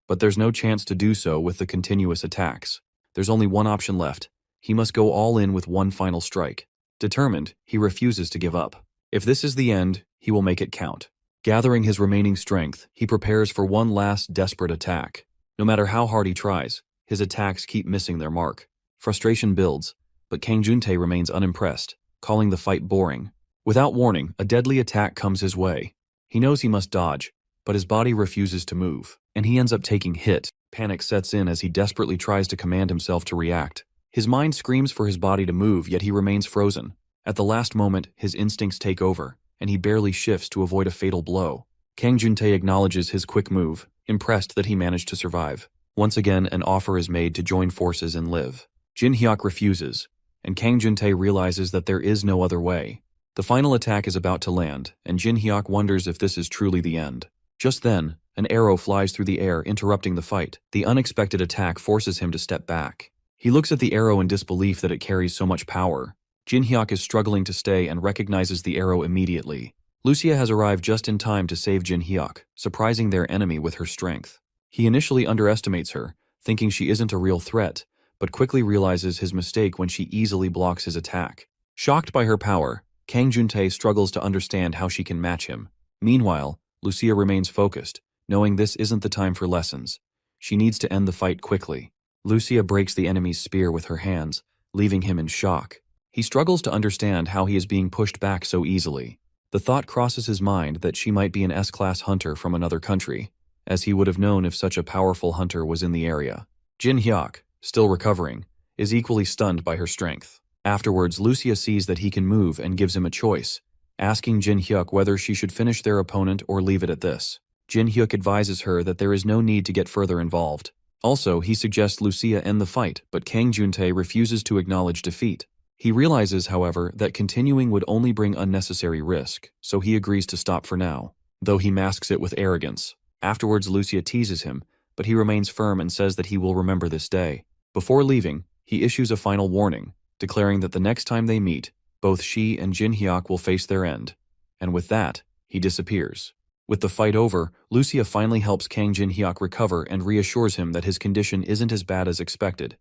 But there's no chance to do so with the continuous attacks. There's only one option left. He must go all in with one final strike. Determined, he refuses to give up. If this is the end, he will make it count. Gathering his remaining strength, he prepares for one last desperate attack. No matter how hard he tries, his attacks keep missing their mark. Frustration builds, but Kang Juntae remains unimpressed, calling the fight boring. Without warning, a deadly attack comes his way. He knows he must dodge, but his body refuses to move, and he ends up taking hit. Panic sets in as he desperately tries to command himself to react. His mind screams for his body to move, yet he remains frozen. At the last moment, his instincts take over, and he barely shifts to avoid a fatal blow. Kang Juntae acknowledges his quick move, impressed that he managed to survive. Once again, an offer is made to join forces and live. Jin Hyuk refuses, and Kang Juntae realizes that there is no other way. The final attack is about to land, and Jin Hyuk wonders if this is truly the end. Just then, an arrow flies through the air, interrupting the fight. The unexpected attack forces him to step back. He looks at the arrow in disbelief that it carries so much power. Jin Hyuk is struggling to stay and recognizes the arrow immediately. Lucia has arrived just in time to save Jin Hyuk, surprising their enemy with her strength. He initially underestimates her, thinking she isn't a real threat, but quickly realizes his mistake when she easily blocks his attack. Shocked by her power, Kang Juntae struggles to understand how she can match him. Meanwhile, Lucia remains focused, knowing this isn't the time for lessons. She needs to end the fight quickly. Lucia breaks the enemy's spear with her hands, leaving him in shock. He struggles to understand how he is being pushed back so easily. The thought crosses his mind that she might be an S-class hunter from another country, as he would have known if such a powerful hunter was in the area. Jin Hyuk, still recovering, is equally stunned by her strength. Afterwards, Lucia sees that he can move and gives him a choice, asking Jin Hyuk whether she should finish their opponent or leave it at this. Jin Hyuk advises her that there is no need to get further involved. Also, he suggests Lucia end the fight, but Kang Juntae refuses to acknowledge defeat. He realizes, however, that continuing would only bring unnecessary risk, so he agrees to stop for now, though he masks it with arrogance. Afterwards, Lucia teases him, but he remains firm and says that he will remember this day. Before leaving, he issues a final warning, declaring that the next time they meet, both she and Jin Hyuk will face their end. And with that, he disappears. With the fight over, Lucia finally helps Kang Jin Hyuk recover and reassures him that his condition isn't as bad as expected.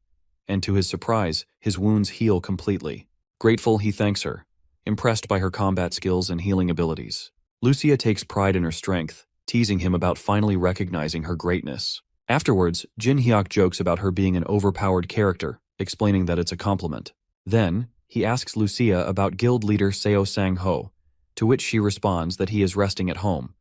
And to his surprise, his wounds heal completely. Grateful, he thanks her, impressed by her combat skills and healing abilities. Lucia takes pride in her strength, teasing him about finally recognizing her greatness. Afterwards, Jin Hyuk jokes about her being an overpowered character, explaining that it's a compliment. Then, he asks Lucia about guild leader Seo Sang-ho, to which she responds that he is resting at home.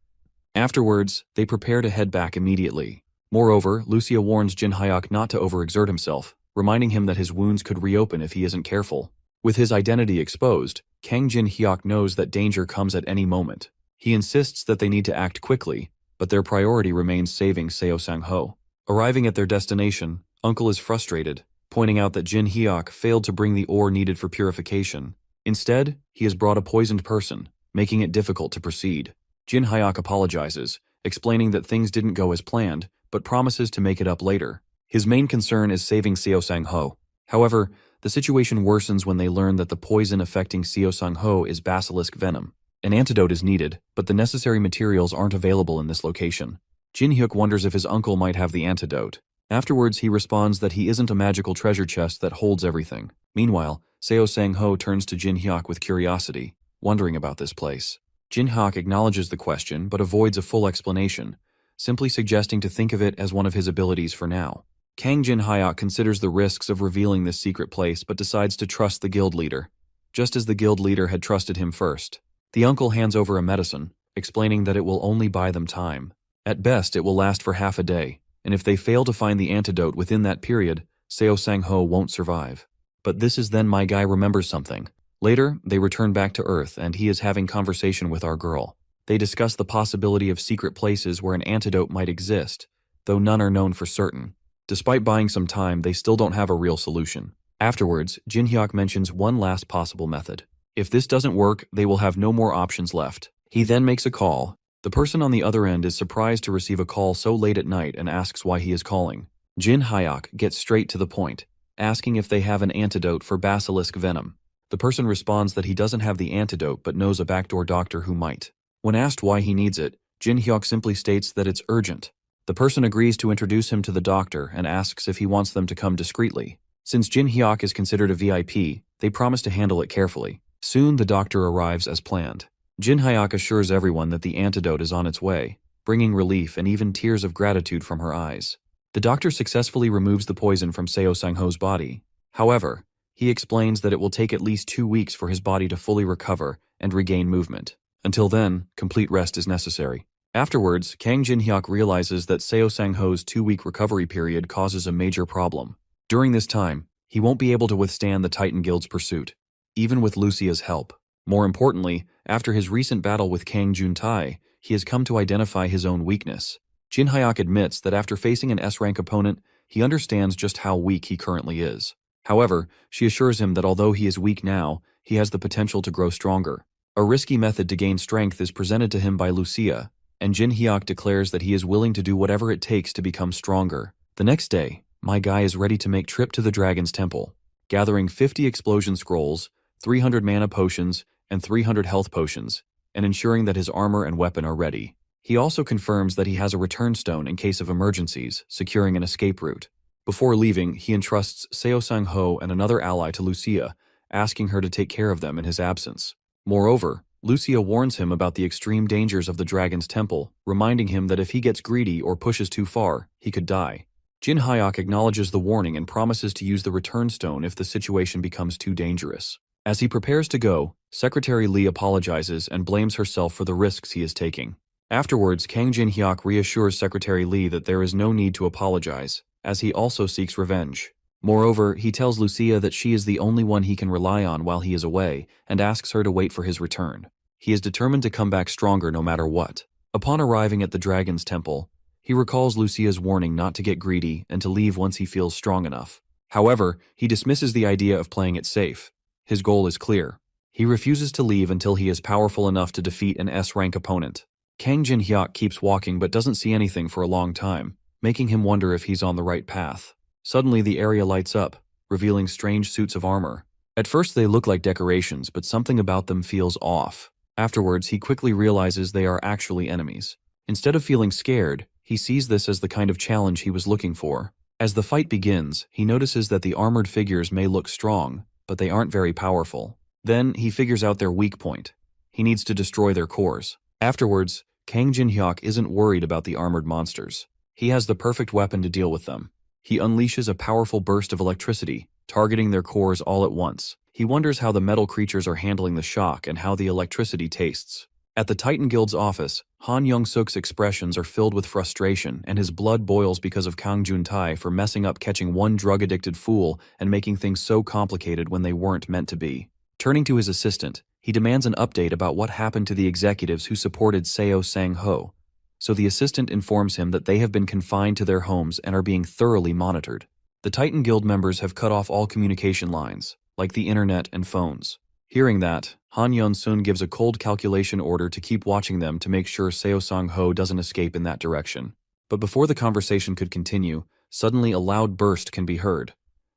Afterwards, they prepare to head back immediately. Moreover, Lucia warns Jin Hyuk not to overexert himself, reminding him that his wounds could reopen if he isn't careful. With his identity exposed, Kang Jin Hyuk knows that danger comes at any moment. He insists that they need to act quickly, but their priority remains saving Seo Sang-ho. Arriving at their destination, Uncle is frustrated, pointing out that Jin Hyuk failed to bring the ore needed for purification. Instead, he has brought a poisoned person, making it difficult to proceed. Jin Hyuk apologizes, explaining that things didn't go as planned, but promises to make it up later. His main concern is saving Seo Sang-ho. However, the situation worsens when they learn that the poison affecting Seo Sang-ho is basilisk venom. An antidote is needed, but the necessary materials aren't available in this location. Jin Hyuk wonders if his uncle might have the antidote. Afterwards, he responds that he isn't a magical treasure chest that holds everything. Meanwhile, Seo Sang-ho turns to Jin Hyuk with curiosity, wondering about this place. Jin Hyuk acknowledges the question but avoids a full explanation, simply suggesting to think of it as one of his abilities for now. Kang Jin Hyuk considers the risks of revealing this secret place but decides to trust the guild leader, just as the guild leader had trusted him first. The uncle hands over a medicine, explaining that it will only buy them time. At best, it will last for half a day, and if they fail to find the antidote within that period, Seo Sang-ho won't survive. But this is then my guy remembers something. Later, they return back to Earth and he is having conversation with our girl. They discuss the possibility of secret places where an antidote might exist, though none are known for certain. Despite buying some time, they still don't have a real solution. Afterwards, Jin Hyuk mentions one last possible method. If this doesn't work, they will have no more options left. He then makes a call. The person on the other end is surprised to receive a call so late at night and asks why he is calling. Jin Hyuk gets straight to the point, asking if they have an antidote for basilisk venom. The person responds that he doesn't have the antidote but knows a backdoor doctor who might. When asked why he needs it, Jin Hyuk simply states that it's urgent. The person agrees to introduce him to the doctor and asks if he wants them to come discreetly. Since Jin Hyuk is considered a VIP, they promise to handle it carefully. Soon the doctor arrives as planned. Jin Hyuk assures everyone that the antidote is on its way, bringing relief and even tears of gratitude from her eyes. The doctor successfully removes the poison from Seo Sang-ho's body. However, he explains that it will take at least 2 weeks for his body to fully recover and regain movement. Until then, complete rest is necessary. Afterwards, Kang Jin Hyuk realizes that Seo Sang-ho's 2-week recovery period causes a major problem. During this time, he won't be able to withstand the Titan Guild's pursuit, even with Lucia's help. More importantly, after his recent battle with Kang Juntae, he has come to identify his own weakness. Jin Hyuk admits that after facing an S-rank opponent, he understands just how weak he currently is. However, she assures him that although he is weak now, he has the potential to grow stronger. A risky method to gain strength is presented to him by Lucia, and Jin Hyuk declares that he is willing to do whatever it takes to become stronger. The next day, my guy is ready to make trip to the Dragon's Temple. Gathering 50 explosion scrolls, 300 mana potions, and 300 health potions, and ensuring that his armor and weapon are ready. He also confirms that he has a return stone in case of emergencies, securing an escape route. Before leaving, he entrusts Seo Sang-ho and another ally to Lucia, asking her to take care of them in his absence. Moreover, Lucia warns him about the extreme dangers of the Dragon's Temple, reminding him that if he gets greedy or pushes too far, he could die. Jin Hyuk acknowledges the warning and promises to use the return stone if the situation becomes too dangerous. As he prepares to go, Secretary Lee apologizes and blames herself for the risks he is taking. Afterwards, Kang Jin-hyuk reassures Secretary Lee that there is no need to apologize, as he also seeks revenge. Moreover, he tells Lucia that she is the only one he can rely on while he is away, and asks her to wait for his return. He is determined to come back stronger no matter what. Upon arriving at the Dragon's Temple, he recalls Lucia's warning not to get greedy and to leave once he feels strong enough. However, he dismisses the idea of playing it safe. His goal is clear. He refuses to leave until he is powerful enough to defeat an S-rank opponent. Kang Jin-hyuk keeps walking but doesn't see anything for a long time, making him wonder if he's on the right path. Suddenly, the area lights up, revealing strange suits of armor. At first they look like decorations, but something about them feels off. Afterwards, he quickly realizes they are actually enemies. Instead of feeling scared, he sees this as the kind of challenge he was looking for. As the fight begins, he notices that the armored figures may look strong, but they aren't very powerful. Then, he figures out their weak point. He needs to destroy their cores. Afterwards, Kang Jin-hyuk isn't worried about the armored monsters. He has the perfect weapon to deal with them. He unleashes a powerful burst of electricity, targeting their cores all at once. He wonders how the metal creatures are handling the shock and how the electricity tastes. At the Titan Guild's office, Han Young-suk's expressions are filled with frustration, and his blood boils because of Kang Jun-tae for messing up catching one drug-addicted fool and making things so complicated when they weren't meant to be. Turning to his assistant, he demands an update about what happened to the executives who supported Seo Sang-ho. So the assistant informs him that they have been confined to their homes and are being thoroughly monitored. The Titan Guild members have cut off all communication lines, like the internet and phones. Hearing that, Han Yun-sun gives a cold calculation order to keep watching them to make sure Seo Sang-ho doesn't escape in that direction. But before the conversation could continue, suddenly a loud burst can be heard.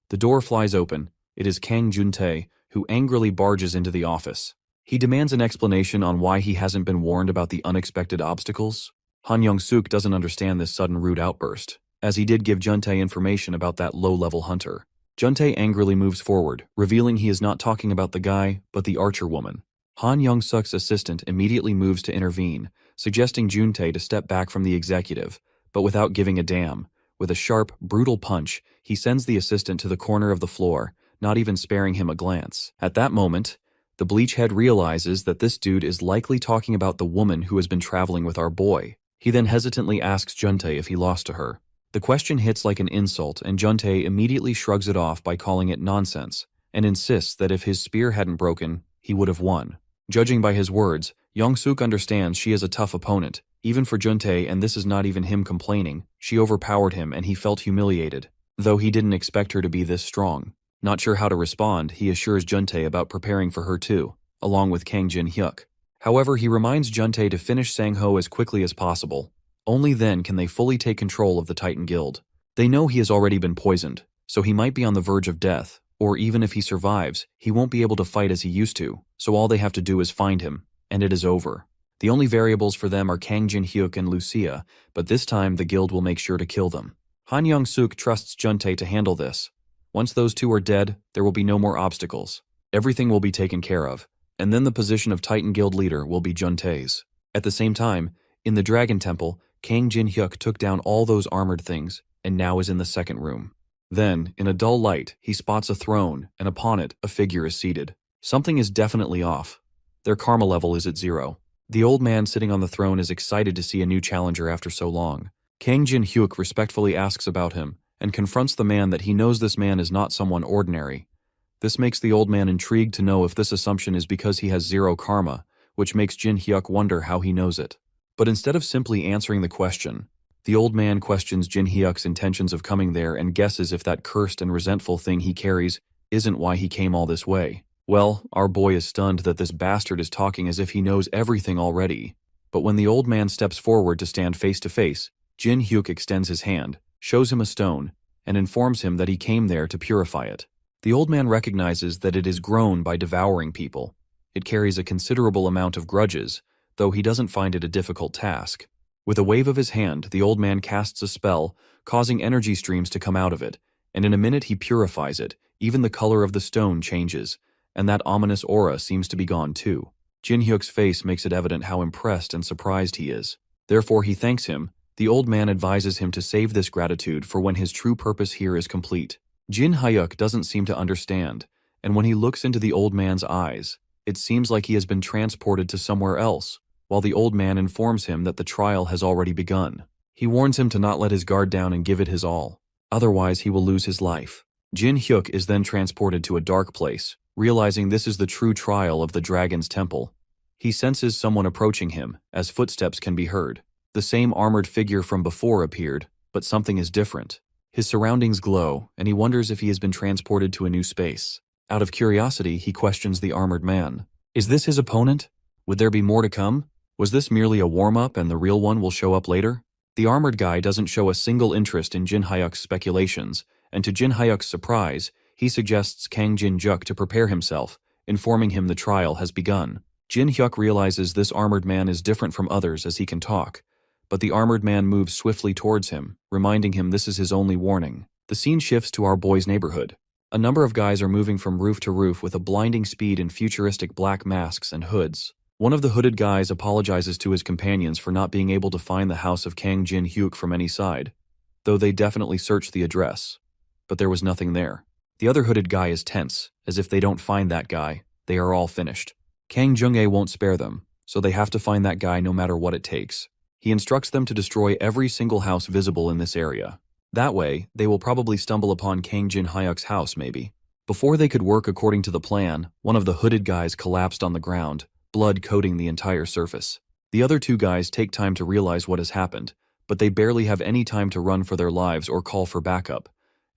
The door flies open. It is Kang Jun-tae, who angrily barges into the office. He demands an explanation on why he hasn't been warned about the unexpected obstacles. Han Young-suk doesn't understand this sudden rude outburst, as he did give Jun-tae information about that low-level hunter. Jun-tae angrily moves forward, revealing he is not talking about the guy, but the archer woman. Han Young-suk's assistant immediately moves to intervene, suggesting Jun-tae to step back from the executive, but without giving a damn. With a sharp, brutal punch, he sends the assistant to the corner of the floor, not even sparing him a glance. At that moment, the Bleachhead realizes that this dude is likely talking about the woman who has been traveling with our boy. He then hesitantly asks Jun-tae if he lost to her. The question hits like an insult, and Jun-tae immediately shrugs it off by calling it nonsense, and insists that if his spear hadn't broken, he would have won. Judging by his words, Young-suk understands she is a tough opponent, even for Jun-tae, and this is not even him complaining. She overpowered him and he felt humiliated, though he didn't expect her to be this strong. Not sure how to respond, he assures Jun-tae about preparing for her too, along with Kang Jin-hyuk. However, he reminds Jun-tae to finish Sang-ho as quickly as possible. Only then can they fully take control of the Titan Guild. They know he has already been poisoned, so he might be on the verge of death, or even if he survives, he won't be able to fight as he used to, so all they have to do is find him, and it is over. The only variables for them are Kang Jin-hyuk and Lucia, but this time the guild will make sure to kill them. Han Young-suk trusts Jun-tae to handle this. Once those two are dead, there will be no more obstacles. Everything will be taken care of, and then the position of Titan Guild leader will be Jun-tae's. At the same time, in the Dragon Temple, Kang Jin-hyuk took down all those armored things, and now is in the second room. Then, in a dull light, he spots a throne, and upon it, a figure is seated. Something is definitely off. Their karma level is at 0. The old man sitting on the throne is excited to see a new challenger after so long. Kang Jin-hyuk respectfully asks about him, and confronts the man that he knows this man is not someone ordinary. This makes the old man intrigued to know if this assumption is because he has 0 karma, which makes Jin-hyuk wonder how he knows it. But instead of simply answering the question, the old man questions Jin-hyuk's intentions of coming there and guesses if that cursed and resentful thing he carries isn't why he came all this way. Well, our boy is stunned that this bastard is talking as if he knows everything already. But when the old man steps forward to stand face to face, Jin-hyuk extends his hand, shows him a stone, and informs him that he came there to purify it. The old man recognizes that it is grown by devouring people. It carries a considerable amount of grudges, though he doesn't find it a difficult task. With a wave of his hand, the old man casts a spell, causing energy streams to come out of it, and in a minute he purifies it. Even the color of the stone changes, and that ominous aura seems to be gone too. Jin Hyuk's face makes it evident how impressed and surprised he is. Therefore he thanks him. The old man advises him to save this gratitude for when his true purpose here is complete. Jin Hyuk doesn't seem to understand, and when he looks into the old man's eyes, it seems like he has been transported to somewhere else, while the old man informs him that the trial has already begun. He warns him to not let his guard down and give it his all, otherwise he will lose his life. Jin Hyuk is then transported to a dark place, realizing this is the true trial of the dragon's temple. He senses someone approaching him, as footsteps can be heard. The same armored figure from before appeared, but something is different. His surroundings glow, and he wonders if he has been transported to a new space. Out of curiosity, he questions the armored man. Is this his opponent? Would there be more to come? Was this merely a warm-up and the real one will show up later? The armored guy doesn't show a single interest in Jin Hyuk's speculations, and to Jin Hyuk's surprise, he suggests Kang Jin-juk to prepare himself, informing him the trial has begun. Jin Hyuk realizes this armored man is different from others as he can talk, but the armored man moves swiftly towards him, reminding him this is his only warning. The scene shifts to our boy's neighborhood. A number of guys are moving from roof to roof with a blinding speed in futuristic black masks and hoods. One of the hooded guys apologizes to his companions for not being able to find the house of Kang Jin-hyuk from any side, though they definitely searched the address. But there was nothing there. The other hooded guy is tense, as if they don't find that guy, they are all finished. Kang Jung-ae won't spare them, so they have to find that guy no matter what it takes. He instructs them to destroy every single house visible in this area. That way, they will probably stumble upon Kang Jin-hyuk's house maybe. Before they could work according to the plan, one of the hooded guys collapsed on the ground, blood coating the entire surface. The other two guys take time to realize what has happened, but they barely have any time to run for their lives or call for backup.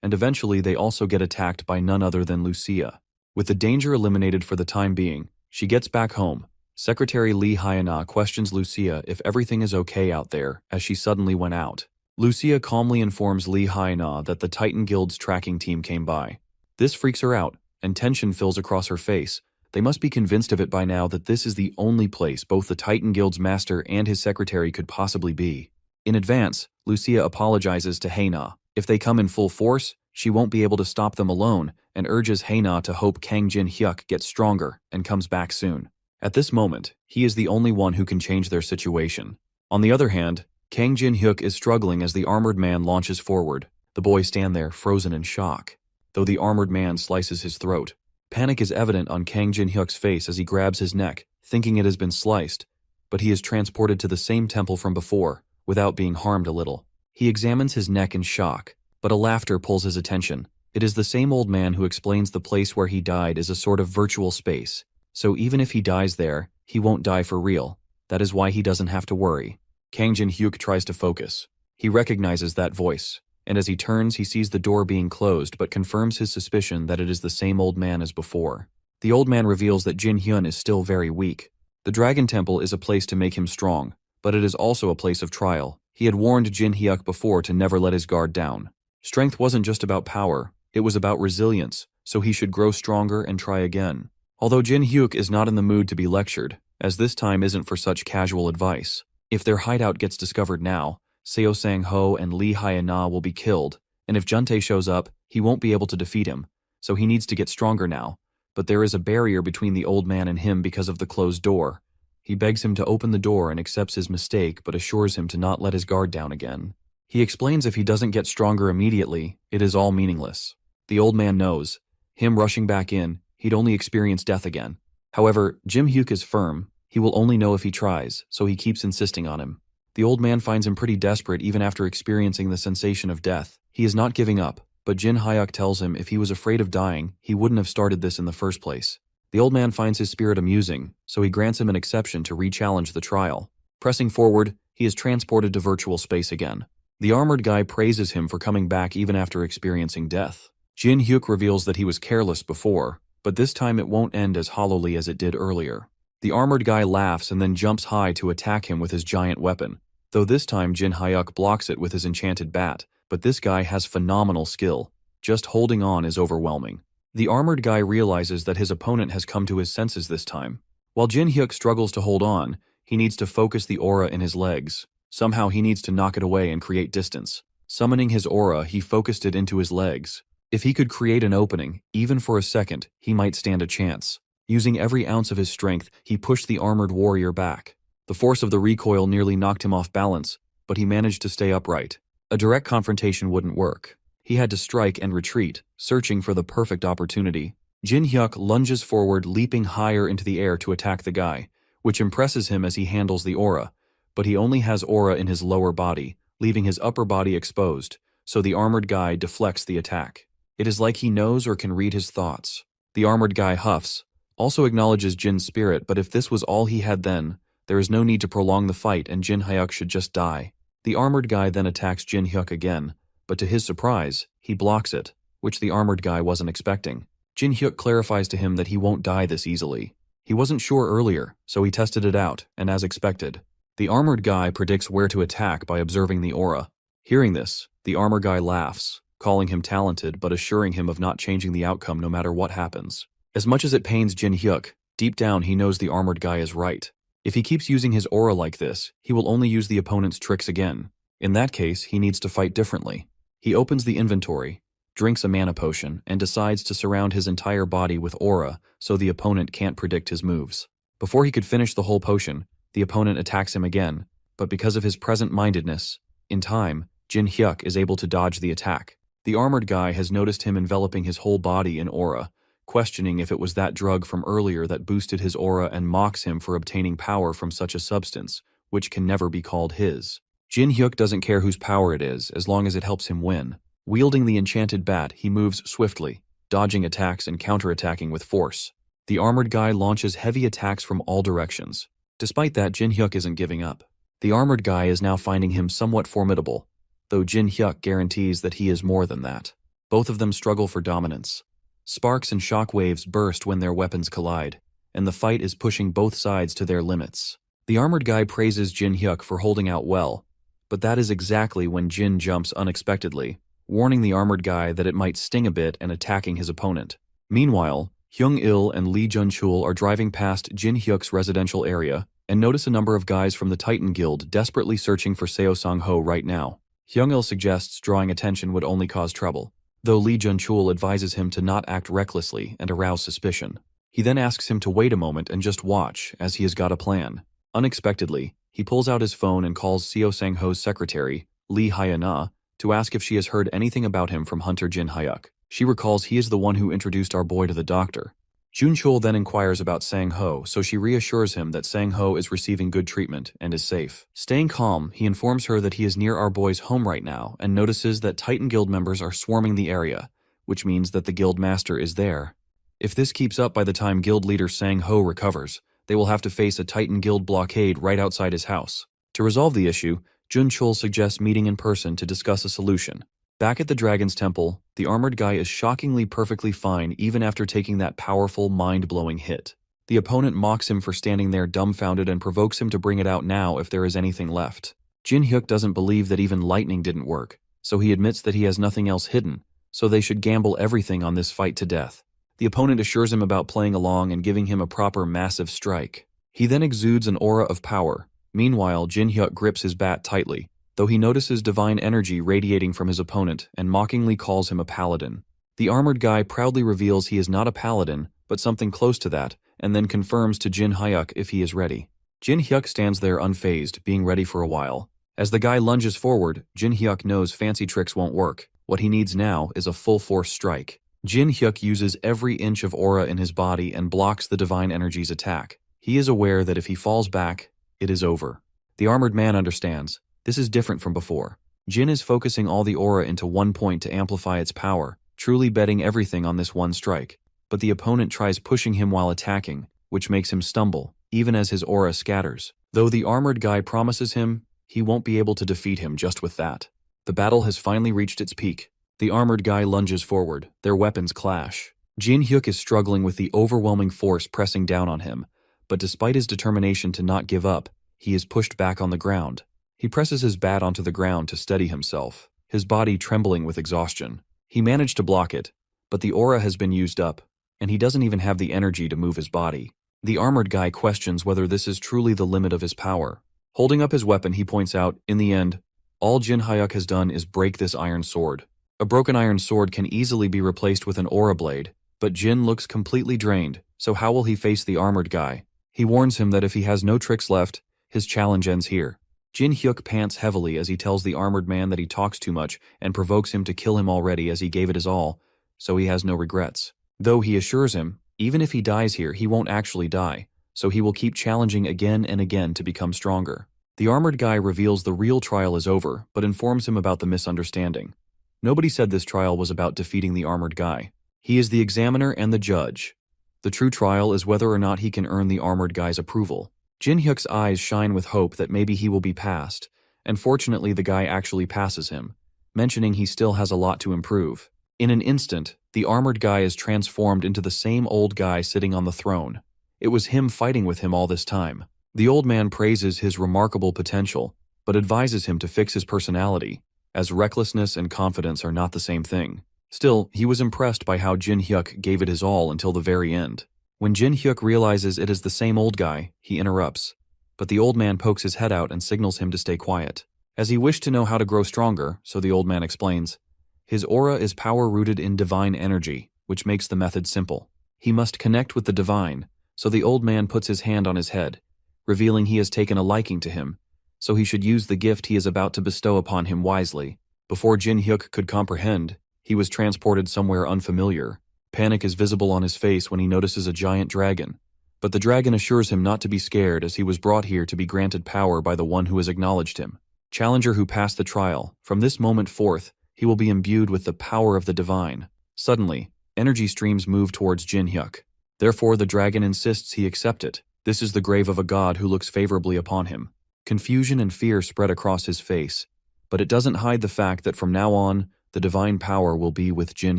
And eventually they also get attacked by none other than Lucia. With the danger eliminated for the time being, she gets back home. Secretary Lee Hyana questions Lucia if everything is okay out there, as she suddenly went out. Lucia calmly informs Lee Hyana that the Titan Guild's tracking team came by. This freaks her out, and tension fills across her face. They must be convinced of it by now that this is the only place both the Titan Guild's master and his secretary could possibly be. In advance, Lucia apologizes to Haina. If they come in full force, she won't be able to stop them alone, and urges Haina to hope Kang Jin-hyuk gets stronger and comes back soon. At this moment, he is the only one who can change their situation. On the other hand, Kang Jin-hyuk is struggling as the armored man launches forward. The boys stand there, frozen in shock, though the armored man slices his throat. Panic is evident on Kang Jin-hyuk's face as he grabs his neck, thinking it has been sliced, but he is transported to the same temple from before, without being harmed a little. He examines his neck in shock, but a laughter pulls his attention. It is the same old man who explains the place where he died is a sort of virtual space, so even if he dies there, he won't die for real. That is why he doesn't have to worry. Kang Jin-hyuk tries to focus. He recognizes that voice, and as he turns he sees the door being closed but confirms his suspicion that it is the same old man as before. The old man reveals that Jin Hyun is still very weak. The Dragon Temple is a place to make him strong, but it is also a place of trial. He had warned Jin Hyuk before to never let his guard down. Strength wasn't just about power, it was about resilience, so he should grow stronger and try again. Although Jin Hyuk is not in the mood to be lectured, as this time isn't for such casual advice. If their hideout gets discovered now, Seo Sang-ho and Lee Hyana will be killed, and if Juntae shows up, he won't be able to defeat him, so he needs to get stronger now. But there is a barrier between the old man and him because of the closed door. He begs him to open the door and accepts his mistake but assures him to not let his guard down again. He explains if he doesn't get stronger immediately, it is all meaningless. The old man knows. Him rushing back in, he'd only experience death again. However, Jin Hyuk is firm. He will only know if he tries, so he keeps insisting on him. The old man finds him pretty desperate even after experiencing the sensation of death. He is not giving up, but Jin Hyuk tells him if he was afraid of dying, he wouldn't have started this in the first place. The old man finds his spirit amusing, so he grants him an exception to re-challenge the trial. Pressing forward, he is transported to virtual space again. The armored guy praises him for coming back even after experiencing death. Jin Hyuk reveals that he was careless before, but this time it won't end as hollowly as it did earlier. The armored guy laughs and then jumps high to attack him with his giant weapon, though this time Jin Hyuk blocks it with his enchanted bat, but this guy has phenomenal skill. Just holding on is overwhelming. The armored guy realizes that his opponent has come to his senses this time. While Jin Hyuk struggles to hold on, he needs to focus the aura in his legs. Somehow he needs to knock it away and create distance. Summoning his aura, he focused it into his legs. If he could create an opening, even for a second, he might stand a chance. Using every ounce of his strength, he pushed the armored warrior back. The force of the recoil nearly knocked him off balance, but he managed to stay upright. A direct confrontation wouldn't work. He had to strike and retreat, searching for the perfect opportunity. Jin Hyuk lunges forward, leaping higher into the air to attack the guy, which impresses him as he handles the aura. But he only has aura in his lower body, leaving his upper body exposed, so the armored guy deflects the attack. It is like he knows or can read his thoughts. The armored guy huffs, also acknowledges Jin's spirit, but if this was all he had then, there is no need to prolong the fight and Jin Hyuk should just die. The armored guy then attacks Jin Hyuk again, but to his surprise, he blocks it, which the armored guy wasn't expecting. Jin Hyuk clarifies to him that he won't die this easily. He wasn't sure earlier, so he tested it out, and as expected, the armored guy predicts where to attack by observing the aura. Hearing this, the armor guy laughs, calling him talented but assuring him of not changing the outcome no matter what happens. As much as it pains Jin Hyuk, deep down he knows the armored guy is right. If he keeps using his aura like this, he will only use the opponent's tricks again. In that case, he needs to fight differently. He opens the inventory, drinks a mana potion, and decides to surround his entire body with aura so the opponent can't predict his moves. Before he could finish the whole potion, the opponent attacks him again, but because of his present-mindedness, in time, Jin Hyuk is able to dodge the attack. The armored guy has noticed him enveloping his whole body in aura, questioning if it was that drug from earlier that boosted his aura and mocks him for obtaining power from such a substance, which can never be called his. Jin Hyuk doesn't care whose power it is, as long as it helps him win. Wielding the enchanted bat, he moves swiftly, dodging attacks and counterattacking with force. The armored guy launches heavy attacks from all directions. Despite that, Jin Hyuk isn't giving up. The armored guy is now finding him somewhat formidable, though Jin Hyuk guarantees that he is more than that. Both of them struggle for dominance. Sparks and shock waves burst when their weapons collide, and the fight is pushing both sides to their limits. The armored guy praises Jin Hyuk for holding out well, but that is exactly when Jin jumps unexpectedly, warning the armored guy that it might sting a bit and attacking his opponent. Meanwhile, Hyung-il and Lee Jun-chul are driving past Jin Hyuk's residential area and notice a number of guys from the Titan Guild desperately searching for Seo Sang-ho right now. Hyung-il suggests drawing attention would only cause trouble, though Lee Jun-chul advises him to not act recklessly and arouse suspicion. He then asks him to wait a moment and just watch, as he has got a plan. Unexpectedly, he pulls out his phone and calls Seo Sang-ho's secretary, Lee Hyuna, to ask if she has heard anything about him from Hunter Jin Hyuk. She recalls he is the one who introduced our boy to the doctor. Jun-chul then inquires about Sang-ho, so she reassures him that Sang-ho is receiving good treatment and is safe. Staying calm, he informs her that he is near our boy's home right now and notices that Titan Guild members are swarming the area, which means that the guild master is there. If this keeps up by the time guild leader Sang-ho recovers, they will have to face a Titan Guild blockade right outside his house. To resolve the issue, Jun-chul suggests meeting in person to discuss a solution. Back at the Dragon's Temple, the armored guy is shockingly perfectly fine even after taking that powerful, mind-blowing hit. The opponent mocks him for standing there dumbfounded and provokes him to bring it out now if there is anything left. Jin Hyuk doesn't believe that even lightning didn't work, so he admits that he has nothing else hidden, so they should gamble everything on this fight to death. The opponent assures him about playing along and giving him a proper massive strike. He then exudes an aura of power. Meanwhile, Jin Hyuk grips his bat tightly, though he notices divine energy radiating from his opponent and mockingly calls him a paladin. The armored guy proudly reveals he is not a paladin, but something close to that, and then confirms to Jin Hyuk if he is ready. Jin Hyuk stands there unfazed, being ready for a while. As the guy lunges forward, Jin Hyuk knows fancy tricks won't work. What he needs now is a full-force strike. Jin Hyuk uses every inch of aura in his body and blocks the divine energy's attack. He is aware that if he falls back, it is over. The armored man understands. This is different from before. Jin is focusing all the aura into one point to amplify its power, truly betting everything on this one strike. But the opponent tries pushing him while attacking, which makes him stumble, even as his aura scatters. Though the armored guy promises him, he won't be able to defeat him just with that. The battle has finally reached its peak. The armored guy lunges forward, their weapons clash. Jin Hyuk is struggling with the overwhelming force pressing down on him, but despite his determination to not give up, he is pushed back on the ground. He presses his bat onto the ground to steady himself, his body trembling with exhaustion. He managed to block it, but the aura has been used up, and he doesn't even have the energy to move his body. The armored guy questions whether this is truly the limit of his power. Holding up his weapon, he points out, in the end, all Jin Hyuk has done is break this iron sword. A broken iron sword can easily be replaced with an aura blade, but Jin looks completely drained, so how will he face the armored guy? He warns him that if he has no tricks left, his challenge ends here. Jin Hyuk pants heavily as he tells the armored man that he talks too much and provokes him to kill him already as he gave it his all, so he has no regrets. Though he assures him, even if he dies here, he won't actually die, so he will keep challenging again and again to become stronger. The armored guy reveals the real trial is over, but informs him about the misunderstanding. Nobody said this trial was about defeating the armored guy. He is the examiner and the judge. The true trial is whether or not he can earn the armored guy's approval. Jin Hyuk's eyes shine with hope that maybe he will be passed, and fortunately the guy actually passes him, mentioning he still has a lot to improve. In an instant, the armored guy is transformed into the same old guy sitting on the throne. It was him fighting with him all this time. The old man praises his remarkable potential, but advises him to fix his personality, as recklessness and confidence are not the same thing. Still, he was impressed by how Jin Hyuk gave it his all until the very end. When Jin Hyuk realizes it is the same old guy, he interrupts, but the old man pokes his head out and signals him to stay quiet. As he wished to know how to grow stronger, so the old man explains, his aura is power rooted in divine energy, which makes the method simple. He must connect with the divine, so the old man puts his hand on his head, revealing he has taken a liking to him, so he should use the gift he is about to bestow upon him wisely. Before Jin Hyuk could comprehend, he was transported somewhere unfamiliar. Panic is visible on his face when he notices a giant dragon, but the dragon assures him not to be scared as he was brought here to be granted power by the one who has acknowledged him. Challenger who passed the trial, from this moment forth, he will be imbued with the power of the divine. Suddenly, energy streams move towards Jin Hyuk. Therefore, the dragon insists he accept it. This is the grave of a god who looks favorably upon him. Confusion and fear spread across his face, but it doesn't hide the fact that from now on, the divine power will be with Jin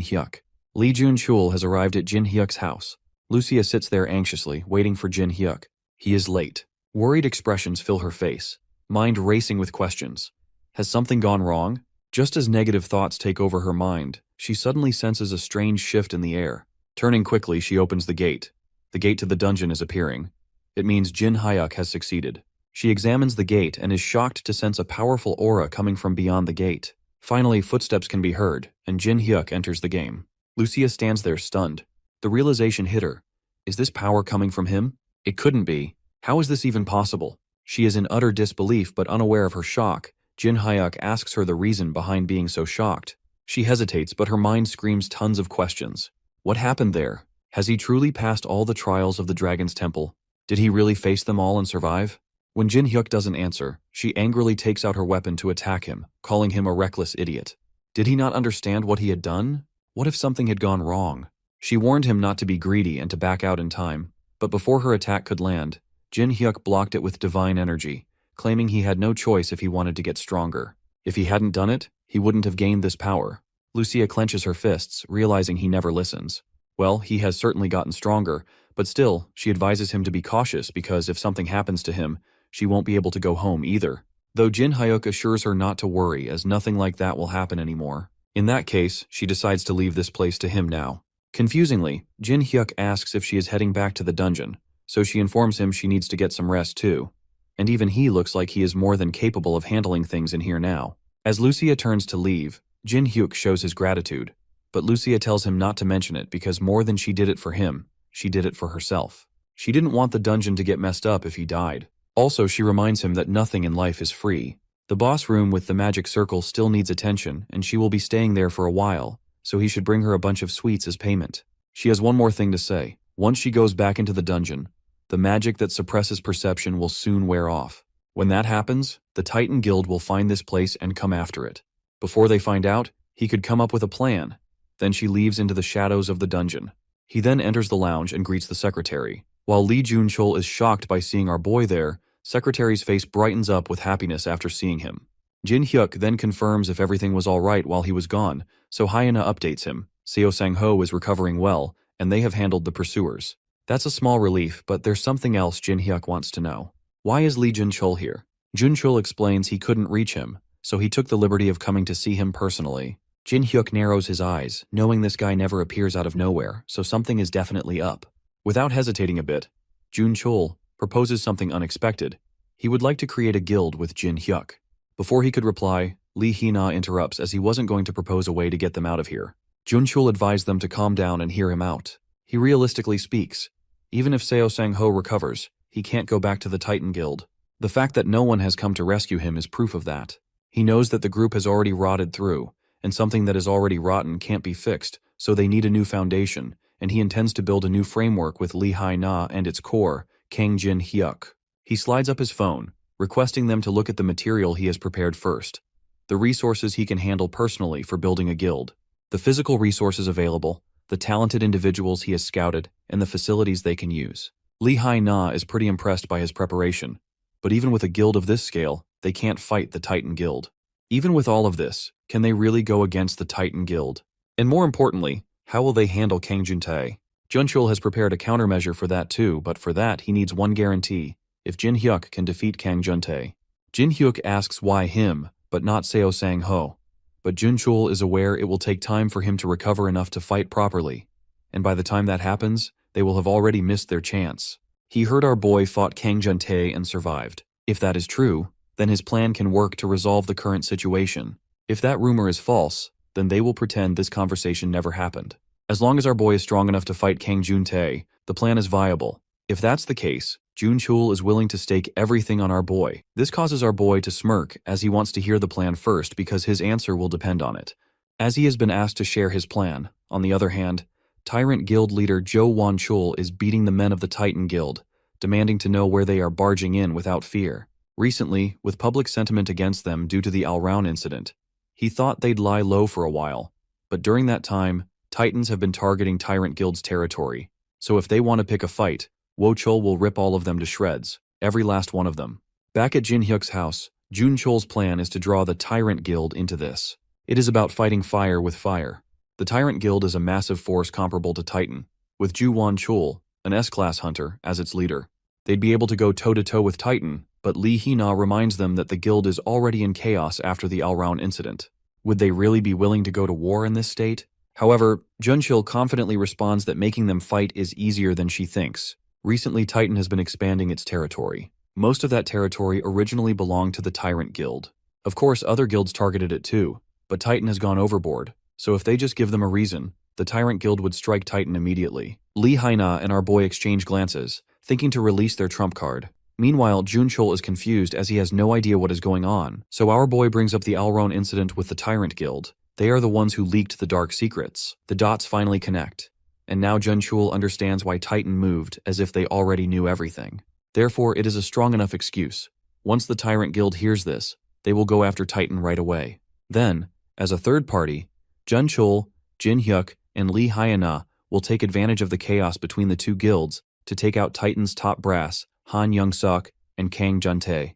Hyuk. Lee Jun-chul has arrived at Jin Hyuk's house. Lucia sits there anxiously, waiting for Jin Hyuk. He is late. Worried expressions fill her face, mind racing with questions. Has something gone wrong? Just as negative thoughts take over her mind, she suddenly senses a strange shift in the air. Turning quickly, she opens the gate. The gate to the dungeon is appearing. It means Jin Hyuk has succeeded. She examines the gate and is shocked to sense a powerful aura coming from beyond the gate. Finally, footsteps can be heard, and Jin Hyuk enters the game. Lucia stands there stunned. The realization hit her. Is this power coming from him? It couldn't be. How is this even possible? She is in utter disbelief but unaware of her shock. Jin Hyuk asks her the reason behind being so shocked. She hesitates, but her mind screams tons of questions. What happened there? Has he truly passed all the trials of the Dragon's Temple? Did he really face them all and survive? When Jin Hyuk doesn't answer, she angrily takes out her weapon to attack him, calling him a reckless idiot. Did he not understand what he had done? What if something had gone wrong? She warned him not to be greedy and to back out in time, but before her attack could land, Jin Hyuk blocked it with divine energy, claiming he had no choice if he wanted to get stronger. If he hadn't done it, he wouldn't have gained this power. Lucia clenches her fists, realizing he never listens. Well, he has certainly gotten stronger, but still, she advises him to be cautious because if something happens to him, she won't be able to go home either. Though Jin Hyuk assures her not to worry as nothing like that will happen anymore. In that case, she decides to leave this place to him now. Confusingly, Jin Hyuk asks if she is heading back to the dungeon, so she informs him she needs to get some rest too. And even he looks like he is more than capable of handling things in here now. As Lucia turns to leave, Jin Hyuk shows his gratitude, but Lucia tells him not to mention it because more than she did it for him, she did it for herself. She didn't want the dungeon to get messed up if he died. Also, she reminds him that nothing in life is free. The boss room with the magic circle still needs attention, and she will be staying there for a while, so he should bring her a bunch of sweets as payment. She has one more thing to say. Once she goes back into the dungeon, the magic that suppresses perception will soon wear off. When that happens, the Titan Guild will find this place and come after it. Before they find out, he could come up with a plan. Then she leaves into the shadows of the dungeon. He then enters the lounge and greets the secretary. While Lee Jun-chul is shocked by seeing our boy there, Secretary's face brightens up with happiness after seeing him. Jin Hyuk then confirms if everything was all right while he was gone, so Hyena updates him. Seo Sang-ho is recovering well, and they have handled the pursuers. That's a small relief, but there's something else Jin Hyuk wants to know. Why is Lee Jun-chul here? Jun-chul explains he couldn't reach him, so he took the liberty of coming to see him personally. Jin Hyuk narrows his eyes, knowing this guy never appears out of nowhere, so something is definitely up. Without hesitating a bit, Jun Chul proposes something unexpected. He would like to create a guild with Jin Hyuk. Before he could reply, Lee Hee-na interrupts as he wasn't going to propose a way to get them out of here. Jun Chul advised them to calm down and hear him out. He realistically speaks. Even if Seo Sang-ho recovers, he can't go back to the Titan Guild. The fact that no one has come to rescue him is proof of that. He knows that the group has already rotted through, and something that is already rotten can't be fixed, so they need a new foundation, and he intends to build a new framework with Lee Hai-na and its core, Kang Jin Hyuk. He slides up his phone, requesting them to look at the material he has prepared first, the resources he can handle personally for building a guild, the physical resources available, the talented individuals he has scouted, and the facilities they can use. Lee Hai-na is pretty impressed by his preparation, but even with a guild of this scale, they can't fight the Titan Guild. Even with all of this, can they really go against the Titan Guild? And more importantly, how will they handle Kang Jun-tae? Jun Chul has prepared a countermeasure for that too, but for that he needs one guarantee: if Jin Hyuk can defeat Kang Jun-tae. Jin Hyuk asks why him, but not Seo Sang-ho. But Jun Chul is aware it will take time for him to recover enough to fight properly, and by the time that happens, they will have already missed their chance. He heard our boy fought Kang Jun-tae and survived. If that is true, then his plan can work to resolve the current situation. If that rumor is false, then they will pretend this conversation never happened. As long as our boy is strong enough to fight Kang Jun-tae, the plan is viable. If that's the case, Jun Chul is willing to stake everything on our boy. This causes our boy to smirk as he wants to hear the plan first because his answer will depend on it. As he has been asked to share his plan, on the other hand, Tyrant Guild leader Jo Wan Chul is beating the men of the Titan Guild, demanding to know where they are barging in without fear. Recently, with public sentiment against them due to the Al Raun incident, he thought they'd lie low for a while, but during that time, Titans have been targeting Tyrant Guild's territory, so if they want to pick a fight, Wo Chul will rip all of them to shreds, every last one of them. Back at Jin Hyuk's house, Jun Chul's plan is to draw the Tyrant Guild into this. It is about fighting fire with fire. The Tyrant Guild is a massive force comparable to Titan, with Ju Wan Chul, an S-class hunter, as its leader. They'd be able to go toe-to-toe with Titan, but Lee Hee-na reminds them that the guild is already in chaos after the Al Raun incident. Would they really be willing to go to war in this state? However, Jun Chul confidently responds that making them fight is easier than she thinks. Recently, Titan has been expanding its territory. Most of that territory originally belonged to the Tyrant Guild. Of course, other guilds targeted it too, but Titan has gone overboard, so if they just give them a reason, the Tyrant Guild would strike Titan immediately. Lee Hai-na and our boy exchange glances, thinking to release their trump card. Meanwhile, Jun Chul is confused as he has no idea what is going on, so our boy brings up the Al Raun incident with the Tyrant Guild. They are the ones who leaked the dark secrets. The dots finally connect, and now Jun Chul understands why Titan moved as if they already knew everything. Therefore, it is a strong enough excuse. Once the Tyrant Guild hears this, they will go after Titan right away. Then, as a third party, Jun Chul, Jin Hyuk, and Lee Hai-na will take advantage of the chaos between the two guilds to take out Titan's top brass, Han Young-suk and Kang Jun-tae.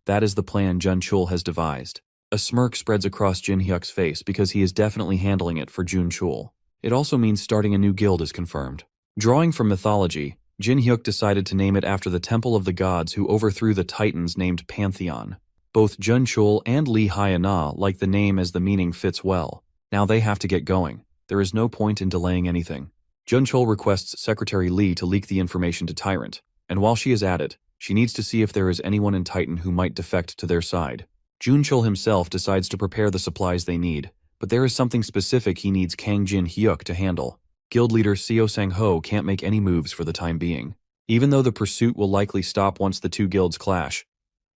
That is the plan Jun Chul has devised. A smirk spreads across Jin Hyuk's face because he is definitely handling it for Jun Chul. It also means starting a new guild is confirmed. Drawing from mythology, Jin Hyuk decided to name it after the temple of the gods who overthrew the Titans named Pantheon. Both Jun Chul and Lee Hai-na like the name as the meaning fits well. Now they have to get going. There is no point in delaying anything. Jun Chul requests Secretary Lee to leak the information to Tyrant, and while she is at it, she needs to see if there is anyone in Titan who might defect to their side. Jun Chul himself decides to prepare the supplies they need, but there is something specific he needs Kang Jin Hyuk to handle. Guild leader Seo Sang-ho can't make any moves for the time being, even though the pursuit will likely stop once the two guilds clash.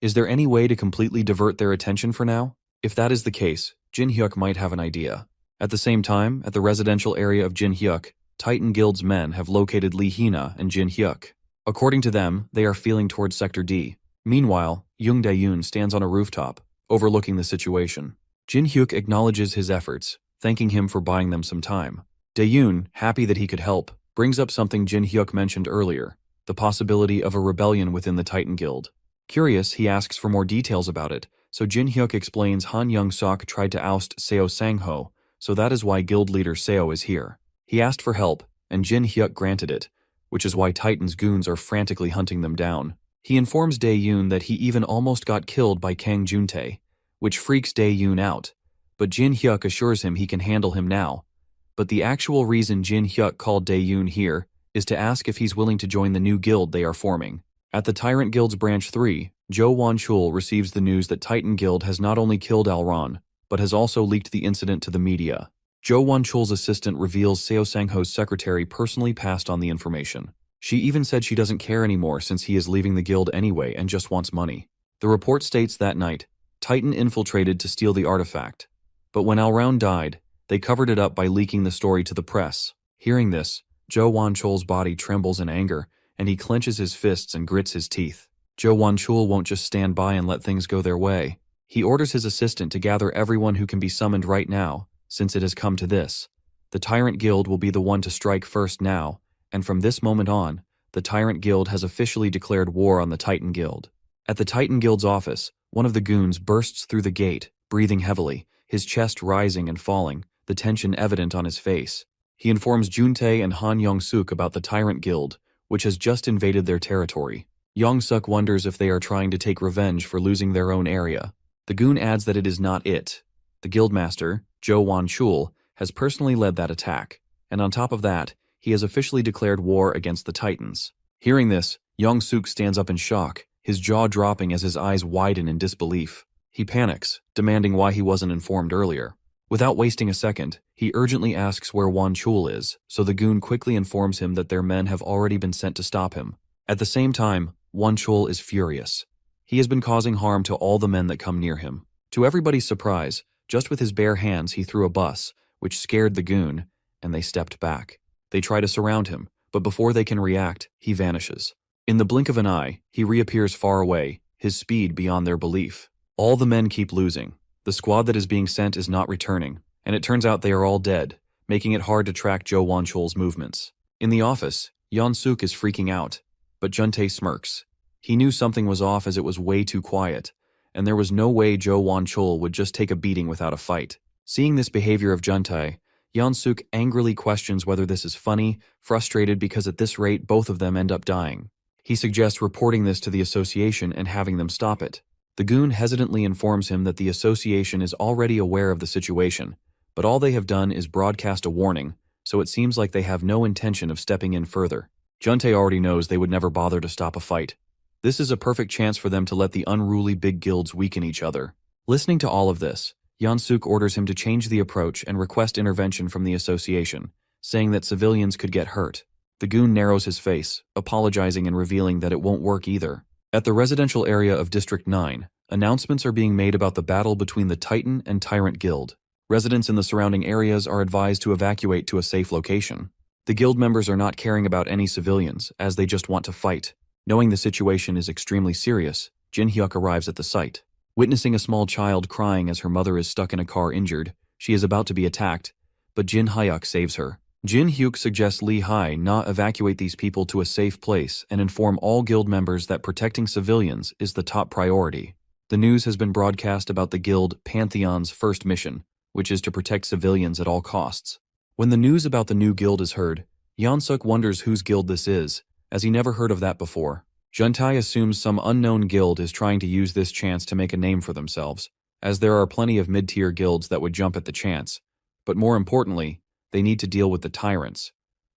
Is there any way to completely divert their attention for now? If that is the case, Jin Hyuk might have an idea. At the same time, at the residential area of Jin Hyuk, Titan Guild's men have located Lee Hee-na and Jin Hyuk. According to them, they are feeling towards Sector D. Meanwhile, Young Dae-yoon stands on a rooftop, overlooking the situation. Jin Hyuk acknowledges his efforts, thanking him for buying them some time. Dae-yoon, happy that he could help, brings up something Jin Hyuk mentioned earlier, the possibility of a rebellion within the Titan Guild. Curious, he asks for more details about it, so Jin Hyuk explains Han Young-suk tried to oust Seo Sang-ho, so that is why guild leader Seo is here. He asked for help, and Jin Hyuk granted it, which is why Titan's goons are frantically hunting them down. He informs Dae-yoon that he even almost got killed by Kang Jun-tae, which freaks Dae-yoon out, but Jin Hyuk assures him he can handle him now. But the actual reason Jin Hyuk called Dae-yoon here is to ask if he's willing to join the new guild they are forming. At the Tyrant Guild's Branch 3, Jo Won-chul receives the news that Titan Guild has not only killed Alron, but has also leaked the incident to the media. Jo Won-chul's assistant reveals Seo Sang-ho's secretary personally passed on the information. She even said she doesn't care anymore since he is leaving the guild anyway and just wants money. The report states that night, Titan infiltrated to steal the artifact. But when Alron died, they covered it up by leaking the story to the press. Hearing this, Jo Won-chul's body trembles in anger, and he clenches his fists and grits his teeth. Jo Won-chul won't just stand by and let things go their way. He orders his assistant to gather everyone who can be summoned right now, since it has come to this. The Tyrant Guild will be the one to strike first now, and from this moment on, the Tyrant Guild has officially declared war on the Titan Guild. At the Titan Guild's office, one of the goons bursts through the gate, breathing heavily, his chest rising and falling, the tension evident on his face. He informs Juntae and Han Young-suk about the Tyrant Guild, which has just invaded their territory. Young-suk wonders if they are trying to take revenge for losing their own area. The goon adds that it is not it. The guildmaster, Jo Won-chul, has personally led that attack, and on top of that, he has officially declared war against the Titans. Hearing this, Young-suk stands up in shock, his jaw dropping as his eyes widen in disbelief. He panics, demanding why he wasn't informed earlier. Without wasting a second, he urgently asks where Won-chul is, so the goon quickly informs him that their men have already been sent to stop him. At the same time, Won-chul is furious. He has been causing harm to all the men that come near him. To everybody's surprise, just with his bare hands he threw a bus, which scared the goon, and they stepped back. They try to surround him, but before they can react, he vanishes. In the blink of an eye, he reappears far away, his speed beyond their belief. All the men keep losing. The squad that is being sent is not returning, and it turns out they are all dead, making it hard to track Jo Won-chul's movements. In the office, Young-suk is freaking out, but Juntae smirks. He knew something was off as it was way too quiet, and there was no way Jo Won-chul would just take a beating without a fight. Seeing this behavior of Juntae, Young-suk angrily questions whether this is funny, frustrated because at this rate both of them end up dying. He suggests reporting this to the association and having them stop it. The goon hesitantly informs him that the association is already aware of the situation, but all they have done is broadcast a warning, so it seems like they have no intention of stepping in further. Juntae already knows they would never bother to stop a fight. This is a perfect chance for them to let the unruly big guilds weaken each other. Listening to all of this, Young-suk orders him to change the approach and request intervention from the association, saying that civilians could get hurt. The goon narrows his face, apologizing and revealing that it won't work either. At the residential area of District 9, announcements are being made about the battle between the Titan and Tyrant Guild. Residents in the surrounding areas are advised to evacuate to a safe location. The guild members are not caring about any civilians, as they just want to fight. Knowing the situation is extremely serious, Jin Hyuk arrives at the site. Witnessing a small child crying as her mother is stuck in a car injured, she is about to be attacked, but Jin Hyuk saves her. Jin Hyuk suggests Lee Hai-na evacuate these people to a safe place and inform all guild members that protecting civilians is the top priority. The news has been broadcast about the guild Pantheon's first mission, which is to protect civilians at all costs. When the news about the new guild is heard, Young-suk wonders whose guild this is, as he never heard of that before. Juntae assumes some unknown guild is trying to use this chance to make a name for themselves, as there are plenty of mid-tier guilds that would jump at the chance. But more importantly, they need to deal with the tyrants.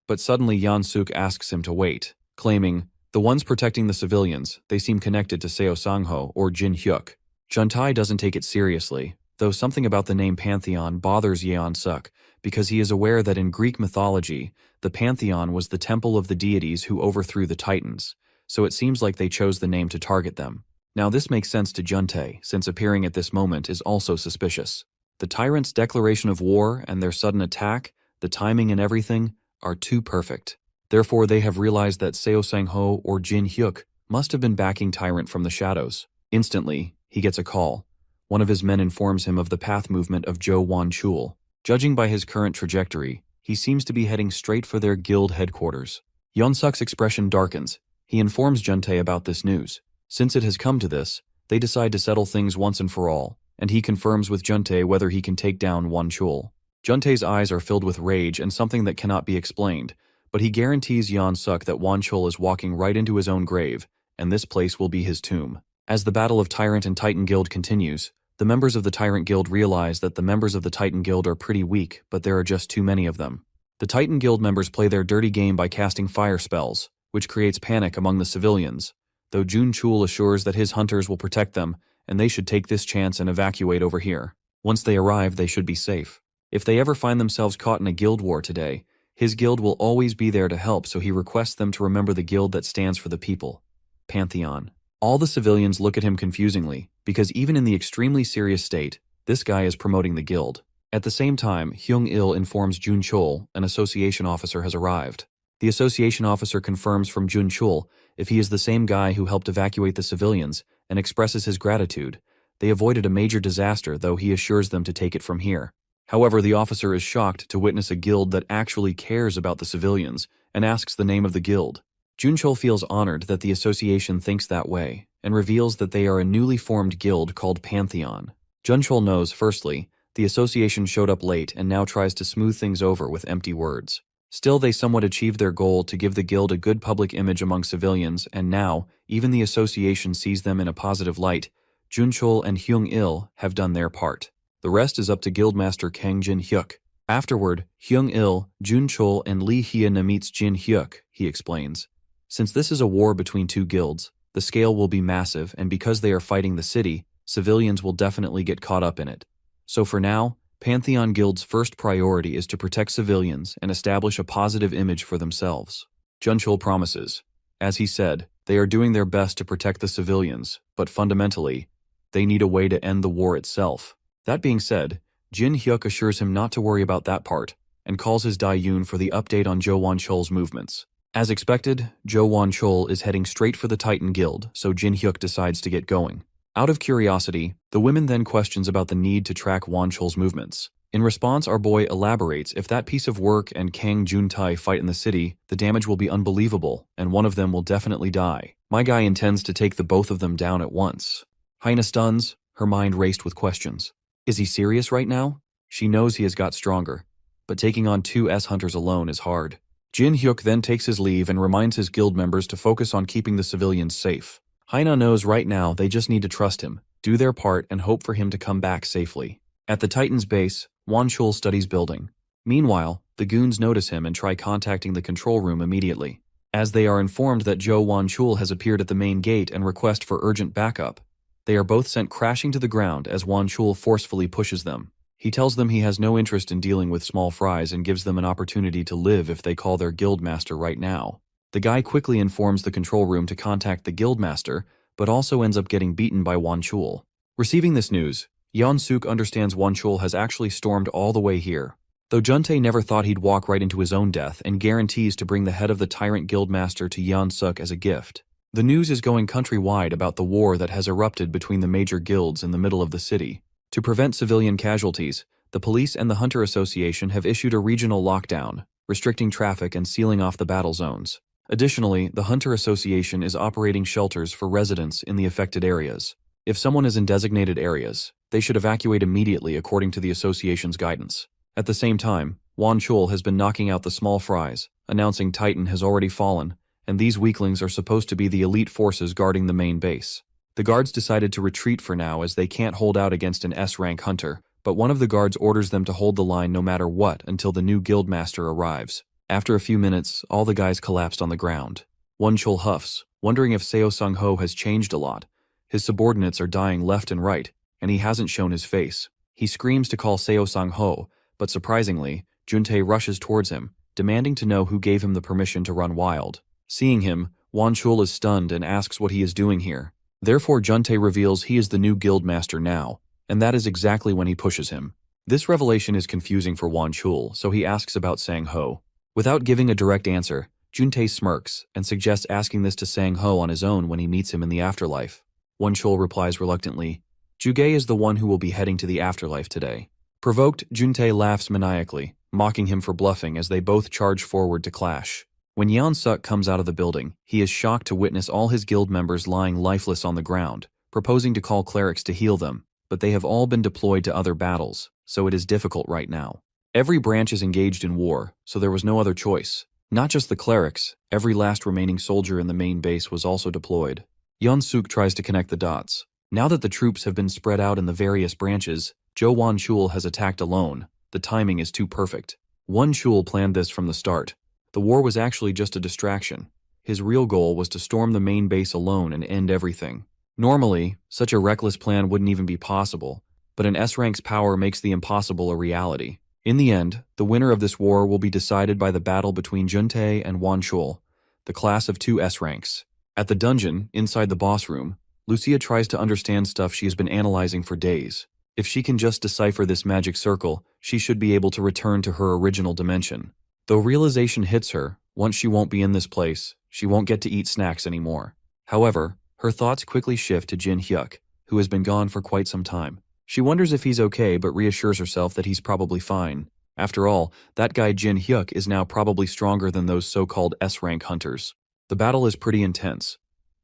But suddenly Young-suk asks him to wait, claiming, the ones protecting the civilians, they seem connected to Seo Sang-ho or Jin Hyuk. Juntae doesn't take it seriously, though something about the name Pantheon bothers Young-suk, because he is aware that in Greek mythology, the Pantheon was the temple of the deities who overthrew the Titans, so it seems like they chose the name to target them. Now this makes sense to Juntae, since appearing at this moment is also suspicious. The tyrants' declaration of war and their sudden attack, the timing and everything, are too perfect. Therefore they have realized that Seo Sang-ho or Jin Hyuk must have been backing Tyrant from the shadows. Instantly, he gets a call. One of his men informs him of the path movement of Jo Won-chul. Judging by his current trajectory, he seems to be heading straight for their guild headquarters. Young-suk's expression darkens. He informs Juntae about this news. Since it has come to this, they decide to settle things once and for all, and he confirms with Juntae whether he can take down Won-chul. Juntae's eyes are filled with rage and something that cannot be explained, but he guarantees Young-suk that Won-chul is walking right into his own grave, and this place will be his tomb. As the battle of Tyrant and Titan Guild continues, The members of the Tyrant Guild realize that the members of the Titan Guild are pretty weak, but there are just too many of them. The Titan Guild members play their dirty game by casting fire spells, which creates panic among the civilians, though Jun Chul assures that his hunters will protect them, and they should take this chance and evacuate over here. Once they arrive, they should be safe. If they ever find themselves caught in a guild war today, his guild will always be there to help, so he requests them to remember the guild that stands for the people. Pantheon. All the civilians look at him confusingly, because even in the extremely serious state, this guy is promoting the guild. At the same time, Hyung-il informs Jun Chul an association officer has arrived. The association officer confirms from Jun Chul if he is the same guy who helped evacuate the civilians and expresses his gratitude. They avoided a major disaster, though he assures them to take it from here. However, the officer is shocked to witness a guild that actually cares about the civilians and asks the name of the guild. Jun Chul feels honored that the association thinks that way and reveals that they are a newly formed guild called Pantheon. Jun Chul knows, firstly, the association showed up late and now tries to smooth things over with empty words. Still, they somewhat achieved their goal to give the guild a good public image among civilians, and now, even the association sees them in a positive light. Jun Chul and Hyung-il have done their part. The rest is up to Guildmaster Kang Jin-hyuk. Afterward, Hyung-il, Jun Chul, and Lee Hyun meets Jin-hyuk, he explains. Since this is a war between two guilds, the scale will be massive, and because they are fighting the city, civilians will definitely get caught up in it. So for now, Pantheon Guild's first priority is to protect civilians and establish a positive image for themselves. Jun Chul promises. As he said, they are doing their best to protect the civilians, but fundamentally, they need a way to end the war itself. That being said, Jin-hyuk assures him not to worry about that part, and calls his Dae-yoon for the update on Jo Wan-chul's movements. As expected, Jo Wan-chul is heading straight for the Titan Guild, so Jin-hyuk decides to get going. Out of curiosity, the women then questions about the need to track Wan-chul's movements. In response, our boy elaborates if that piece of work and Kang Jun-tae fight in the city, the damage will be unbelievable, and one of them will definitely die. My guy intends to take the both of them down at once. Haina stuns, her mind raced with questions. Is he serious right now? She knows he has got stronger, but taking on two S-hunters alone is hard. Jin-hyuk then takes his leave and reminds his guild members to focus on keeping the civilians safe. Haina knows right now they just need to trust him, do their part, and hope for him to come back safely. At the Titan's base, Wan-chul studies building. Meanwhile, the goons notice him and try contacting the control room immediately. As they are informed that Jo Wan-chul has appeared at the main gate and request for urgent backup, they are both sent crashing to the ground as Wan-chul forcefully pushes them. He tells them he has no interest in dealing with small fries and gives them an opportunity to live if they call their guildmaster right now. The guy quickly informs the control room to contact the guildmaster, but also ends up getting beaten by Wan-chul. Receiving this news, Yeon-suk understands Wan-chul has actually stormed all the way here. Though Juntae never thought he'd walk right into his own death and guarantees to bring the head of the tyrant guildmaster to Yeon-suk as a gift. The news is going countrywide about the war that has erupted between the major guilds in the middle of the city. To prevent civilian casualties, the police and the Hunter Association have issued a regional lockdown, restricting traffic and sealing off the battle zones. Additionally, the Hunter Association is operating shelters for residents in the affected areas. If someone is in designated areas, they should evacuate immediately according to the association's guidance. At the same time, Wan-chul has been knocking out the small fries, announcing Titan has already fallen, and these weaklings are supposed to be the elite forces guarding the main base. The guards decided to retreat for now as they can't hold out against an S-rank hunter, but one of the guards orders them to hold the line no matter what until the new guildmaster arrives. After a few minutes, all the guys collapsed on the ground. Wan-chul huffs, wondering if Seo Sung-ho has changed a lot. His subordinates are dying left and right, and he hasn't shown his face. He screams to call Seo Sung-ho, but surprisingly, Juntae rushes towards him, demanding to know who gave him the permission to run wild. Seeing him, Wan-chul is stunned and asks what he is doing here. Therefore, Juntae reveals he is the new guildmaster now, and that is exactly when he pushes him. This revelation is confusing for Wan-chul, so he asks about Sang-ho. Without giving a direct answer, Juntae smirks and suggests asking this to Sang-ho on his own when he meets him in the afterlife. Wan-chul replies reluctantly, Jugay is the one who will be heading to the afterlife today. Provoked, Juntae laughs maniacally, mocking him for bluffing as they both charge forward to clash. When Yeon-suk comes out of the building, he is shocked to witness all his guild members lying lifeless on the ground, proposing to call clerics to heal them, but they have all been deployed to other battles, so it is difficult right now. Every branch is engaged in war, so there was no other choice. Not just the clerics, every last remaining soldier in the main base was also deployed. Yeon-suk tries to connect the dots. Now that the troops have been spread out in the various branches, Zhou Wanchul has attacked alone. The timing is too perfect. Wanchul planned this from the start. The war was actually just a distraction. His real goal was to storm the main base alone and end everything. Normally, such a reckless plan wouldn't even be possible, but an S-rank's power makes the impossible a reality. In the end, the winner of this war will be decided by the battle between Juntae and Wanchul, the class of 2 S-ranks. At the dungeon, inside the boss room, Lucia tries to understand stuff she has been analyzing for days. If she can just decipher this magic circle, she should be able to return to her original dimension. Though realization hits her, once she won't be in this place, she won't get to eat snacks anymore. However, her thoughts quickly shift to Jin Hyuk, who has been gone for quite some time. She wonders if he's okay but reassures herself that he's probably fine. After all, that guy Jin Hyuk is now probably stronger than those so-called S-rank hunters. The battle is pretty intense.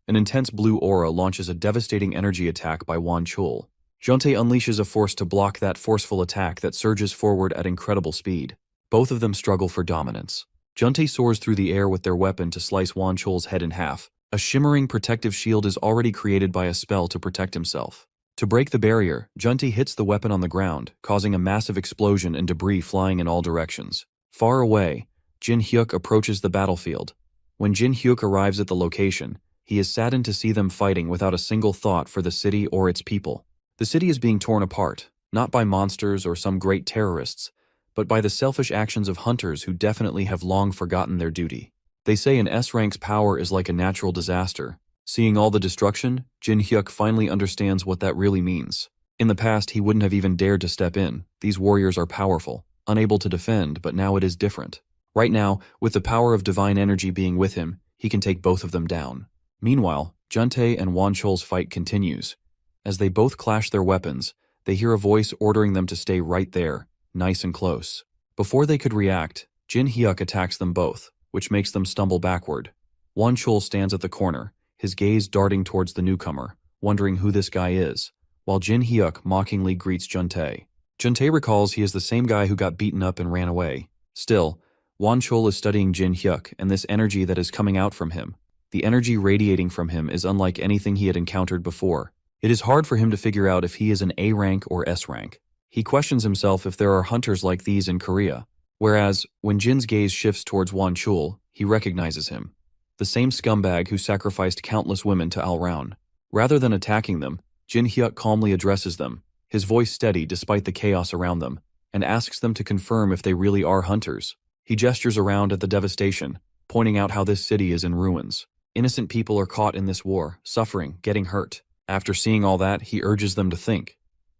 An intense blue aura launches a devastating energy attack by Wanchul. Juntae unleashes a force to block that forceful attack that surges forward at incredible speed. Both of them struggle for dominance. Juntae soars through the air with their weapon to slice Wanchul's head in half. A shimmering protective shield is already created by a spell to protect himself. To break the barrier, Juntae hits the weapon on the ground, causing a massive explosion and debris flying in all directions. Far away, Jin Hyuk approaches the battlefield. When Jin Hyuk arrives at the location, he is saddened to see them fighting without a single thought for the city or its people. The city is being torn apart, not by monsters or some great terrorists, but by the selfish actions of hunters who definitely have long forgotten their duty. They say an S-rank's power is like a natural disaster. Seeing all the destruction, Jin Hyuk finally understands what that really means. In the past, he wouldn't have even dared to step in. These warriors are powerful, unable to defend, but now it is different. Right now, with the power of divine energy being with him, he can take both of them down. Meanwhile, Juntae and Wanchul's fight continues. As they both clash their weapons, they hear a voice ordering them to stay right there, nice and close. Before they could react, Jin Hyuk attacks them both, which makes them stumble backward. Wanchul stands at the corner, his gaze darting towards the newcomer, wondering who this guy is, while Jin Hyuk mockingly greets Juntae. Juntae recalls he is the same guy who got beaten up and ran away. Still, Wanchul is studying Jin Hyuk and this energy that is coming out from him. The energy radiating from him is unlike anything he had encountered before. It is hard for him to figure out if he is an A rank or S rank. He questions himself if there are hunters like these in Korea. Whereas, when Jin's gaze shifts towards Wanchul, he recognizes him. The same scumbag who sacrificed countless women to Alraun. Rather than attacking them, Jin Hyuk calmly addresses them, his voice steady despite the chaos around them, and asks them to confirm if they really are hunters. He gestures around at the devastation, pointing out how this city is in ruins. Innocent people are caught in this war, suffering, getting hurt. After seeing all that, he urges them to think.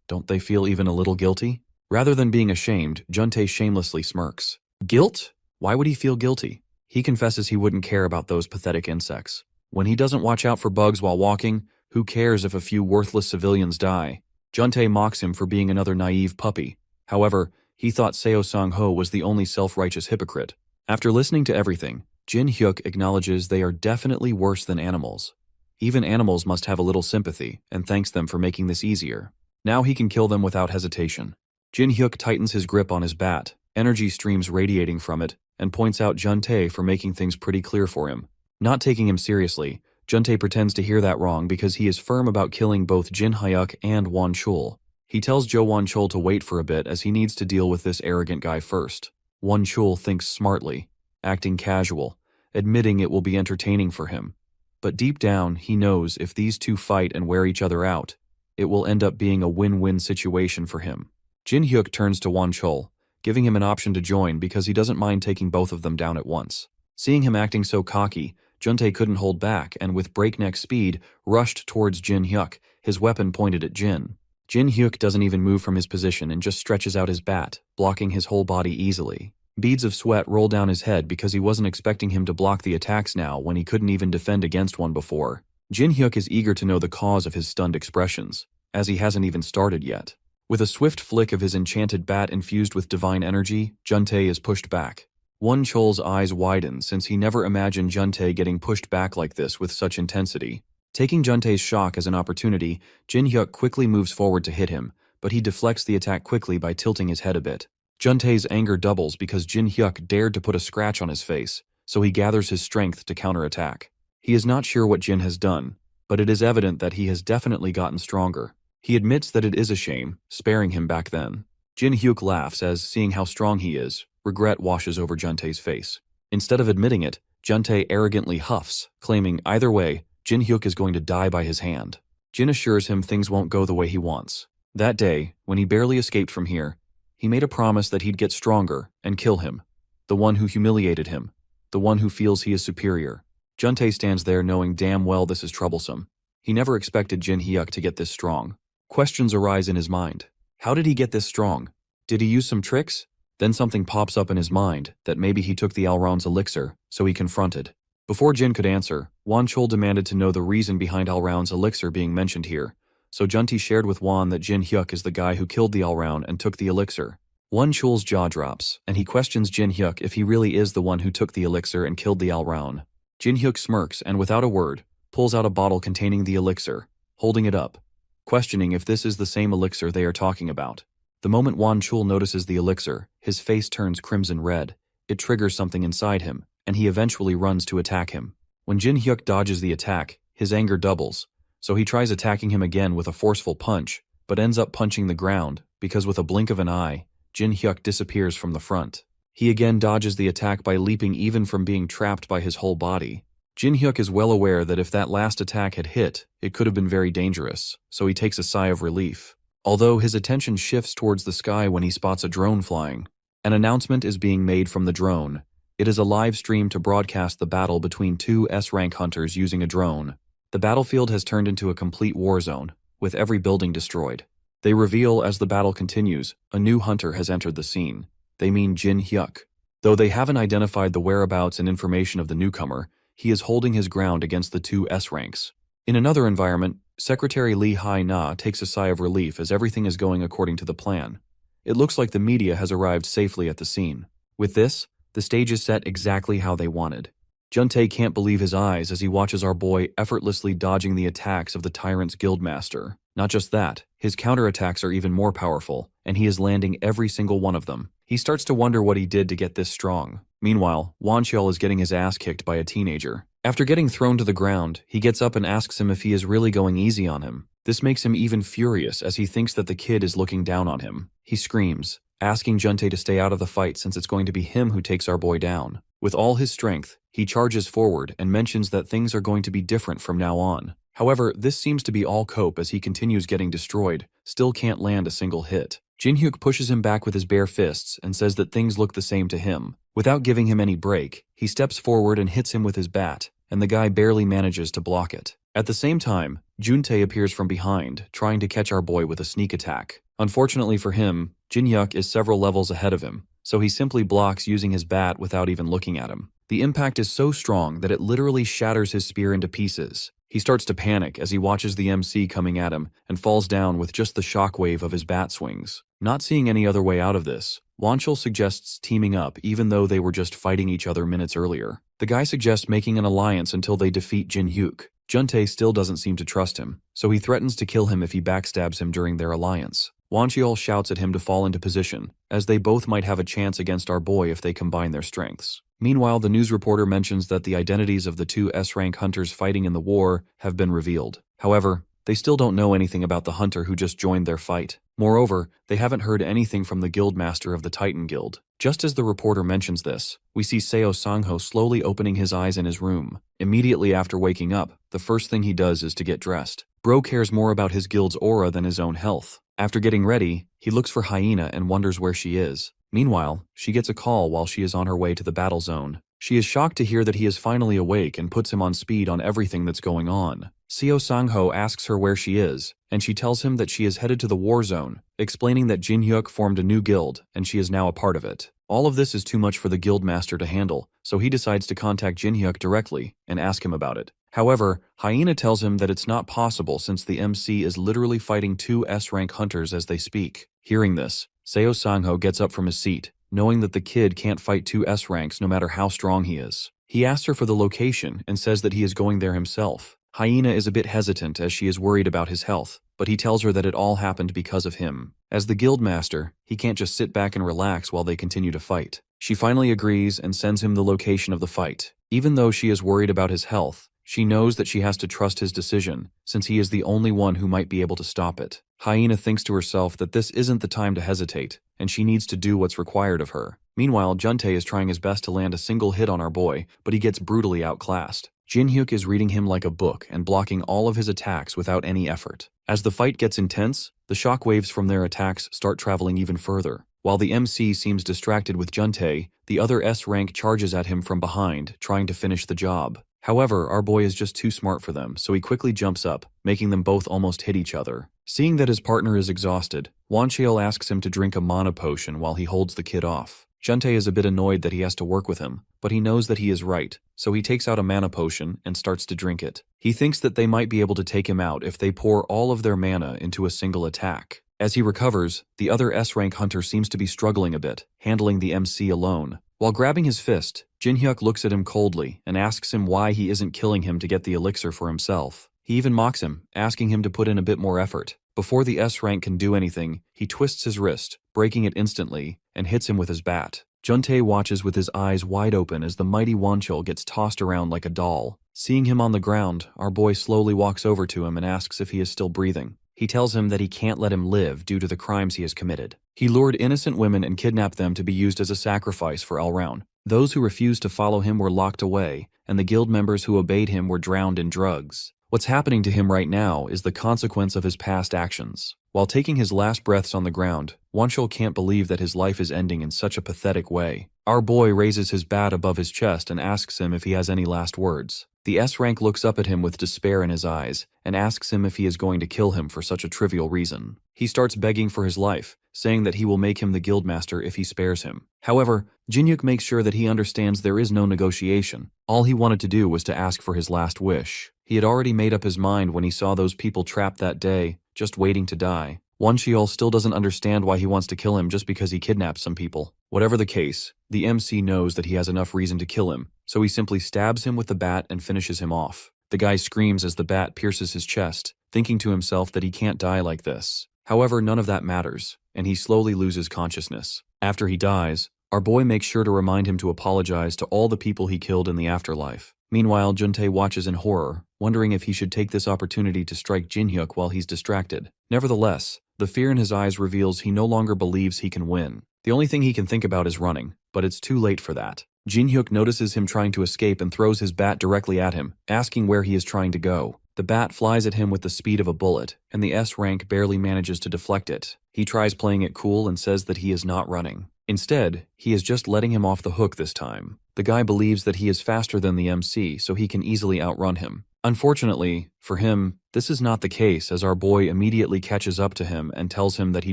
Don't they feel even a little guilty? Rather than being ashamed, Juntae shamelessly smirks. Guilt? Why would he feel guilty? He confesses he wouldn't care about those pathetic insects. When he doesn't watch out for bugs while walking, who cares if a few worthless civilians die? Juntae mocks him for being another naive puppy. However, he thought Seo Sang-ho was the only self-righteous hypocrite. After listening to everything, Jin Hyuk acknowledges they are definitely worse than animals. Even animals must have a little sympathy, and thanks them for making this easier. Now he can kill them without hesitation. Jin Hyuk tightens his grip on his bat, energy streams radiating from it, and points out Juntae for making things pretty clear for him. Not taking him seriously, Juntae pretends to hear that wrong because he is firm about killing both Jin Hyuk and Wanchul. He tells Jo Wanchul to wait for a bit as he needs to deal with this arrogant guy first. Wanchul thinks smartly, acting casual, admitting it will be entertaining for him. But deep down, he knows if these two fight and wear each other out, it will end up being a win-win situation for him. Jin Hyuk turns to Wanchul, giving him an option to join because he doesn't mind taking both of them down at once. Seeing him acting so cocky, Juntae couldn't hold back and with breakneck speed rushed towards Jin Hyuk, his weapon pointed at Jin. Jin Hyuk doesn't even move from his position and just stretches out his bat, blocking his whole body easily. Beads of sweat roll down his head because he wasn't expecting him to block the attacks now when he couldn't even defend against one before. Jin Hyuk is eager to know the cause of his stunned expressions, as he hasn't even started yet. With a swift flick of his enchanted bat infused with divine energy, Juntae is pushed back. Wanchul's eyes widen since he never imagined Juntae getting pushed back like this with such intensity. Taking Juntae's shock as an opportunity, Jin Hyuk quickly moves forward to hit him, but he deflects the attack quickly by tilting his head a bit. Juntae's anger doubles because Jin Hyuk dared to put a scratch on his face, so he gathers his strength to counterattack. He is not sure what Jin has done, but it is evident that he has definitely gotten stronger. He admits that it is a shame, sparing him back then. Jin Hyuk laughs as, seeing how strong he is, regret washes over Juntae's face. Instead of admitting it, Juntae arrogantly huffs, claiming either way, Jin Hyuk is going to die by his hand. Jin assures him things won't go the way he wants. That day, when he barely escaped from here, he made a promise that he'd get stronger and kill him. The one who humiliated him. The one who feels he is superior. Juntae stands there knowing damn well this is troublesome. He never expected Jin Hyuk to get this strong. Questions arise in his mind. How did he get this strong? Did he use some tricks? Then something pops up in his mind that maybe he took the Alraun's elixir, so he confronted. Before Jin could answer, Wan Chol demanded to know the reason behind Alraun's elixir being mentioned here, so Juntae shared with Wan that Jin Hyuk is the guy who killed the Alraun and took the elixir. Wan Chol's jaw drops, and he questions Jin Hyuk if he really is the one who took the elixir and killed the Alraun. Jin Hyuk smirks and, without a word, pulls out a bottle containing the elixir, holding it up, questioning if this is the same elixir they are talking about. The moment Wan Chul notices the elixir, his face turns crimson red. It triggers something inside him, and he eventually runs to attack him. When Jin Hyuk dodges the attack, his anger doubles, so he tries attacking him again with a forceful punch, but ends up punching the ground, because with a blink of an eye, Jin Hyuk disappears from the front. He again dodges the attack by leaping even from being trapped by his whole body. Jin Hyuk is well aware that if that last attack had hit, it could have been very dangerous, so he takes a sigh of relief. Although his attention shifts towards the sky when he spots a drone flying. An announcement is being made from the drone. It is a live stream to broadcast the battle between two S-rank hunters using a drone. The battlefield has turned into a complete war zone, with every building destroyed. They reveal as the battle continues, a new hunter has entered the scene. They mean Jin Hyuk. Though they haven't identified the whereabouts and information of the newcomer, he is holding his ground against the two S-ranks. In another environment, Secretary Lee Hai-na takes a sigh of relief as everything is going according to the plan. It looks like the media has arrived safely at the scene. With this, the stage is set exactly how they wanted. Juntae can't believe his eyes as he watches our boy effortlessly dodging the attacks of the tyrant's guildmaster. Not just that, his counterattacks are even more powerful, and he is landing every single one of them. He starts to wonder what he did to get this strong. Meanwhile, Wanchel is getting his ass kicked by a teenager. After getting thrown to the ground, he gets up and asks him if he is really going easy on him. This makes him even furious as he thinks that the kid is looking down on him. He screams, asking Juntae to stay out of the fight since it's going to be him who takes our boy down. With all his strength, he charges forward and mentions that things are going to be different from now on. However, this seems to be all cope as he continues getting destroyed, still can't land a single hit. Jin Hyuk pushes him back with his bare fists and says that things look the same to him. Without giving him any break, he steps forward and hits him with his bat, and the guy barely manages to block it. At the same time, Juntae appears from behind, trying to catch our boy with a sneak attack. Unfortunately for him, Jin Hyuk is several levels ahead of him, so he simply blocks using his bat without even looking at him. The impact is so strong that it literally shatters his spear into pieces. He starts to panic as he watches the MC coming at him and falls down with just the shockwave of his bat swings. Not seeing any other way out of this, Wanchel suggests teaming up even though they were just fighting each other minutes earlier. The guy suggests making an alliance until they defeat Jin Hyuk. Juntae still doesn't seem to trust him, so he threatens to kill him if he backstabs him during their alliance. Wanchel shouts at him to fall into position, as they both might have a chance against our boy if they combine their strengths. Meanwhile, the news reporter mentions that the identities of the two S-rank hunters fighting in the war have been revealed. However, they still don't know anything about the hunter who just joined their fight. Moreover, they haven't heard anything from the guildmaster of the Titan Guild. Just as the reporter mentions this, we see Seo Sangho slowly opening his eyes in his room. Immediately after waking up, the first thing he does is to get dressed. Bro cares more about his guild's aura than his own health. After getting ready, he looks for Hyena and wonders where she is. Meanwhile, she gets a call while she is on her way to the battle zone. She is shocked to hear that he is finally awake and puts him on speed on everything that's going on. Seo Sangho asks her where she is, and she tells him that she is headed to the war zone, explaining that Jin Hyuk formed a new guild and she is now a part of it. All of this is too much for the guildmaster to handle, so he decides to contact Jin Hyuk directly and ask him about it. However, Hyena tells him that it's not possible since the MC is literally fighting two S-rank hunters as they speak. Hearing this, Seo Sangho gets up from his seat, knowing that the kid can't fight two S-ranks no matter how strong he is. He asks her for the location and says that he is going there himself. Hyena is a bit hesitant as she is worried about his health, but he tells her that it all happened because of him. As the guildmaster, he can't just sit back and relax while they continue to fight. She finally agrees and sends him the location of the fight. Even though she is worried about his health, She knows that she has to trust his decision, since he is the only one who might be able to stop it. Hyena thinks to herself that this isn't the time to hesitate, and she needs to do what's required of her. Meanwhile, Juntae is trying his best to land a single hit on our boy, but he gets brutally outclassed. Jin-hyuk is reading him like a book and blocking all of his attacks without any effort. As the fight gets intense, the shockwaves from their attacks start traveling even further. While the MC seems distracted with Juntae, the other S-rank charges at him from behind, trying to finish the job. However, our boy is just too smart for them, so he quickly jumps up, making them both almost hit each other. Seeing that his partner is exhausted, Wancheol asks him to drink a mana potion while he holds the kid off. Juntae is a bit annoyed that he has to work with him, but he knows that he is right, so he takes out a mana potion and starts to drink it. He thinks that they might be able to take him out if they pour all of their mana into a single attack. As he recovers, the other S-rank hunter seems to be struggling a bit, handling the MC alone. While grabbing his fist, Jin-hyuk looks at him coldly and asks him why he isn't killing him to get the elixir for himself. He even mocks him, asking him to put in a bit more effort. Before the S-rank can do anything, he twists his wrist, breaking it instantly, and hits him with his bat. Juntae watches with his eyes wide open as the mighty Wanchol gets tossed around like a doll. Seeing him on the ground, our boy slowly walks over to him and asks if he is still breathing. He tells him that he can't let him live due to the crimes he has committed. He lured innocent women and kidnapped them to be used as a sacrifice for Elround. Those who refused to follow him were locked away, and the guild members who obeyed him were drowned in drugs. What's happening to him right now is the consequence of his past actions. While taking his last breaths on the ground, Wanchol can't believe that his life is ending in such a pathetic way. Our boy raises his bat above his chest and asks him if he has any last words. The S-rank looks up at him with despair in his eyes and asks him if he is going to kill him for such a trivial reason. He starts begging for his life, saying that he will make him the guildmaster if he spares him. However, Jin-hyuk makes sure that he understands there is no negotiation. All he wanted to do was to ask for his last wish. He had already made up his mind when he saw those people trapped that day, just waiting to die. Wancheol still doesn't understand why he wants to kill him just because he kidnapped some people. Whatever the case, the MC knows that he has enough reason to kill him, so he simply stabs him with the bat and finishes him off. The guy screams as the bat pierces his chest, thinking to himself that he can't die like this. However, none of that matters, and he slowly loses consciousness. After he dies, our boy makes sure to remind him to apologize to all the people he killed in the afterlife. Meanwhile, Juntae watches in horror, wondering if he should take this opportunity to strike Jin-hyuk while he's distracted. Nevertheless, the fear in his eyes reveals he no longer believes he can win. The only thing he can think about is running, but it's too late for that. Jin-hyuk notices him trying to escape and throws his bat directly at him, asking where he is trying to go. The bat flies at him with the speed of a bullet, and the S-rank barely manages to deflect it. He tries playing it cool and says that he is not running. Instead, he is just letting him off the hook this time. The guy believes that he is faster than the MC, so he can easily outrun him. Unfortunately, for him, this is not the case, as our boy immediately catches up to him and tells him that he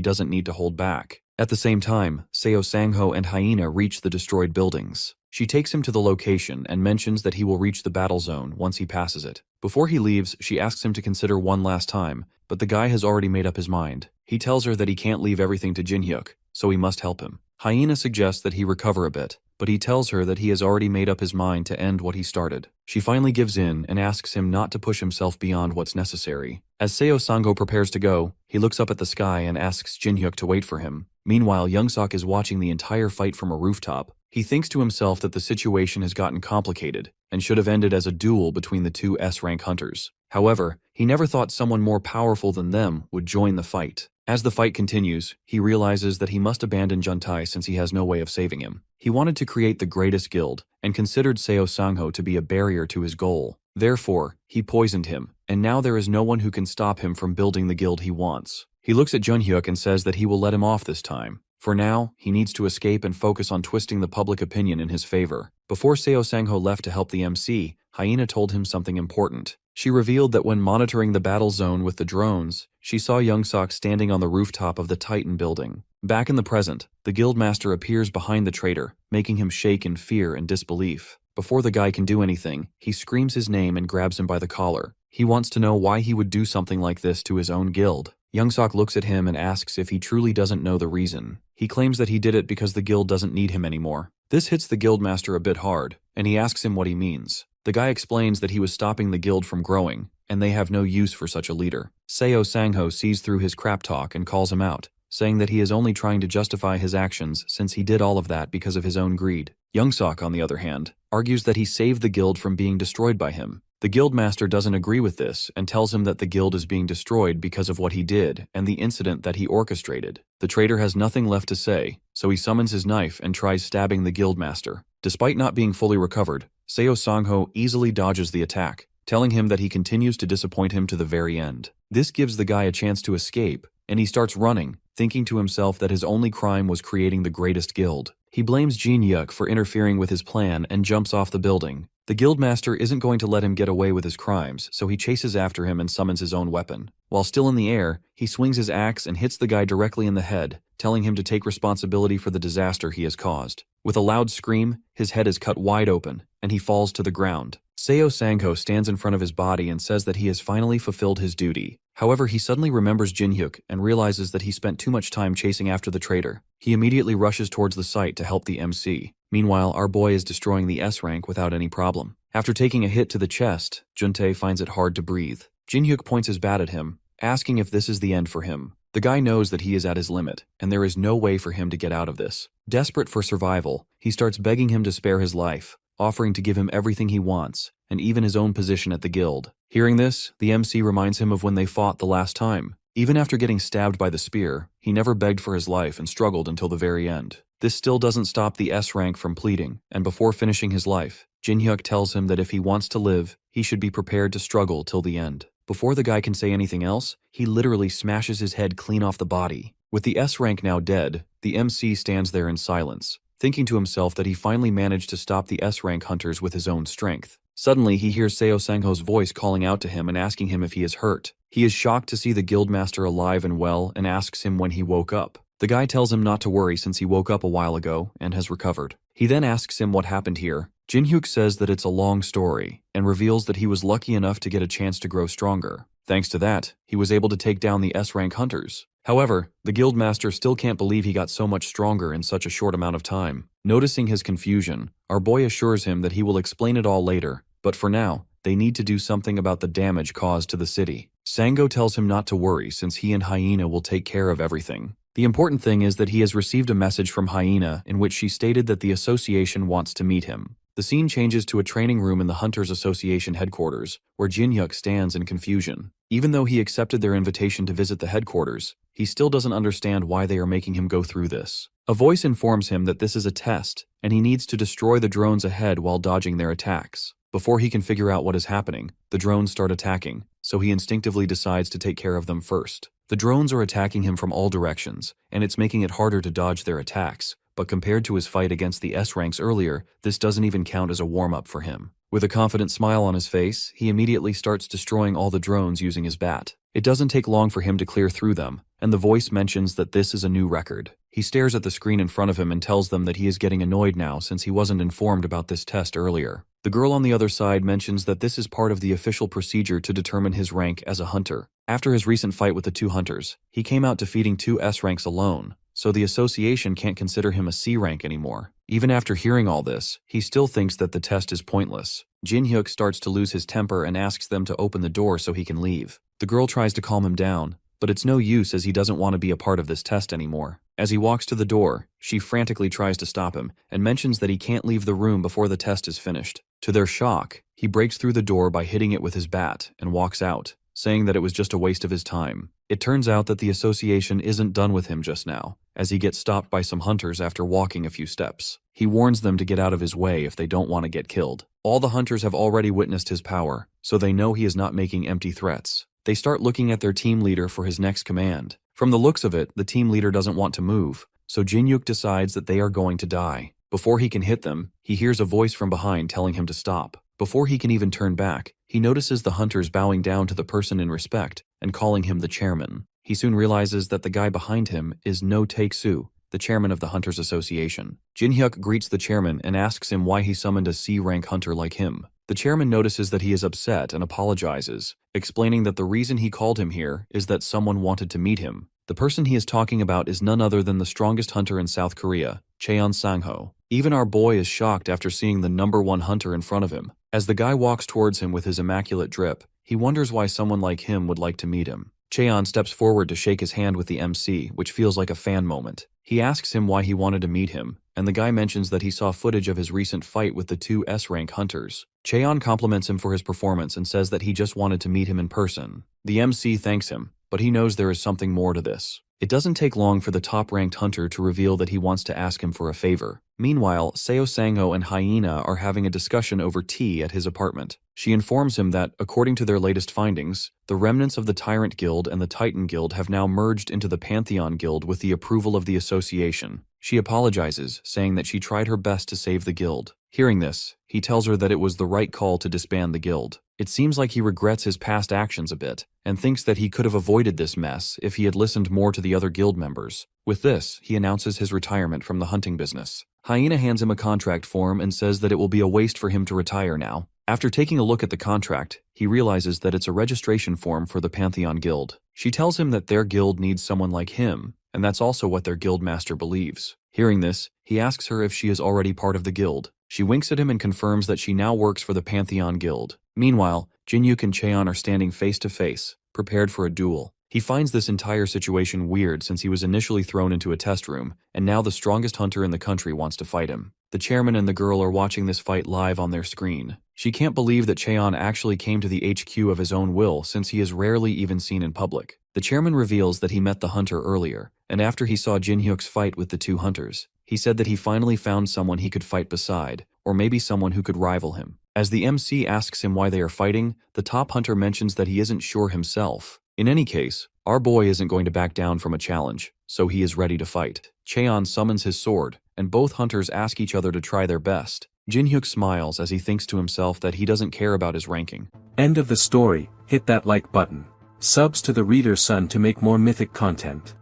doesn't need to hold back. At the same time, Seo Sangho and Hyena reach the destroyed buildings. She takes him to the location and mentions that he will reach the battle zone once he passes it. Before he leaves, she asks him to consider one last time, but the guy has already made up his mind. He tells her that he can't leave everything to Jin-hyuk, so he must help him. Hyena suggests that he recover a bit, but he tells her that he has already made up his mind to end what he started. She finally gives in and asks him not to push himself beyond what's necessary. As Seo Sangho prepares to go, he looks up at the sky and asks Jin-hyuk to wait for him. Meanwhile, Youngsok is watching the entire fight from a rooftop. He thinks to himself that the situation has gotten complicated and should have ended as a duel between the two S-rank hunters. However, he never thought someone more powerful than them would join the fight. As the fight continues, he realizes that he must abandon Juntae since he has no way of saving him. He wanted to create the greatest guild and considered Seo Sangho to be a barrier to his goal. Therefore, he poisoned him, and now there is no one who can stop him from building the guild he wants. He looks at Jin-hyuk and says that he will let him off this time. For now, he needs to escape and focus on twisting the public opinion in his favor. Before Seo Sangho left to help the MC, Hyena told him something important. She revealed that when monitoring the battle zone with the drones, she saw Youngsok standing on the rooftop of the Titan building. Back in the present, the guildmaster appears behind the traitor, making him shake in fear and disbelief. Before the guy can do anything, he screams his name and grabs him by the collar. He wants to know why he would do something like this to his own guild. Youngsok looks at him and asks if he truly doesn't know the reason. He claims that he did it because the guild doesn't need him anymore. This hits the guildmaster a bit hard, and he asks him what he means. The guy explains that he was stopping the guild from growing, and they have no use for such a leader. Seo Sangho sees through his crap talk and calls him out, saying that he is only trying to justify his actions since he did all of that because of his own greed. Youngsok, on the other hand, argues that he saved the guild from being destroyed by him. The guildmaster doesn't agree with this and tells him that the guild is being destroyed because of what he did and the incident that he orchestrated. The traitor has nothing left to say, so he summons his knife and tries stabbing the guildmaster. Despite not being fully recovered, Seo Sangho easily dodges the attack, telling him that he continues to disappoint him to the very end. This gives the guy a chance to escape, and he starts running, thinking to himself that his only crime was creating the greatest guild. He blames Jin Yuk for interfering with his plan and jumps off the building. The guildmaster isn't going to let him get away with his crimes, so he chases after him and summons his own weapon. While still in the air, he swings his axe and hits the guy directly in the head, telling him to take responsibility for the disaster he has caused. With a loud scream, his head is cut wide open, and he falls to the ground. Seo Sangho stands in front of his body and says that he has finally fulfilled his duty. However, he suddenly remembers Jin Hyuk and realizes that he spent too much time chasing after the traitor. He immediately rushes towards the site to help the MC. Meanwhile, our boy is destroying the S rank without any problem. After taking a hit to the chest, Juntae finds it hard to breathe. Jin Hyuk points his bat at him, asking if this is the end for him. The guy knows that he is at his limit, and there is no way for him to get out of this. Desperate for survival, he starts begging him to spare his life, offering to give him everything he wants, and even his own position at the guild. Hearing this, the MC reminds him of when they fought the last time. Even after getting stabbed by the spear, he never begged for his life and struggled until the very end. This still doesn't stop the S rank from pleading, and before finishing his life, Jin Hyuk tells him that if he wants to live, he should be prepared to struggle till the end. Before the guy can say anything else, he literally smashes his head clean off the body. With the S rank now dead, the MC stands there in silence, thinking to himself that he finally managed to stop the S rank hunters with his own strength. Suddenly, he hears Seo Sangho's voice calling out to him and asking him if he is hurt. He is shocked to see the guildmaster alive and well and asks him when he woke up. The guy tells him not to worry since he woke up a while ago and has recovered. He then asks him what happened here. Jin Hyuk says that it's a long story and reveals that he was lucky enough to get a chance to grow stronger. Thanks to that, he was able to take down the S-rank hunters. However, the guildmaster still can't believe he got so much stronger in such a short amount of time. Noticing his confusion, our boy assures him that he will explain it all later, but for now, they need to do something about the damage caused to the city. Sango tells him not to worry since he and Hyena will take care of everything. The important thing is that he has received a message from Hyena in which she stated that the association wants to meet him. The scene changes to a training room in the Hunters Association headquarters, where Jin Hyuk stands in confusion. Even though he accepted their invitation to visit the headquarters, he still doesn't understand why they are making him go through this. A voice informs him that this is a test, and he needs to destroy the drones ahead while dodging their attacks. Before he can figure out what is happening, the drones start attacking, so he instinctively decides to take care of them first. The drones are attacking him from all directions, and it's making it harder to dodge their attacks, but compared to his fight against the S-ranks earlier, this doesn't even count as a warm-up for him. With a confident smile on his face, he immediately starts destroying all the drones using his bat. It doesn't take long for him to clear through them, and the voice mentions that this is a new record. He stares at the screen in front of him and tells them that he is getting annoyed now since he wasn't informed about this test earlier. The girl on the other side mentions that this is part of the official procedure to determine his rank as a hunter. After his recent fight with the two hunters, he came out defeating 2 S ranks alone, so the association can't consider him a C rank anymore. Even after hearing all this, he still thinks that the test is pointless. Jin Hyuk starts to lose his temper and asks them to open the door so he can leave. The girl tries to calm him down, but it's no use as he doesn't want to be a part of this test anymore. As he walks to the door, she frantically tries to stop him and mentions that he can't leave the room before the test is finished. To their shock, he breaks through the door by hitting it with his bat and walks out, saying that it was just a waste of his time. It turns out that the association isn't done with him just now, as he gets stopped by some hunters after walking a few steps. He warns them to get out of his way if they don't want to get killed. All the hunters have already witnessed his power, so they know he is not making empty threats. They start looking at their team leader for his next command. From the looks of it, the team leader doesn't want to move, so Jin Hyuk decides that they are going to die. Before he can hit them, he hears a voice from behind telling him to stop. Before he can even turn back, he notices the hunters bowing down to the person in respect and calling him the chairman. He soon realizes that the guy behind him is No Take-Soo, the chairman of the Hunters Association. Jin Hyuk greets the chairman and asks him why he summoned a C-rank hunter like him. The chairman notices that he is upset and apologizes, explaining that the reason he called him here is that someone wanted to meet him. The person he is talking about is none other than the strongest hunter in South Korea, Cheon Sang-ho. Even our boy is shocked after seeing the #1 hunter in front of him. As the guy walks towards him with his immaculate drip, he wonders why someone like him would like to meet him. Cheon steps forward to shake his hand with the MC, which feels like a fan moment. He asks him why he wanted to meet him, and the guy mentions that he saw footage of his recent fight with the two S-rank hunters. Cheon compliments him for his performance and says that he just wanted to meet him in person. The MC thanks him, but he knows there is something more to this. It doesn't take long for the top-ranked hunter to reveal that he wants to ask him for a favor. Meanwhile, Seo Sango and Hyena are having a discussion over tea at his apartment. She informs him that, according to their latest findings, the remnants of the Tyrant Guild and the Titan Guild have now merged into the Pantheon Guild with the approval of the association. She apologizes, saying that she tried her best to save the guild. Hearing this, he tells her that it was the right call to disband the guild. It seems like he regrets his past actions a bit, and thinks that he could have avoided this mess if he had listened more to the other guild members. With this, he announces his retirement from the hunting business. Hyena hands him a contract form and says that it will be a waste for him to retire now. After taking a look at the contract, he realizes that it's a registration form for the Pantheon Guild. She tells him that their guild needs someone like him, and that's also what their guild master believes. Hearing this, he asks her if she is already part of the guild. She winks at him and confirms that she now works for the Pantheon Guild. Meanwhile, Jinhyuk and Cheon are standing face to face, prepared for a duel. He finds this entire situation weird since he was initially thrown into a test room, and now the strongest hunter in the country wants to fight him. The chairman and the girl are watching this fight live on their screen. She can't believe that Cheon actually came to the HQ of his own will since he is rarely even seen in public. The chairman reveals that he met the hunter earlier, and after he saw Jinhyuk's fight with the two hunters, he said that he finally found someone he could fight beside, or maybe someone who could rival him. As the MC asks him why they are fighting, the top hunter mentions that he isn't sure himself. In any case, our boy isn't going to back down from a challenge, so he is ready to fight. Cheon summons his sword, and both hunters ask each other to try their best. Jinhyuk smiles as he thinks to himself that he doesn't care about his ranking. End of the story. Hit that like button. Subs to the Reader Sun to make more mythic content.